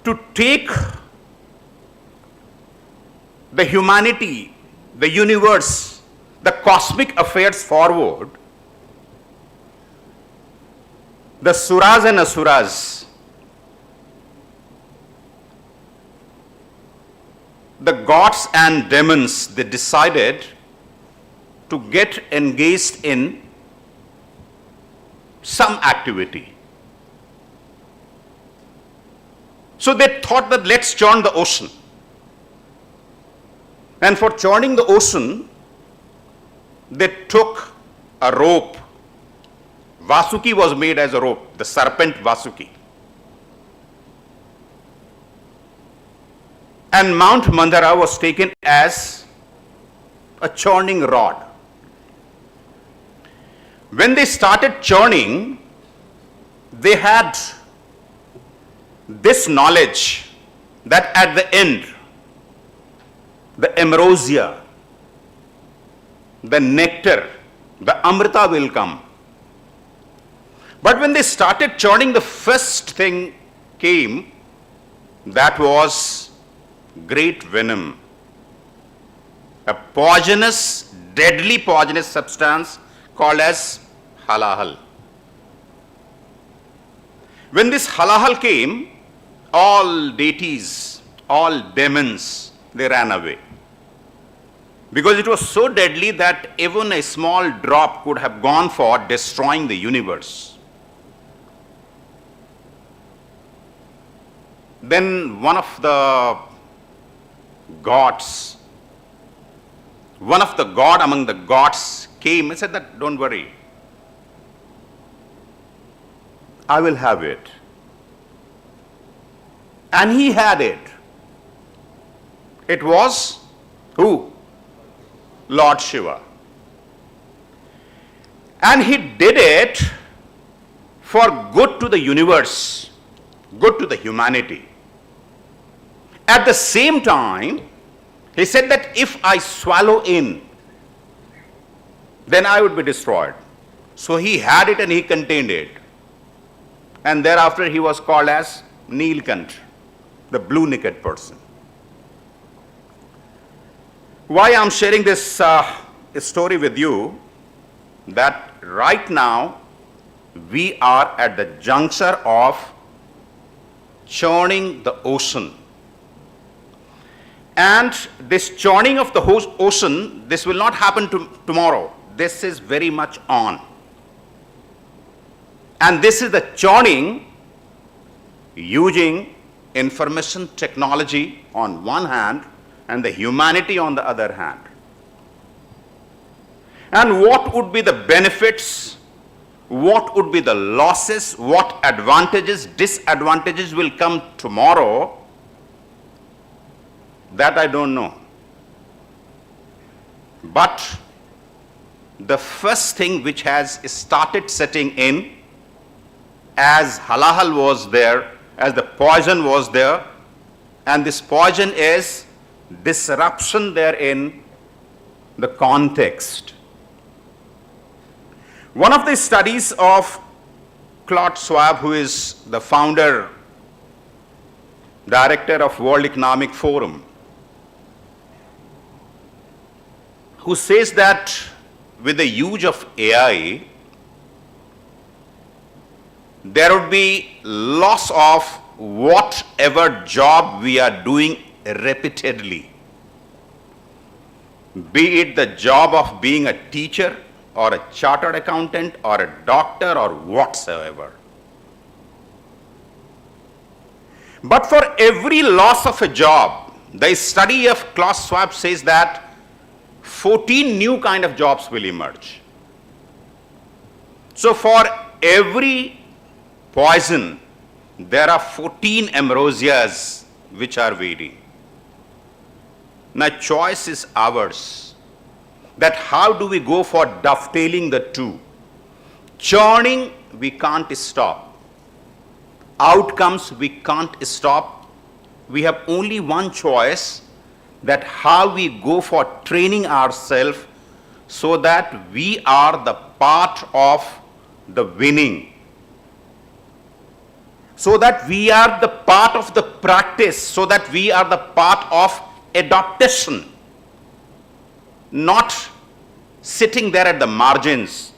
To take the humanity, the universe, the cosmic affairs forward, the suras and asuras, the gods and demons, they decided to get engaged in some activity. So they thought that let's churn the ocean. And for churning the ocean, they took a rope. Vasuki was made as a rope, the serpent Vasuki. And Mount Mandara was taken as a churning rod. When they started churning, they had this knowledge that at the end, the ambrosia, the nectar, the amrita will come. But when they started churning, the first thing came, that was great venom, a poisonous, deadly poisonous substance called as halahal. When this halahal came, all deities, all demons, they ran away. Because it was so deadly that even a small drop could have gone for destroying the universe. Then one of the gods, one of the god among the gods came and said that, don't worry, I will have it. And he had it. It was who? Lord Shiva. And he did it for good to the universe, good to the humanity. At the same time, he said that if I swallow in, then I would be destroyed. So he had it and he contained it. And thereafter he was called as Neelkant, the blue-naked person. Why I'm sharing this story with you, that right now we are at the juncture of churning the ocean. And this churning of the ocean, this will not happen tomorrow. This is very much on. And this is the churning using information technology on one hand and the humanity on the other hand. And what would be the benefits? What would be the losses? What advantages, disadvantages will come tomorrow? That I don't know. But the first thing which has started setting in, as halahal was there, as the poison was there, and this poison is disruption there in the context. One of the studies of Claude Schwab, who is the founder, director of World Economic Forum, who says that with the use of AI, there would be loss of whatever job we are doing repeatedly. Be it the job of being a teacher or a chartered accountant or a doctor or whatsoever. But for every loss of a job, The study of Klaus Schwab says that 14 new kind of jobs will emerge. So for every poison, there are 14 ambrosias which are waiting. Now choice is ours, that how do we go for dovetailing the two. Churning, we can't stop. Outcomes, we can't stop. We have only one choice, that how we go for training ourselves so that we are the part of the winning. So that we are the part of the practice, so that we are the part of adaptation. Not sitting there at the margins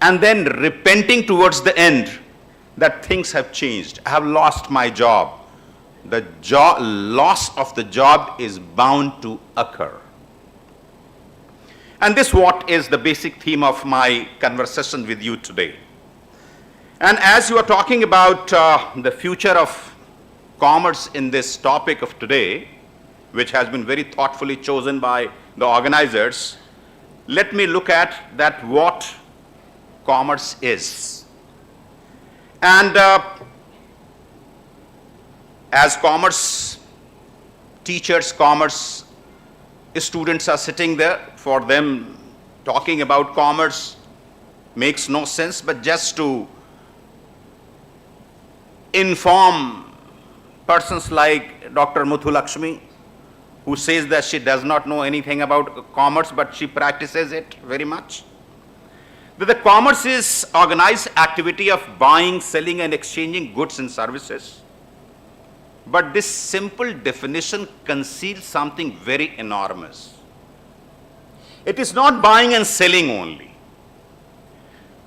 and then repenting towards the end that things have changed. I have lost my job. The loss of the job is bound to occur. And this what is the basic theme of my conversation with you today. And as you are talking about the future of commerce in this topic of today, which has been very thoughtfully chosen by the organizers, let me look at that what commerce is. And as commerce teachers, commerce students are sitting there, for them talking about commerce makes no sense, but just to inform persons like Dr. Muthu Lakshmi, who says that she does not know anything about commerce, but she practices it very much. That the commerce is organized activity of buying, selling and exchanging goods and services. But this simple definition conceals something very enormous. It is not buying and selling only.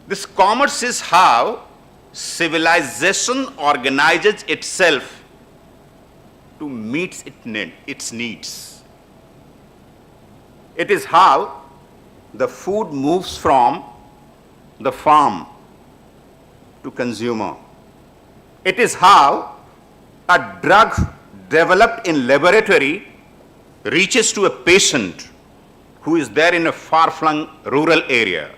This commerce is how civilization organizes itself to meet its needs. It is how the food moves from the farm to consumer. It is how a drug developed in laboratory reaches to a patient who is there in a far-flung rural area.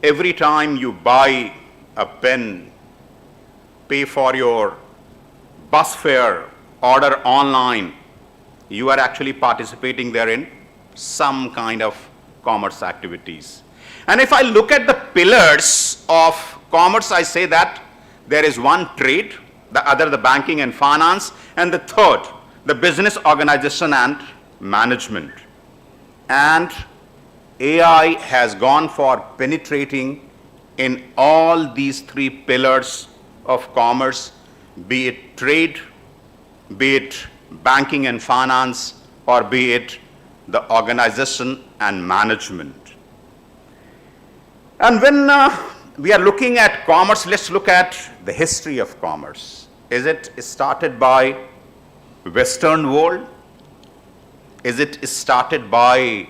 Every time you buy a pen, pay for your bus fare, order online, you are actually participating there in some kind of commerce activities. And if I look at the pillars of commerce, I say that there is one trade, the other the banking and finance, and the third the business organization and management. And AI has gone for penetrating in all these three pillars of commerce, be it trade, be it banking and finance, or be it the organization and management. And when we are looking at commerce, let's look at the history of commerce. Is it started by Western world? Is it started by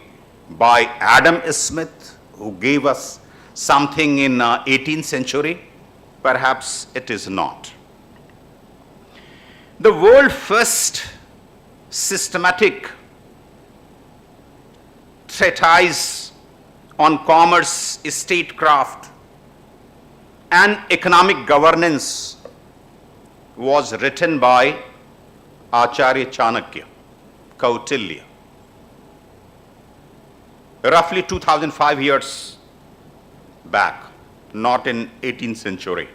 Adam Smith, who gave us something in 18th century? Perhaps it is not. The world's first systematic treatise on commerce, statecraft, and economic governance was written by Acharya Chanakya, Kautilya, roughly 2005 years back, not in 18th century.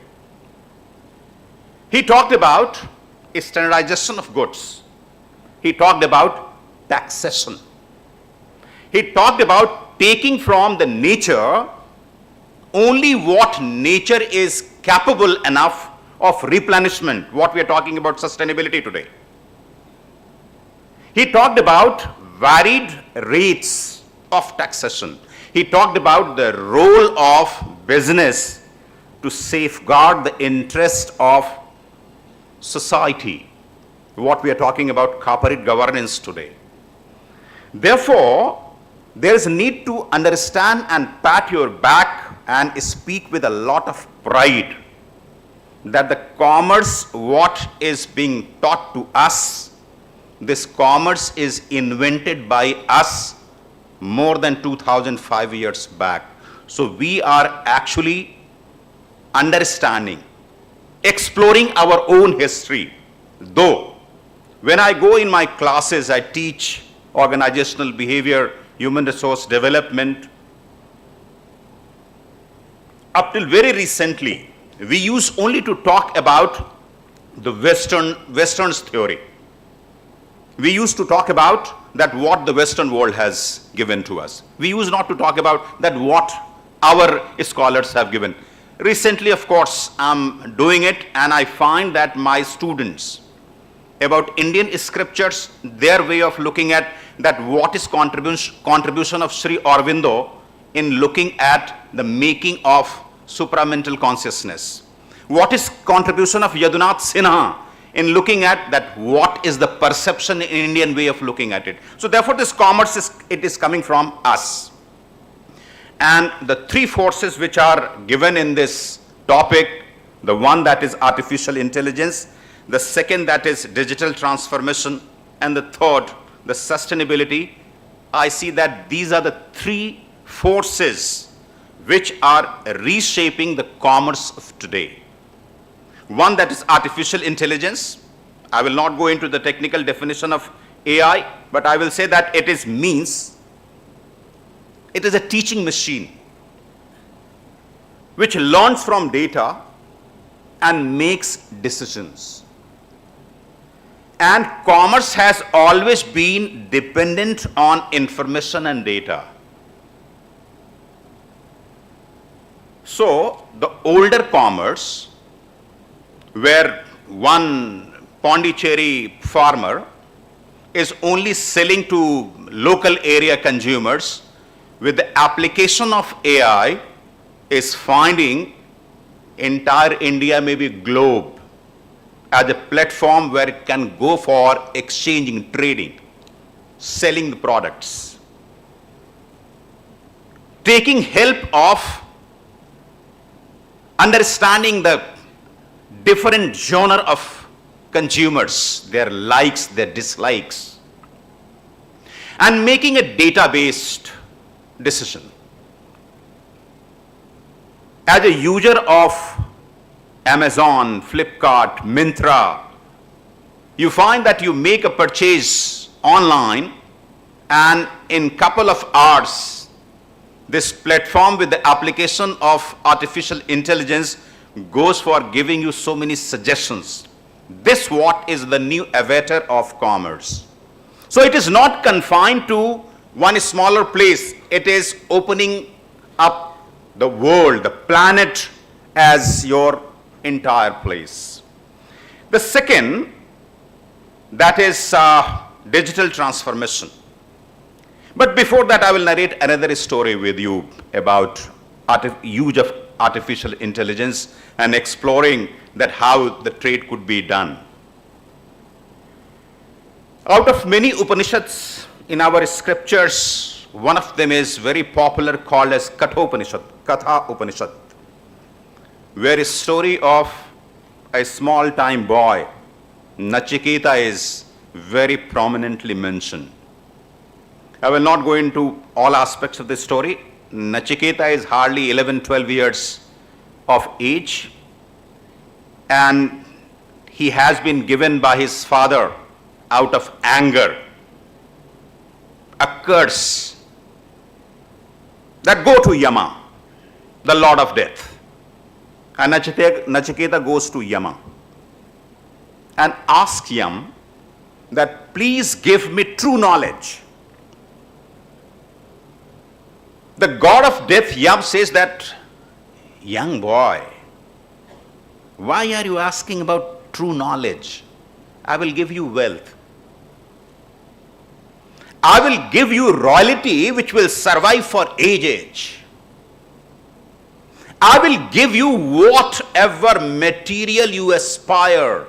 He talked about standardization of goods. He talked about taxation. He talked about taking from the nature only what nature is capable enough of replenishment, what we are talking about sustainability today. He talked about varied rates of taxation. He talked about the role of business to safeguard the interest of society, what we are talking about corporate governance today. Therefore, there is a need to understand and pat your back and speak with a lot of pride that the commerce, what is being taught to us, this commerce is invented by us more than 2005 years back. So we are actually understanding, exploring our own history. Though, when I go in my classes, I teach organizational behavior, human resource development. Up till very recently, we used only to talk about the Western's theory. We used to talk about that what the Western world has given to us. We used not to talk about that what our scholars have given. Recently, of course, I'm doing it, and I find that my students, about Indian scriptures, their way of looking at that what is contribution of Sri Aurobindo in looking at the making of supramental consciousness. What is contribution of Yadunath Sinha in looking at that what is the perception in Indian way of looking at it. So therefore this commerce is coming from us. And the three forces which are given in this topic, the one that is artificial intelligence, the second that is digital transformation, and the third, the sustainability, I see that these are the three forces which are reshaping the commerce of today. One that is artificial intelligence. I will not go into the technical definition of AI, but I will say that it is a teaching machine which learns from data and makes decisions. And commerce has always been dependent on information and data. So the older commerce, where one Pondicherry farmer is only selling to local area consumers, with the application of AI is finding entire India, maybe globe, as a platform where it can go for exchanging, trading, selling the products, taking help of understanding the different genre of consumers, their likes, their dislikes, and making a data-based decision. As a user of Amazon, Flipkart, Myntra, you find that you make a purchase online, and in couple of hours, this platform with the application of artificial intelligence goes for giving you so many suggestions. This what is the new avatar of commerce. So it is not confined to one smaller place. It is opening up the world, the planet as your entire place. The second, that is digital transformation. But before that, I will narrate another story with you about use of artificial intelligence and exploring that how the trade could be done. Out of many Upanishads in our scriptures, one of them is very popular called as Katha Upanishad, where a story of a small time boy, Nachiketa, is very prominently mentioned. I will not go into all aspects of this story. Nachiketa is hardly 11-12 years of age, and he has been given by his father out of anger a curse that go to Yama, the Lord of Death. And Nachiketa goes to Yama and asks Yama that please give me true knowledge. The God of death, Yam, says that, young boy, why are you asking about true knowledge? I will give you wealth. I will give you royalty which will survive for age. I will give you whatever material you aspire.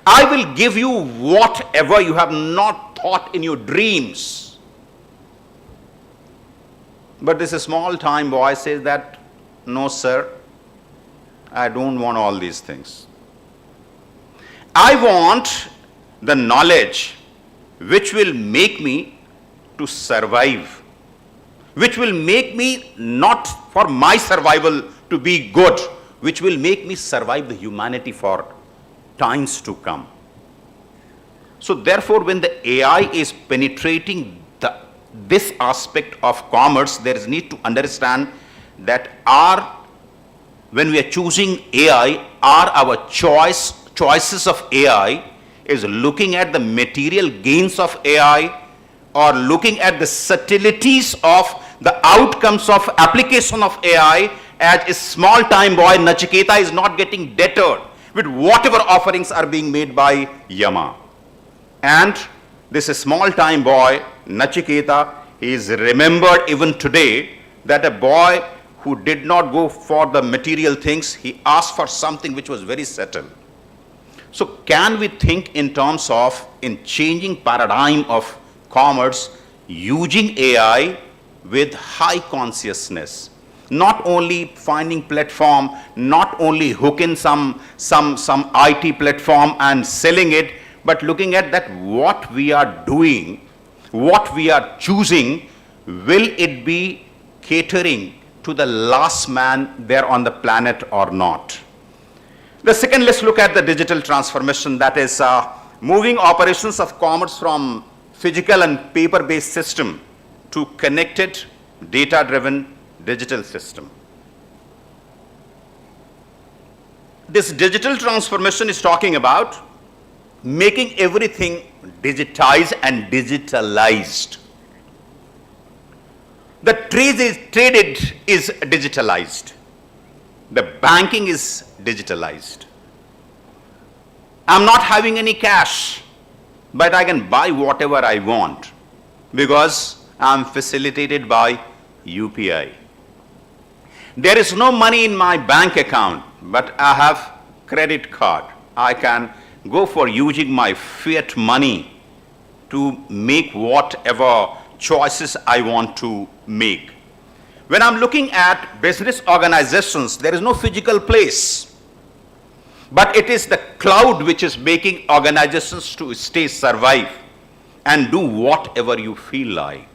I will give you whatever you have not thought in your dreams. But this small time boy says that, no sir, I don't want all these things. I want the knowledge which will make me to survive, which will make me not for my survival to be good, which will make me survive the humanity for times to come. So therefore, when the AI is penetrating this aspect of commerce, there is need to understand that when we are choosing AI, our choices of AI is looking at the material gains of AI or looking at the subtleties of the outcomes of application of AI, as a small time boy Nachiketa is not getting deterred with whatever offerings are being made by Yama. And this small time boy Nachiketa is remembered even today that a boy who did not go for the material things, he asked for something which was very subtle. So can we think in terms of in changing paradigm of commerce using AI with high consciousness, not only finding platform, not only hooking some IT platform and selling it, but looking at that what we are doing, what we are choosing, will it be catering to the last man there on the planet or not? The second, let's look at the digital transformation, that is moving operations of commerce from physical and paper-based system to connected, data-driven digital system. This digital transformation is talking about making everything digitized and digitalized. The trade is digitalized. The banking is digitalized. I'm not having any cash, but I can buy whatever I want because I'm facilitated by UPI. There is no money in my bank account, but I have credit card. I can go for using my fiat money to make whatever choices I want to make. When I'm looking at business organizations, there is no physical place, but it is the cloud which is making organizations to survive and do whatever you feel like.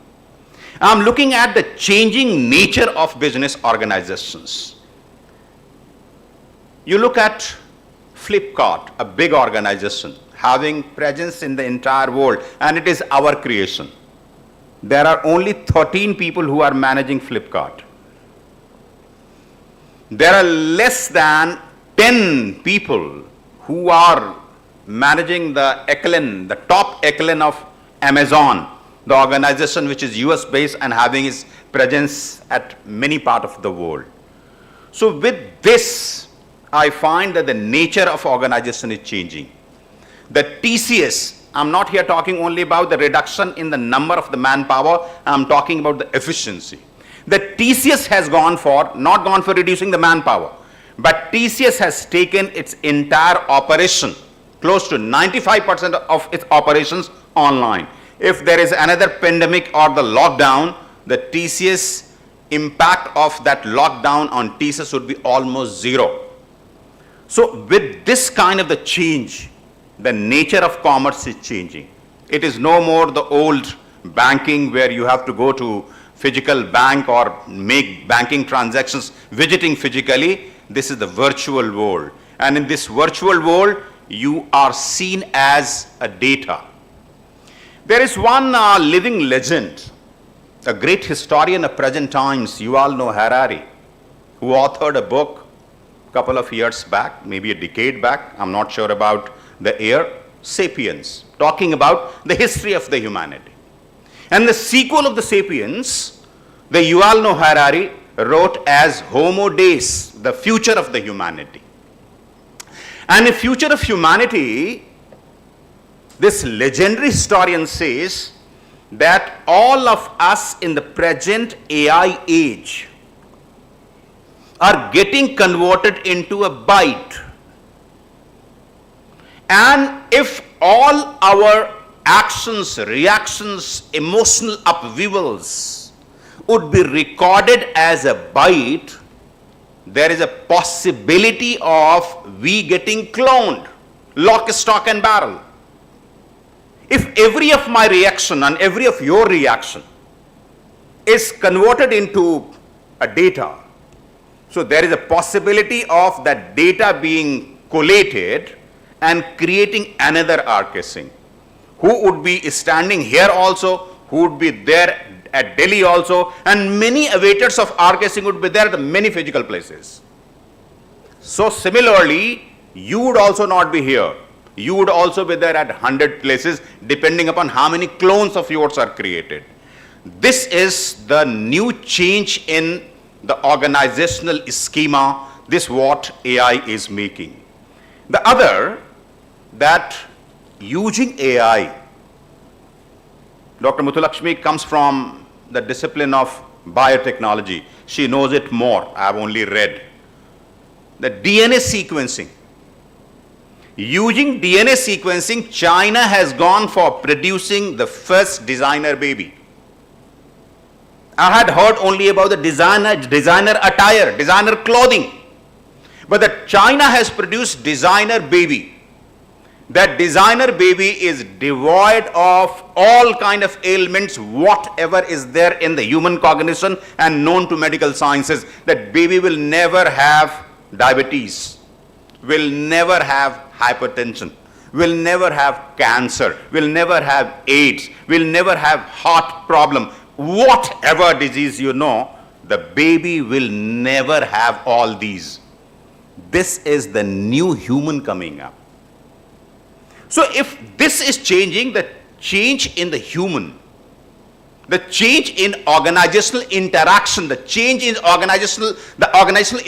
I'm looking at the changing nature of business organizations. You look at Flipkart, a big organization having presence in the entire world, and it is our creation. There are only 13 people who are managing Flipkart. There are less than 10 people who are managing the echelon, the top echelon of Amazon, the organization which is US based and having its presence at many parts of the world. So with this, I find that the nature of organization is changing. The TCS, I'm not here talking only about the reduction in the number of the manpower, I'm talking about the efficiency. The TCS has not gone for reducing the manpower, but TCS has taken its entire operation, close to 95% of its operations online. If there is another pandemic or the lockdown, the TCS impact of that lockdown on TCS would be almost zero. So with this kind of the change, the nature of commerce is changing. It is no more the old banking where you have to go to physical bank or make banking transactions visiting physically. This is the virtual world. And in this virtual world, you are seen as a data. There is one living legend, a great historian of present times, you all know Harari, who authored a book a couple of years back, maybe a decade back, I'm not sure about the year, Sapiens, talking about the history of the humanity. And the sequel of the Sapiens, the Yuval Noah Harari wrote as Homo Deus, the future of the humanity. And the future of humanity, this legendary historian says that all of us in the present AI age are getting converted into a byte. And if all our actions, reactions, emotional upheavals would be recorded as a byte, there is a possibility of we getting cloned, lock, stock and barrel. If every of my reaction and every of your reaction is converted into a data, so there is a possibility of that data being collated and creating another RKSync, who would be standing here also, who would be there at Delhi also, and many awaiters of RKSync would be there at many physical places. So similarly, you would also not be here. You would also be there at 100 places, depending upon how many clones of yours are created. This is the new change in the organizational schema, this what AI is making. The other, that using AI, Dr. Muthulakshmi comes from the discipline of biotechnology. She knows it more, I have only read. The DNA sequencing. Using DNA sequencing, China has gone for producing the first designer baby. I had heard only about the designer attire, designer clothing. But that China has produced designer baby. That designer baby is devoid of all kind of ailments, whatever is there in the human cognition and known to medical sciences. That baby will never have diabetes, will never have hypertension, will never have cancer, will never have AIDS, will never have heart problem. Whatever disease you know, the baby will never have all these. This is the new human coming up. So if this is changing, the change in the human, the change in organizational interaction, the change in organizational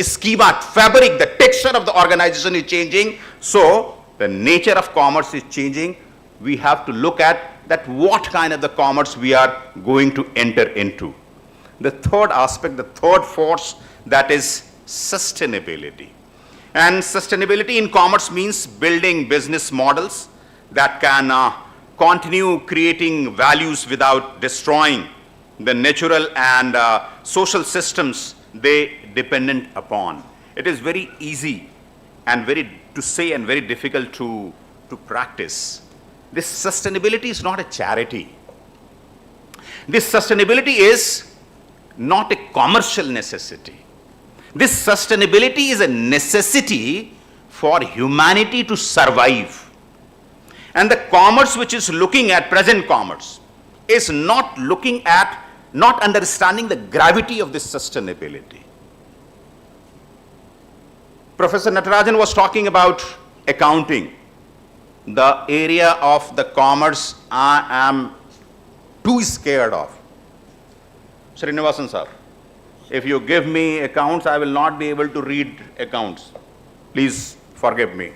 schema, fabric, the texture of the organization is changing. So the nature of commerce is changing. We have to look at that what kind of the commerce we are going to enter into. The third aspect, the third force, that is sustainability. And sustainability in commerce means building business models that can continue creating values without destroying the natural and social systems they dependent upon. It is very easy and to say and very difficult to practice. This sustainability is not a charity. This sustainability is not a commercial necessity. This sustainability is a necessity for humanity to survive. And the commerce which is looking at, present commerce, is not looking at, not understanding the gravity of this sustainability. Professor Natarajan was talking about accounting, the area of the commerce I am too scared of. Srinivasan sir, if you give me accounts, I will not be able to read accounts. Please forgive me.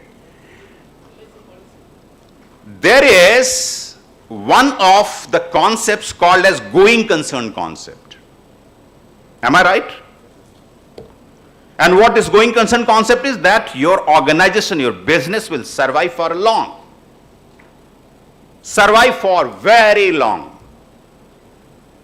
There is one of the concepts called as going concern concept. Am I right? And what this going concern concept is that your organization, your business will survive for long. Survive for very long.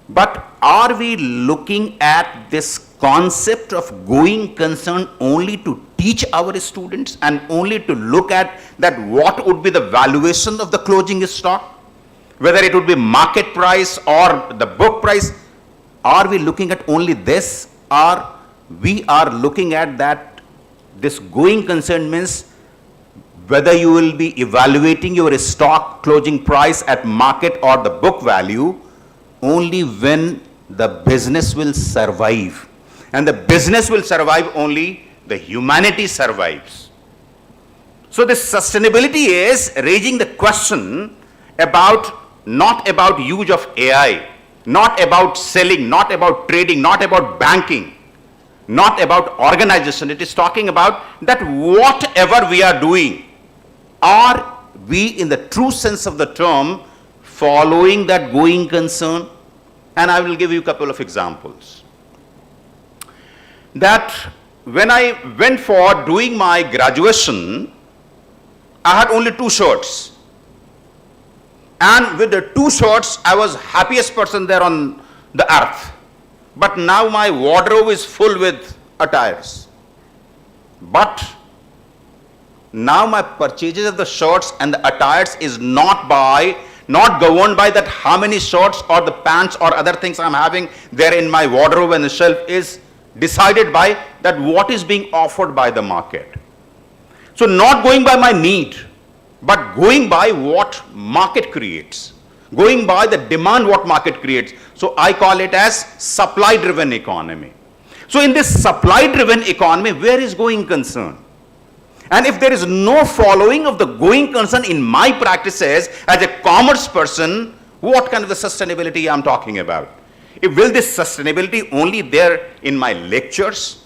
But are we looking at this concept of going concern only to teach our students and only to look at that what would be the valuation of the closing stock? Whether it would be market price or the book price? Are we looking at only this, or we are looking at that this going concern means whether you will be evaluating your stock closing price at market or the book value only when the business will survive. And the business will survive only the humanity survives. So this sustainability is raising the question about, not about use of AI, not about selling, not about trading, not about banking, not about organization. It is talking about that whatever we are doing, are we in the true sense of the term following that going concern? And I will give you a couple of examples. That when I went for doing my graduation, I had only 2 shirts. And with the 2 shirts, I was happiest person there on the earth. But now my wardrobe is full with attires. But now my purchases of the shirts and the attires is not governed by that how many shirts or the pants or other things I'm having there in my wardrobe and the shelf, is decided by that what is being offered by the market. So not going by my need, but going by what market creates, going by the demand what market creates. So I call it as supply driven economy. So in this supply driven economy, where is going concern? And if there is no following of the going concern in my practices as a commerce person, what kind of the sustainability I'm talking about? Will this sustainability only there in my lectures,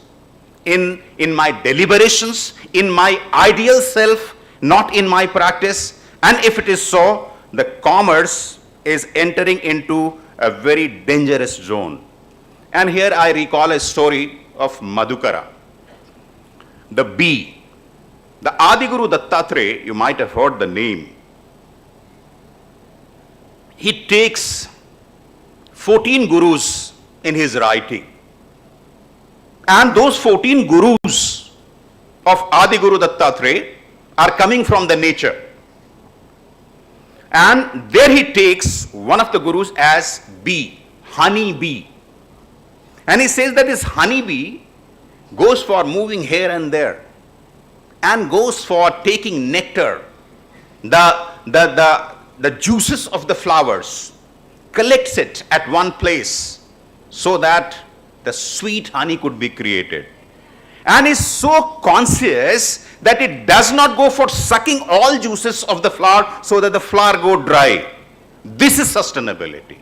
in my deliberations, in my ideal self, not in my practice? And if it is so, the commerce is entering into a very dangerous zone. And here I recall a story of Madhukara, the bee. The Adiguru Dattatreya, you might have heard the name. He takes 14 gurus in his writing. And those 14 gurus of Adiguru Dattatreya are coming from the nature. And there he takes one of the gurus as bee, honey bee. And he says that this honey bee goes for moving here and there, and goes for taking nectar, the juices of the flowers, collects it at one place so that the sweet honey could be created. And is so conscious that it does not go for sucking all juices of the flower so that the flower go dry. This is sustainability.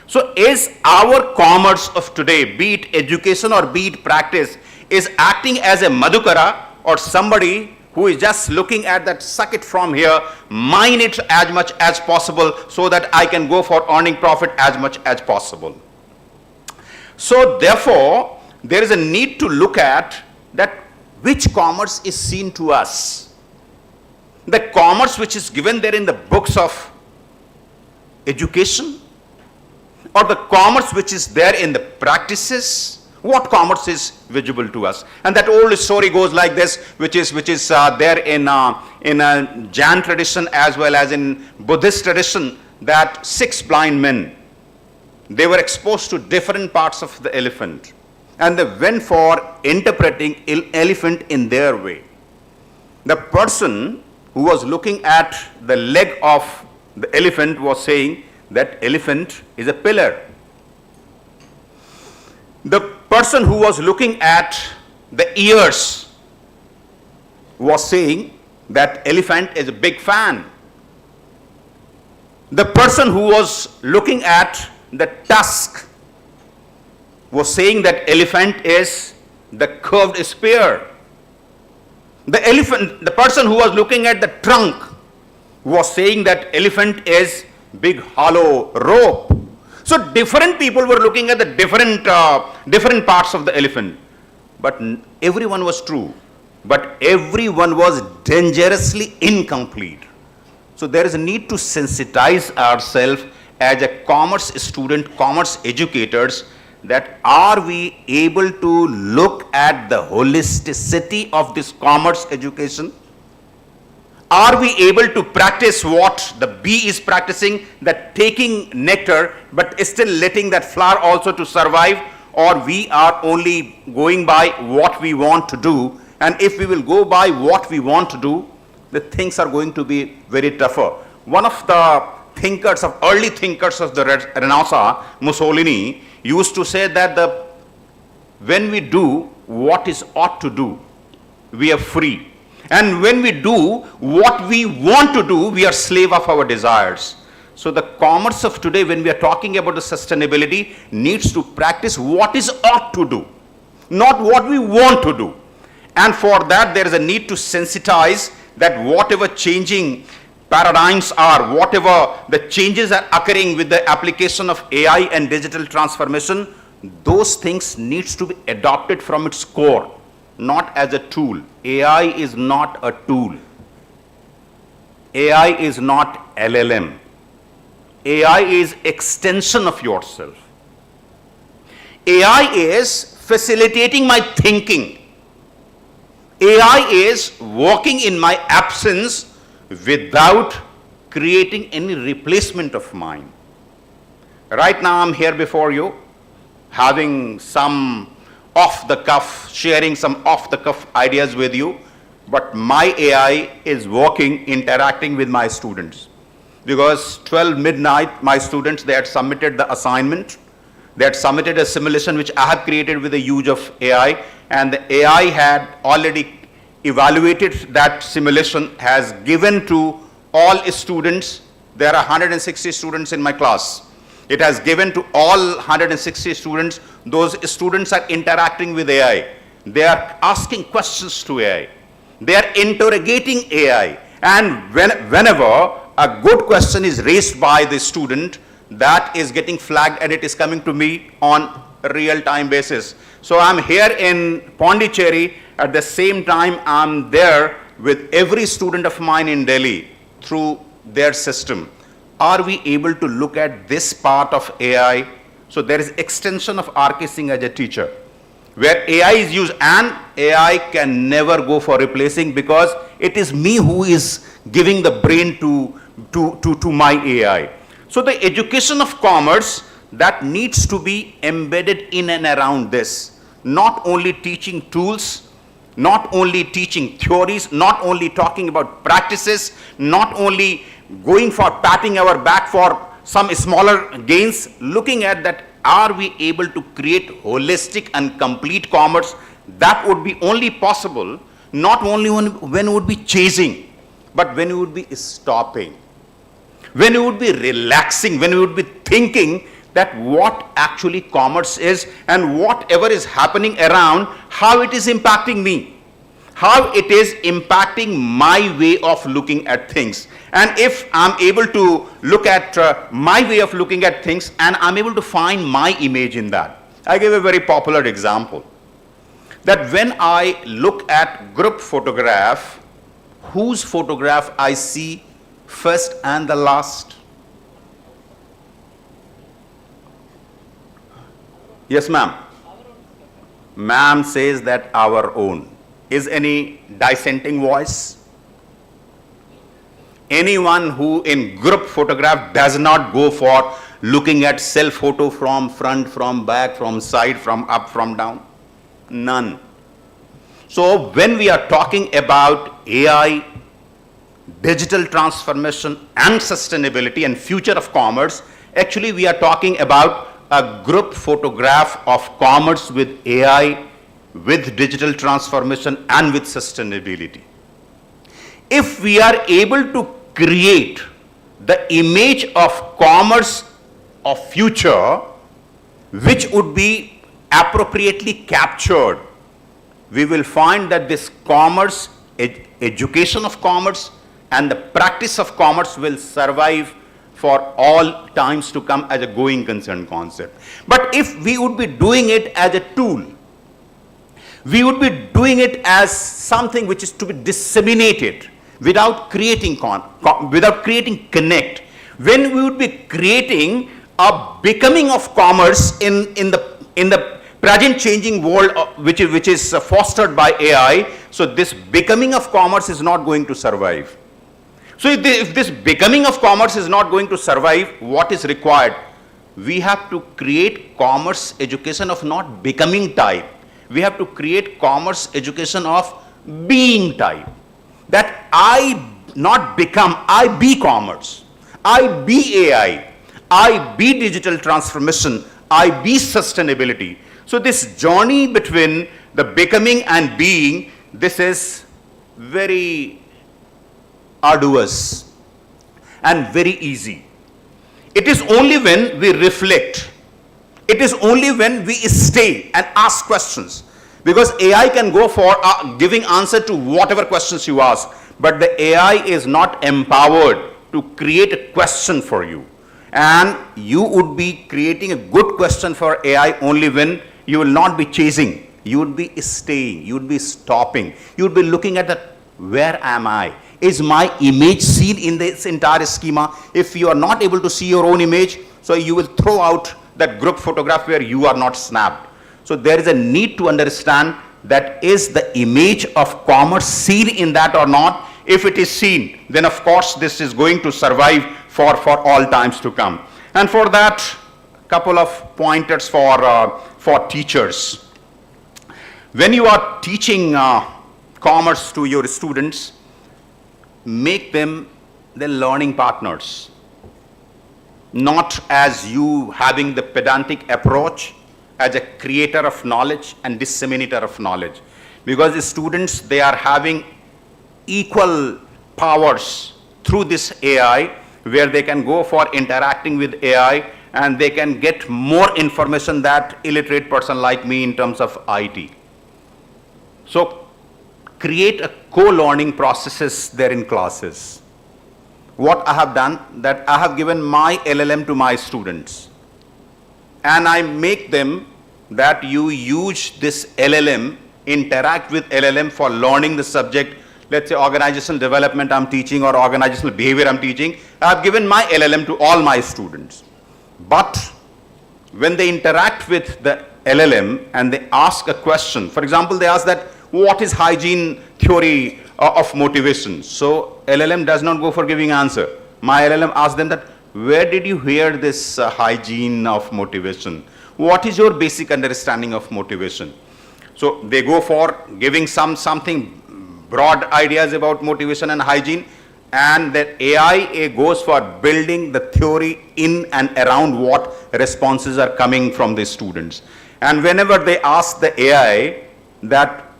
So is our commerce of today, be it education or be it practice, is acting as a Madhukara, or somebody who is just looking at that, suck it from here, mine it as much as possible so that I can go for earning profit as much as possible? So therefore, there is a need to look at that which commerce is seen to us. The commerce which is given there in the books of education, or the commerce which is there in the practices. What commerce is visible to us? And that old story goes like this, which is there in Jain tradition as well as in Buddhist tradition, that 6 blind men, they were exposed to different parts of the elephant, and they went for interpreting elephant in their way. The person who was looking at the leg of the elephant was saying that elephant is a pillar. The person who was looking at the ears was saying that elephant is a big fan. The person who was looking at the tusk was saying that elephant is the curved spear. The person who was looking at the trunk was saying that elephant is big hollow rope. So different people were looking at the different parts of the elephant, but everyone was true, but everyone was dangerously incomplete. So there is a need to sensitize ourselves as a commerce student, commerce educators, that are we able to look at the holisticity of this commerce education? Are we able to practice what the bee is practicing, that taking nectar but still letting that flower also to survive? Or we are only going by what we want to do? And if we will go by what we want to do, the things are going to be very tougher. One of the thinkers, of early thinkers of the Renaissance, Mussolini, used to say that when we do what is ought to do, we are free. And when we do what we want to do, we are slave of our desires. So the commerce of today, when we are talking about the sustainability, needs to practice what is ought to do, not what we want to do. And for that, there is a need to sensitize that whatever changing paradigms are, whatever the changes are occurring with the application of AI and digital transformation, those things needs to be adopted from its core, not as a tool. AI is not a tool. AI is not LLM. AI is extension of yourself. AI is facilitating my thinking. AI is working in my absence without creating any replacement of mine. Right now I'm here before you, having some off-the-cuff, sharing some off-the-cuff ideas with you, but my AI is working, interacting with my students. Because 12 midnight, my students, they had submitted the assignment, they had submitted a simulation which I have created with the use of AI, and the AI had already evaluated that simulation, has given to all students. There are 160 students in my class. It has given to all 160 students. Those students are interacting with AI. They are asking questions to AI. They are interrogating AI. And whenever a good question is raised by the student, that is getting flagged and it is coming to me on a real-time basis. So I'm here in Pondicherry. At the same time, I'm there with every student of mine in Delhi through their system. Are we able to look at this part of AI? So there is extension of RK Singh as a teacher, where AI is used, and AI can never go for replacing, because it is me who is giving the brain to my AI. So the education of commerce, that needs to be embedded in and around this. Not only teaching tools, not only teaching theories, not only talking about practices, not only going for patting our back for some smaller gains, looking at that, are we able to create holistic and complete commerce? That would be only possible, not only when you would be chasing, but when you would be stopping, when you would be relaxing, when you would be thinking that what actually commerce is, and whatever is happening around, how it is impacting me, how it is impacting my way of looking at things. And if I'm able to look at my way of looking at things, and I'm able to find my image in that. I give a very popular example, that when I look at group photograph, whose photograph I see first and the last? Yes, ma'am. Ma'am says that our own. Is any dissenting voice? Anyone who in group photograph does not go for looking at self photo from front, from back, from side, from up, from down? None. So when we are talking about AI, digital transformation and sustainability and future of commerce, actually we are talking about a group photograph of commerce with AI, with digital transformation and with sustainability. If we are able to create the image of commerce of future, which would be appropriately captured, we will find that this commerce, education of commerce and the practice of commerce will survive for all times to come as a going concern concept. But if we would be doing it as a tool, we would be doing it as something which is to be disseminated without creating connect, when we would be creating a becoming of commerce in the present changing world which is fostered by AI, so this becoming of commerce is not going to survive. So if this becoming of commerce is not going to survive, what is required? We have to create commerce education of not becoming type. We have to create commerce education of being type. That I not become, I be commerce, I be AI, I be digital transformation, I be sustainability. So this journey between the becoming and being, this is very arduous and very easy. It is only when we reflect, it is only when we stay and ask questions, because AI can go for giving answer to whatever questions you ask, but the AI is not empowered to create a question for you. And you would be creating a good question for AI only when you will not be chasing, you would be staying, you would be stopping, you would be looking at the, where am I? Is my image seen in this entire schema? If you are not able to see your own image, so you will throw out that group photograph where you are not snapped. So there is a need to understand that is the image of commerce seen in that or not? If it is seen, then of course this is going to survive for all times to come. And for that, couple of pointers for teachers. When you are teaching commerce to your students, make them the learning partners. Not as you having the pedantic approach, as a creator of knowledge and disseminator of knowledge. Because the students, they are having equal powers through this AI, where they can go for interacting with AI and they can get more information that illiterate person like me in terms of IT. So create a co-learning processes there in classes. What I have done, that I have given my LLM to my students, and I make them that you use this LLM, interact with LLM for learning the subject. Let's say organizational development I'm teaching or organizational behavior I'm teaching. I have given my LLM to all my students. But when they interact with the LLM and they ask a question, for example, they ask that, what is hygiene theory of motivation? So LLM does not go for giving answer. My LLM asks them that, where did you hear this hygiene of motivation? What is your basic understanding of motivation? So they go for giving something broad ideas about motivation and hygiene, and that AI goes for building the theory in and around what responses are coming from the students. And whenever they ask the AI that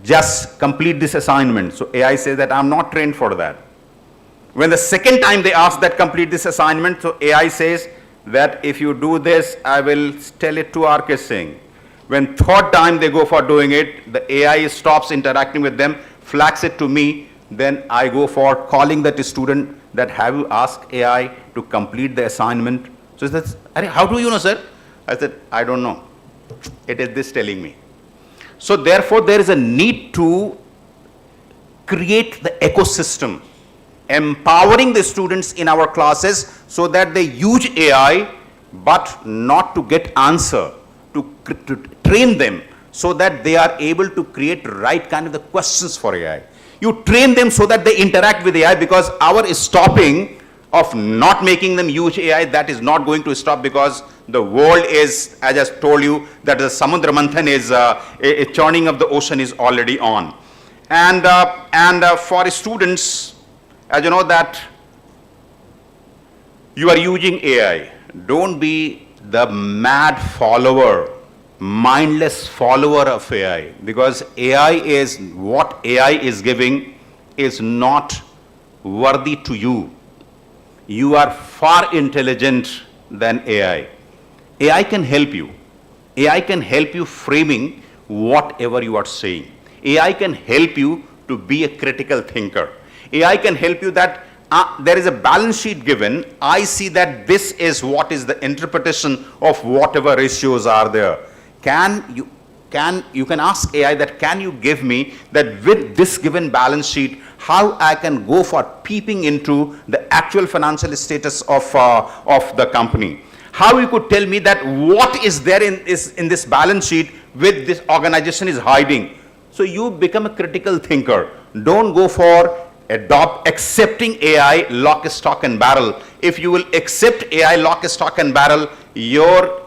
just complete this assignment, so AI says that I'm not trained for that. When the second time they ask that complete this assignment, so AI says that if you do this, I will tell it to RK Singh. When third time they go for doing it, the AI stops interacting with them, flags it to me, then I go for calling that student that, have you asked AI to complete the assignment? So he says, how do you know, sir? I said, I don't know. It is this telling me. So therefore, there is a need to create the ecosystem, empowering the students in our classes so that they use AI, but not to get answer, to train them so that they are able to create right kind of the questions for AI. You train them so that they interact with AI, because our stopping of not making them use AI, that is not going to stop, because the world is, as I told you, that the Samudra Manthan is, a churning of the ocean is already on. And for students, as you know that you are using AI, don't be the mad follower, mindless follower of AI, because AI is, what AI is giving is not worthy to you. You are far intelligent than AI. AI can help you. AI can help you framing whatever you are saying. AI can help you to be a critical thinker. AI can help you that there is a balance sheet given. I see that this is what is the interpretation of whatever ratios are there. You can ask AI that, can you give me that with this given balance sheet, how I can go for peeping into the actual financial status of the company. How you could tell me that what is there in this balance sheet with this organization is hiding. So you become a critical thinker. Don't go for accepting AI lock, stock and barrel. If you will accept AI lock, stock and barrel, your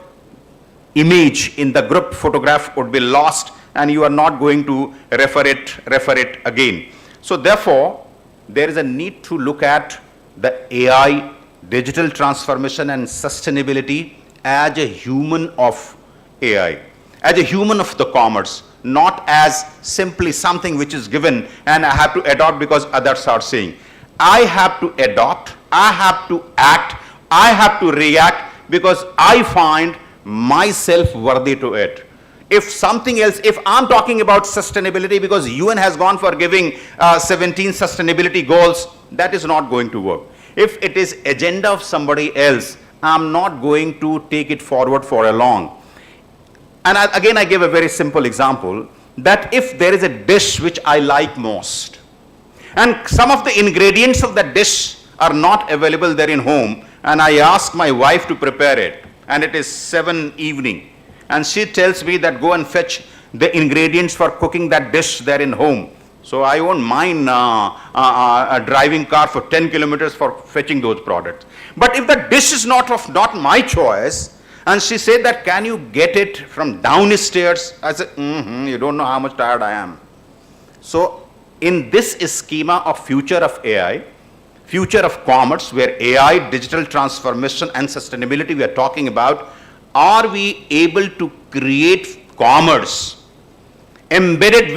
image in the group photograph would be lost and you are not going to refer it again. So therefore, there is a need to look at the AI, digital transformation and sustainability as a human of AI, as a human of the commerce, not as simply something which is given and I have to adopt because others are saying. I have to adopt, I have to act, I have to react because I find myself worthy to it. If something else, if I'm talking about sustainability because UN has gone for giving 17 sustainability goals, that is not going to work. If it is agenda of somebody else, I'm not going to take it forward for a long. And again, I give a very simple example that if there is a dish which I like most, and some of the ingredients of that dish are not available there in home, and I ask my wife to prepare it, and it is 7 evening, and she tells me that go and fetch the ingredients for cooking that dish there in home. So I won't mind a driving car for 10 kilometers for fetching those products. But if the dish is not my choice, and she said that, can you get it from downstairs? I said, you don't know how much tired I am. So in this schema of future of AI, future of commerce, where AI, digital transformation and sustainability we are talking about, are we able to create commerce embedded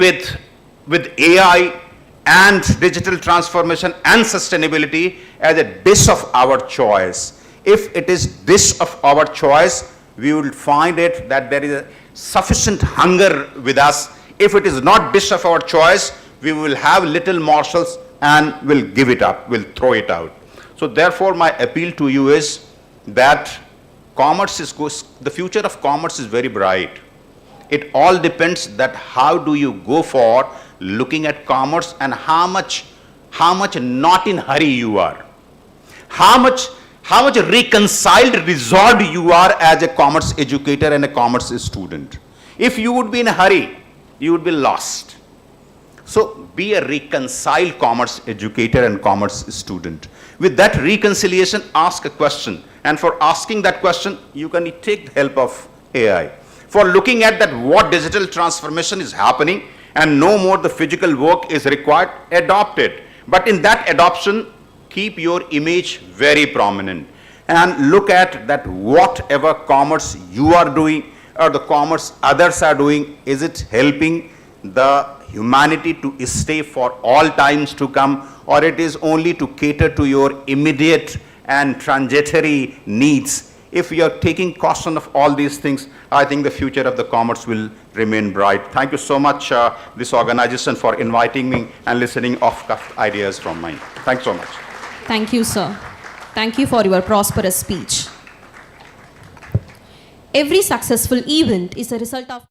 with AI and digital transformation and sustainability as a dish of our choice? If it is dish of our choice, we will find it that there is a sufficient hunger with us. If it is not dish of our choice, we will have little morsels and will give it up, will throw it out. So therefore my appeal to you is that the future of commerce is very bright. It all depends that how do you go for looking at commerce and how much not in hurry you are. How much reconciled, resolved you are as a commerce educator and a commerce student. If you would be in a hurry, you would be lost. So be a reconciled commerce educator and commerce student. With that reconciliation, ask a question. And for asking that question, you can take the help of AI. For looking at that what digital transformation is happening and no more the physical work is required, adopt it. But in that adoption, keep your image very prominent and look at that whatever commerce you are doing or the commerce others are doing, is it helping the humanity to stay for all times to come, or it is only to cater to your immediate and transitory needs? If we are taking caution of all these things, I think the future of the commerce will remain bright. Thank you so much, this organization, for inviting me and listening off-cuff ideas from mine. Thanks so much. Thank you, sir. Thank you for your prosperous speech. Every successful event is a result of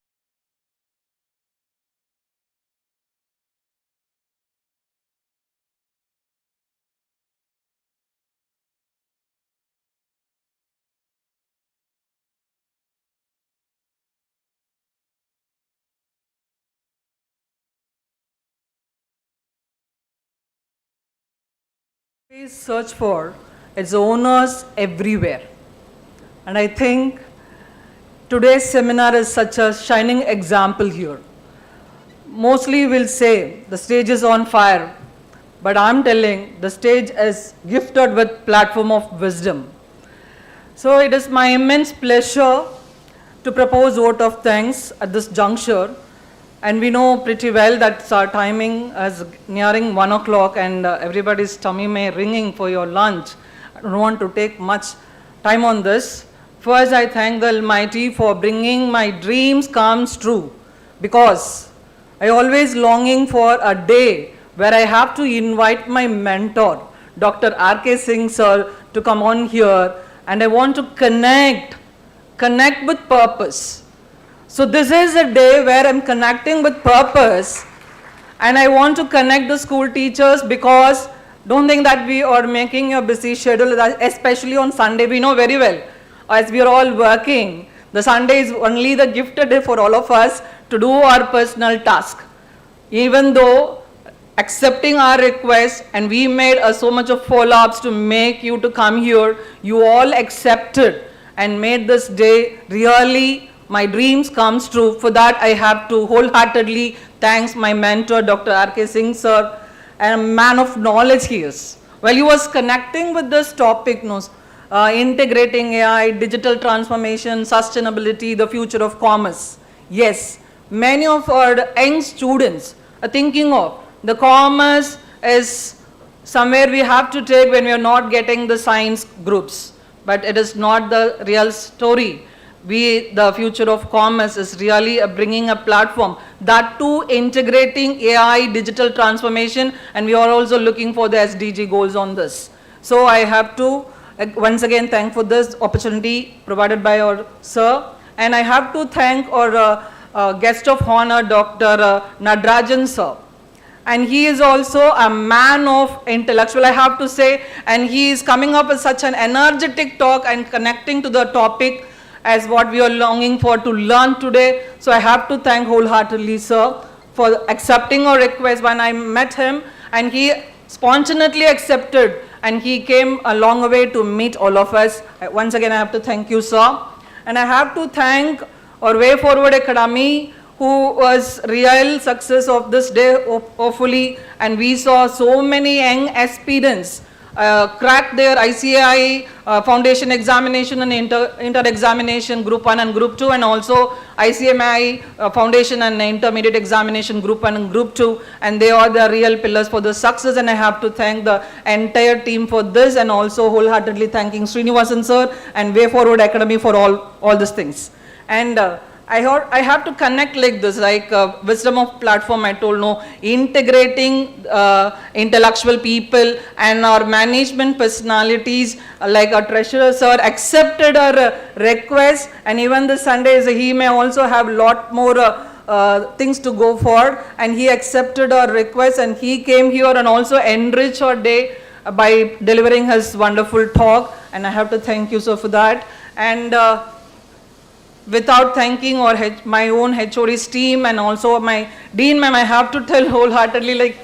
search for its owners everywhere. And I think today's seminar is such a shining example here. Mostly we'll say the stage is on fire, but I'm telling the stage is gifted with platform of wisdom. So it is my immense pleasure to propose vote of thanks at this juncture. And we know pretty well that our timing is nearing 1 o'clock and everybody's tummy may ringing for your lunch. I don't want to take much time on this. First, I thank the Almighty for bringing my dreams comes true, because I always longing for a day where I have to invite my mentor, Dr. R.K. Singh sir, to come on here, and I want to connect with purpose. So this is a day where I'm connecting with purpose, and I want to connect the school teachers, because don't think that we are making a busy schedule, especially on Sunday. We know very well, as we are all working, the Sunday is only the gifted day for all of us to do our personal task. Even though accepting our request, and we made so much of follow-ups to make you to come here, you all accepted and made this day really my dreams comes true. For that, I have to wholeheartedly thank my mentor, Dr. R.K. Singh sir, and a man of knowledge he is. Well, he was connecting with this topic, integrating AI, digital transformation, sustainability, the future of commerce. Yes, many of our young students are thinking of the commerce is somewhere we have to take when we are not getting the science groups, but it is not the real story. The future of commerce is really bringing a platform, that too integrating AI, digital transformation, and we are also looking for the SDG goals on this. So I have to once again thank for this opportunity provided by our sir, and I have to thank our guest of honor, Dr. Nadarajan sir. And he is also a man of intellectual, I have to say, and he is coming up with such an energetic talk and connecting to the topic. as what we are longing for to learn today. So I have to thank wholeheartedly, sir, for accepting our request when I met him, and he spontaneously accepted, and he came a long way to meet all of us. Once again, I have to thank you, sir. And I have to thank our Way Forward Academy, who was real success of this day, hopefully, and we saw so many young aspirants crack their ICAI foundation examination and inter-examination group 1 and group 2, and also ICMI foundation and intermediate examination group 1 and group 2, and they are the real pillars for the success, and I have to thank the entire team for this, and also wholeheartedly thanking Srinivasan sir and Way Forward Academy for all these things. And I have to connect like this, like wisdom of platform, I told no, integrating intellectual people and our management personalities, like our treasurer sir accepted our request, and even the Sundays he may also have lot more things to go for, and he accepted our request, and he came here and also enriched our day by delivering his wonderful talk, and I have to thank you sir for that. And without thanking my own HOD's team and also my Dean ma'am, I have to tell wholeheartedly, like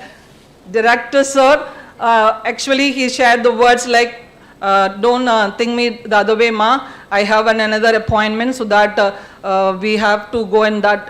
Director sir, actually he shared the words like, don't think me the other way ma, I have another appointment, so that we have to go in that,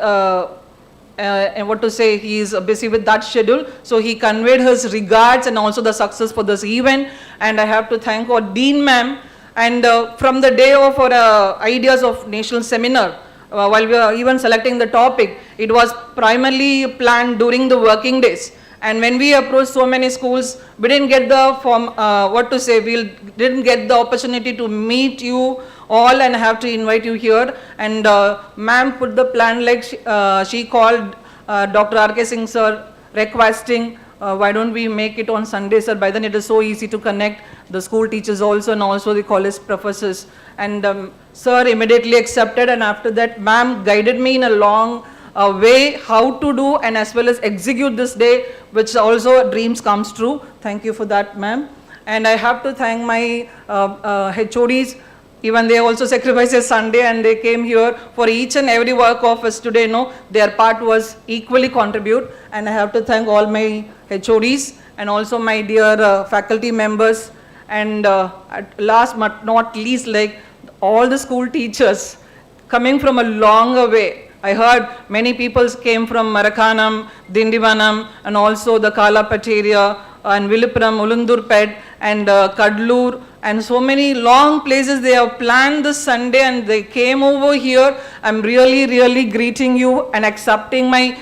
and what to say, he is busy with that schedule. So he conveyed his regards and also the success for this event, and I have to thank our Dean ma'am. And from the day of our ideas of national seminar, while we were even selecting the topic, it was primarily planned during the working days. And when we approached so many schools, we didn't get the we didn't get the opportunity to meet you all, and I have to invite you here. And ma'am put the plan like she called Dr. R.K. Singh sir requesting, why don't we make it on Sunday, sir? By then it is so easy to connect the school teachers also and also the college professors. And sir immediately accepted, and after that ma'am guided me in a long way how to do and as well as execute this day, which also dreams comes true. Thank you for that, ma'am. And I have to thank my HODs. Even they also sacrificed a Sunday and they came here for each and every work of us today. No, their part was equally contribute, and I have to thank all my HODs and also my dear faculty members, and at last but not least, like all the school teachers coming from a long way. I heard many people came from Marakanam, Dindivanam, and also the Kalapateria and Villupuram, Ulundurpet, and Kadlur, and so many long places they have planned this Sunday, and they came over here. I'm really greeting you and accepting my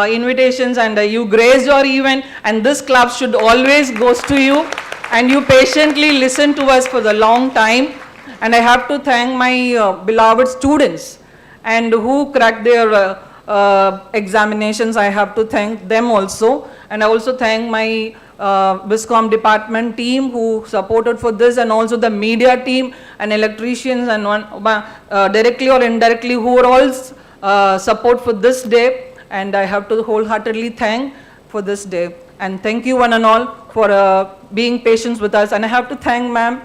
invitations, and you graced your event, and this club should always goes to you, and you patiently listen to us for the long time. And I have to thank my beloved students and who cracked their examinations. I have to thank them also, and I also thank my Viscom department team who supported for this, and also the media team and electricians and directly or indirectly who are all support for this day, and I have to wholeheartedly thank for this day. And thank you one and all for being patient with us. And I have to thank ma'am.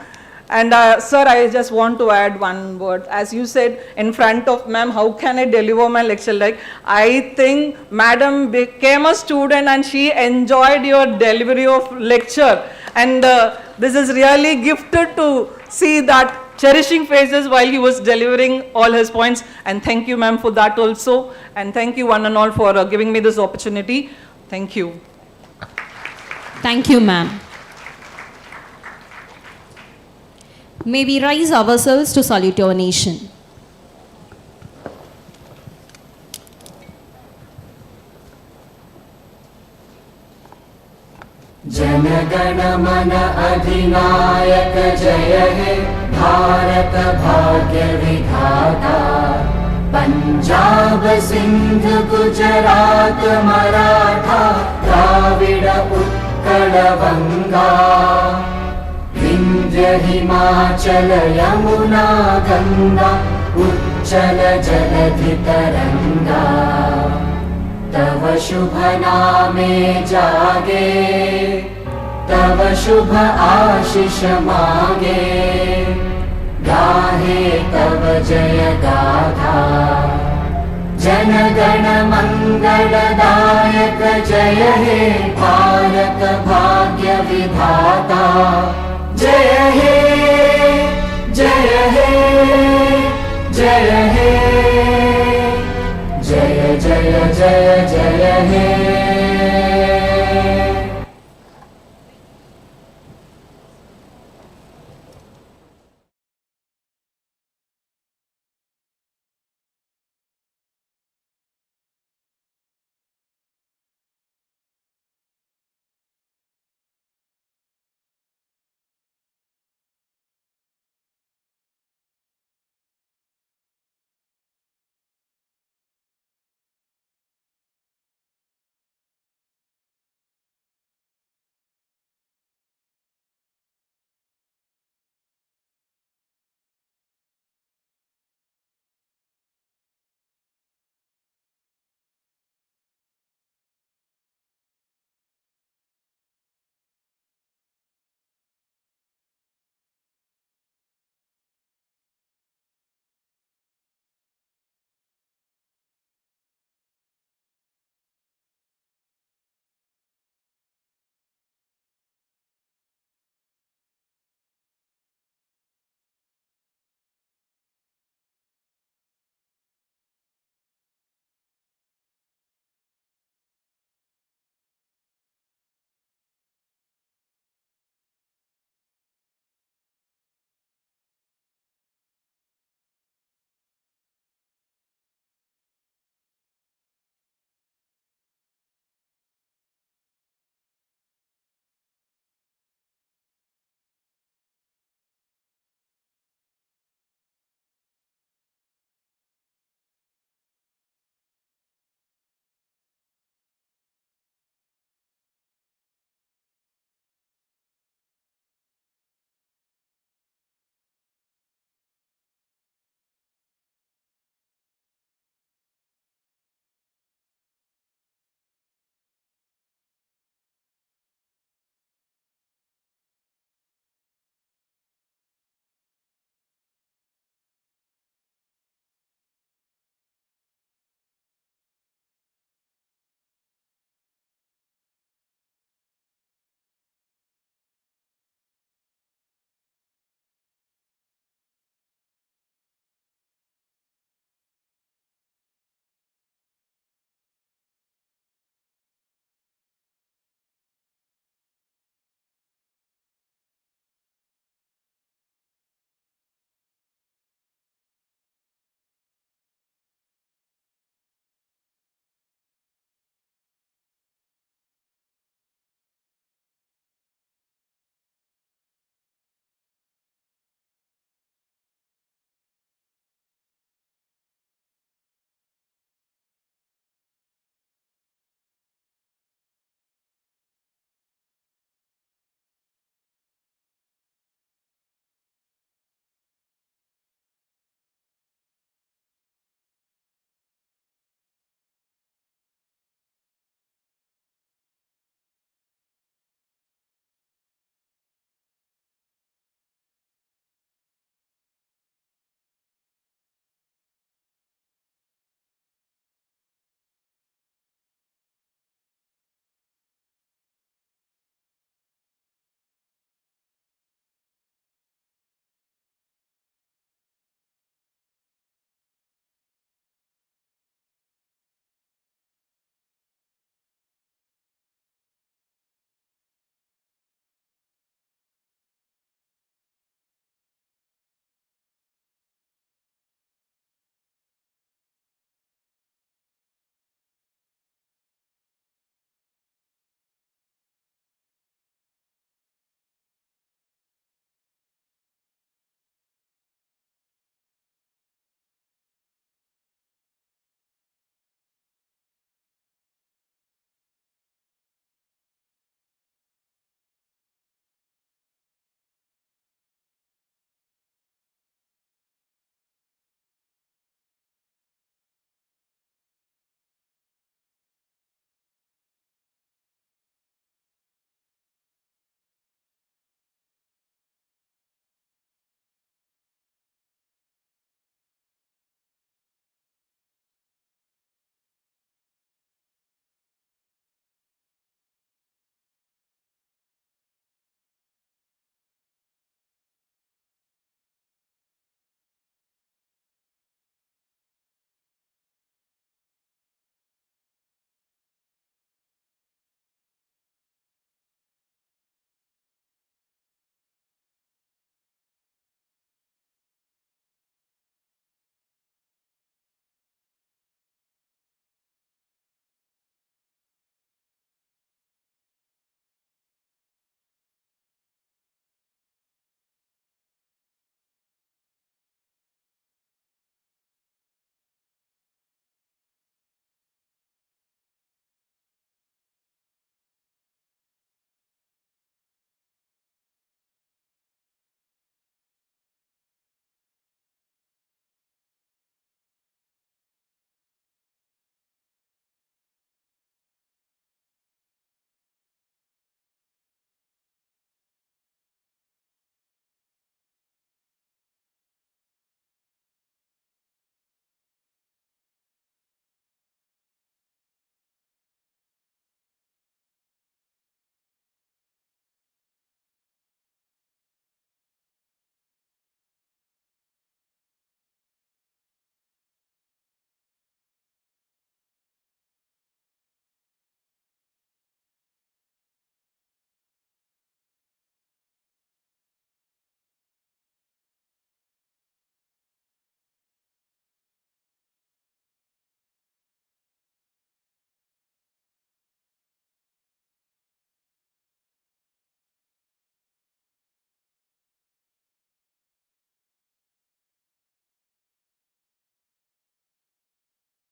And sir, I just want to add one word. As you said in front of ma'am, how can I deliver my lecture? Like, I think madam became a student and she enjoyed your delivery of lecture. And this is really gifted to see that cherishing faces while he was delivering all his points. And thank you ma'am for that also. And thank you one and all for giving me this opportunity. Thank you. Thank you, ma'am. May we rise ourselves to salute our nation. जनगण मन अधिनायक जय हे भारत भाग्य विधाता पंजाब सिंध गुजरात मराठा द्राविड उत्कल बंगा विंध्य हिमाचल यमुना गंगा उच्चल जलधि तरंगा तव शुभ नामे जागे तव शुभ आशीष मांगे गाहे तव जय गाथा जनगण मंगलदायक जय हे भारत भाग्य विधाता जय हे जय हे जय हे जय जय जय जय हे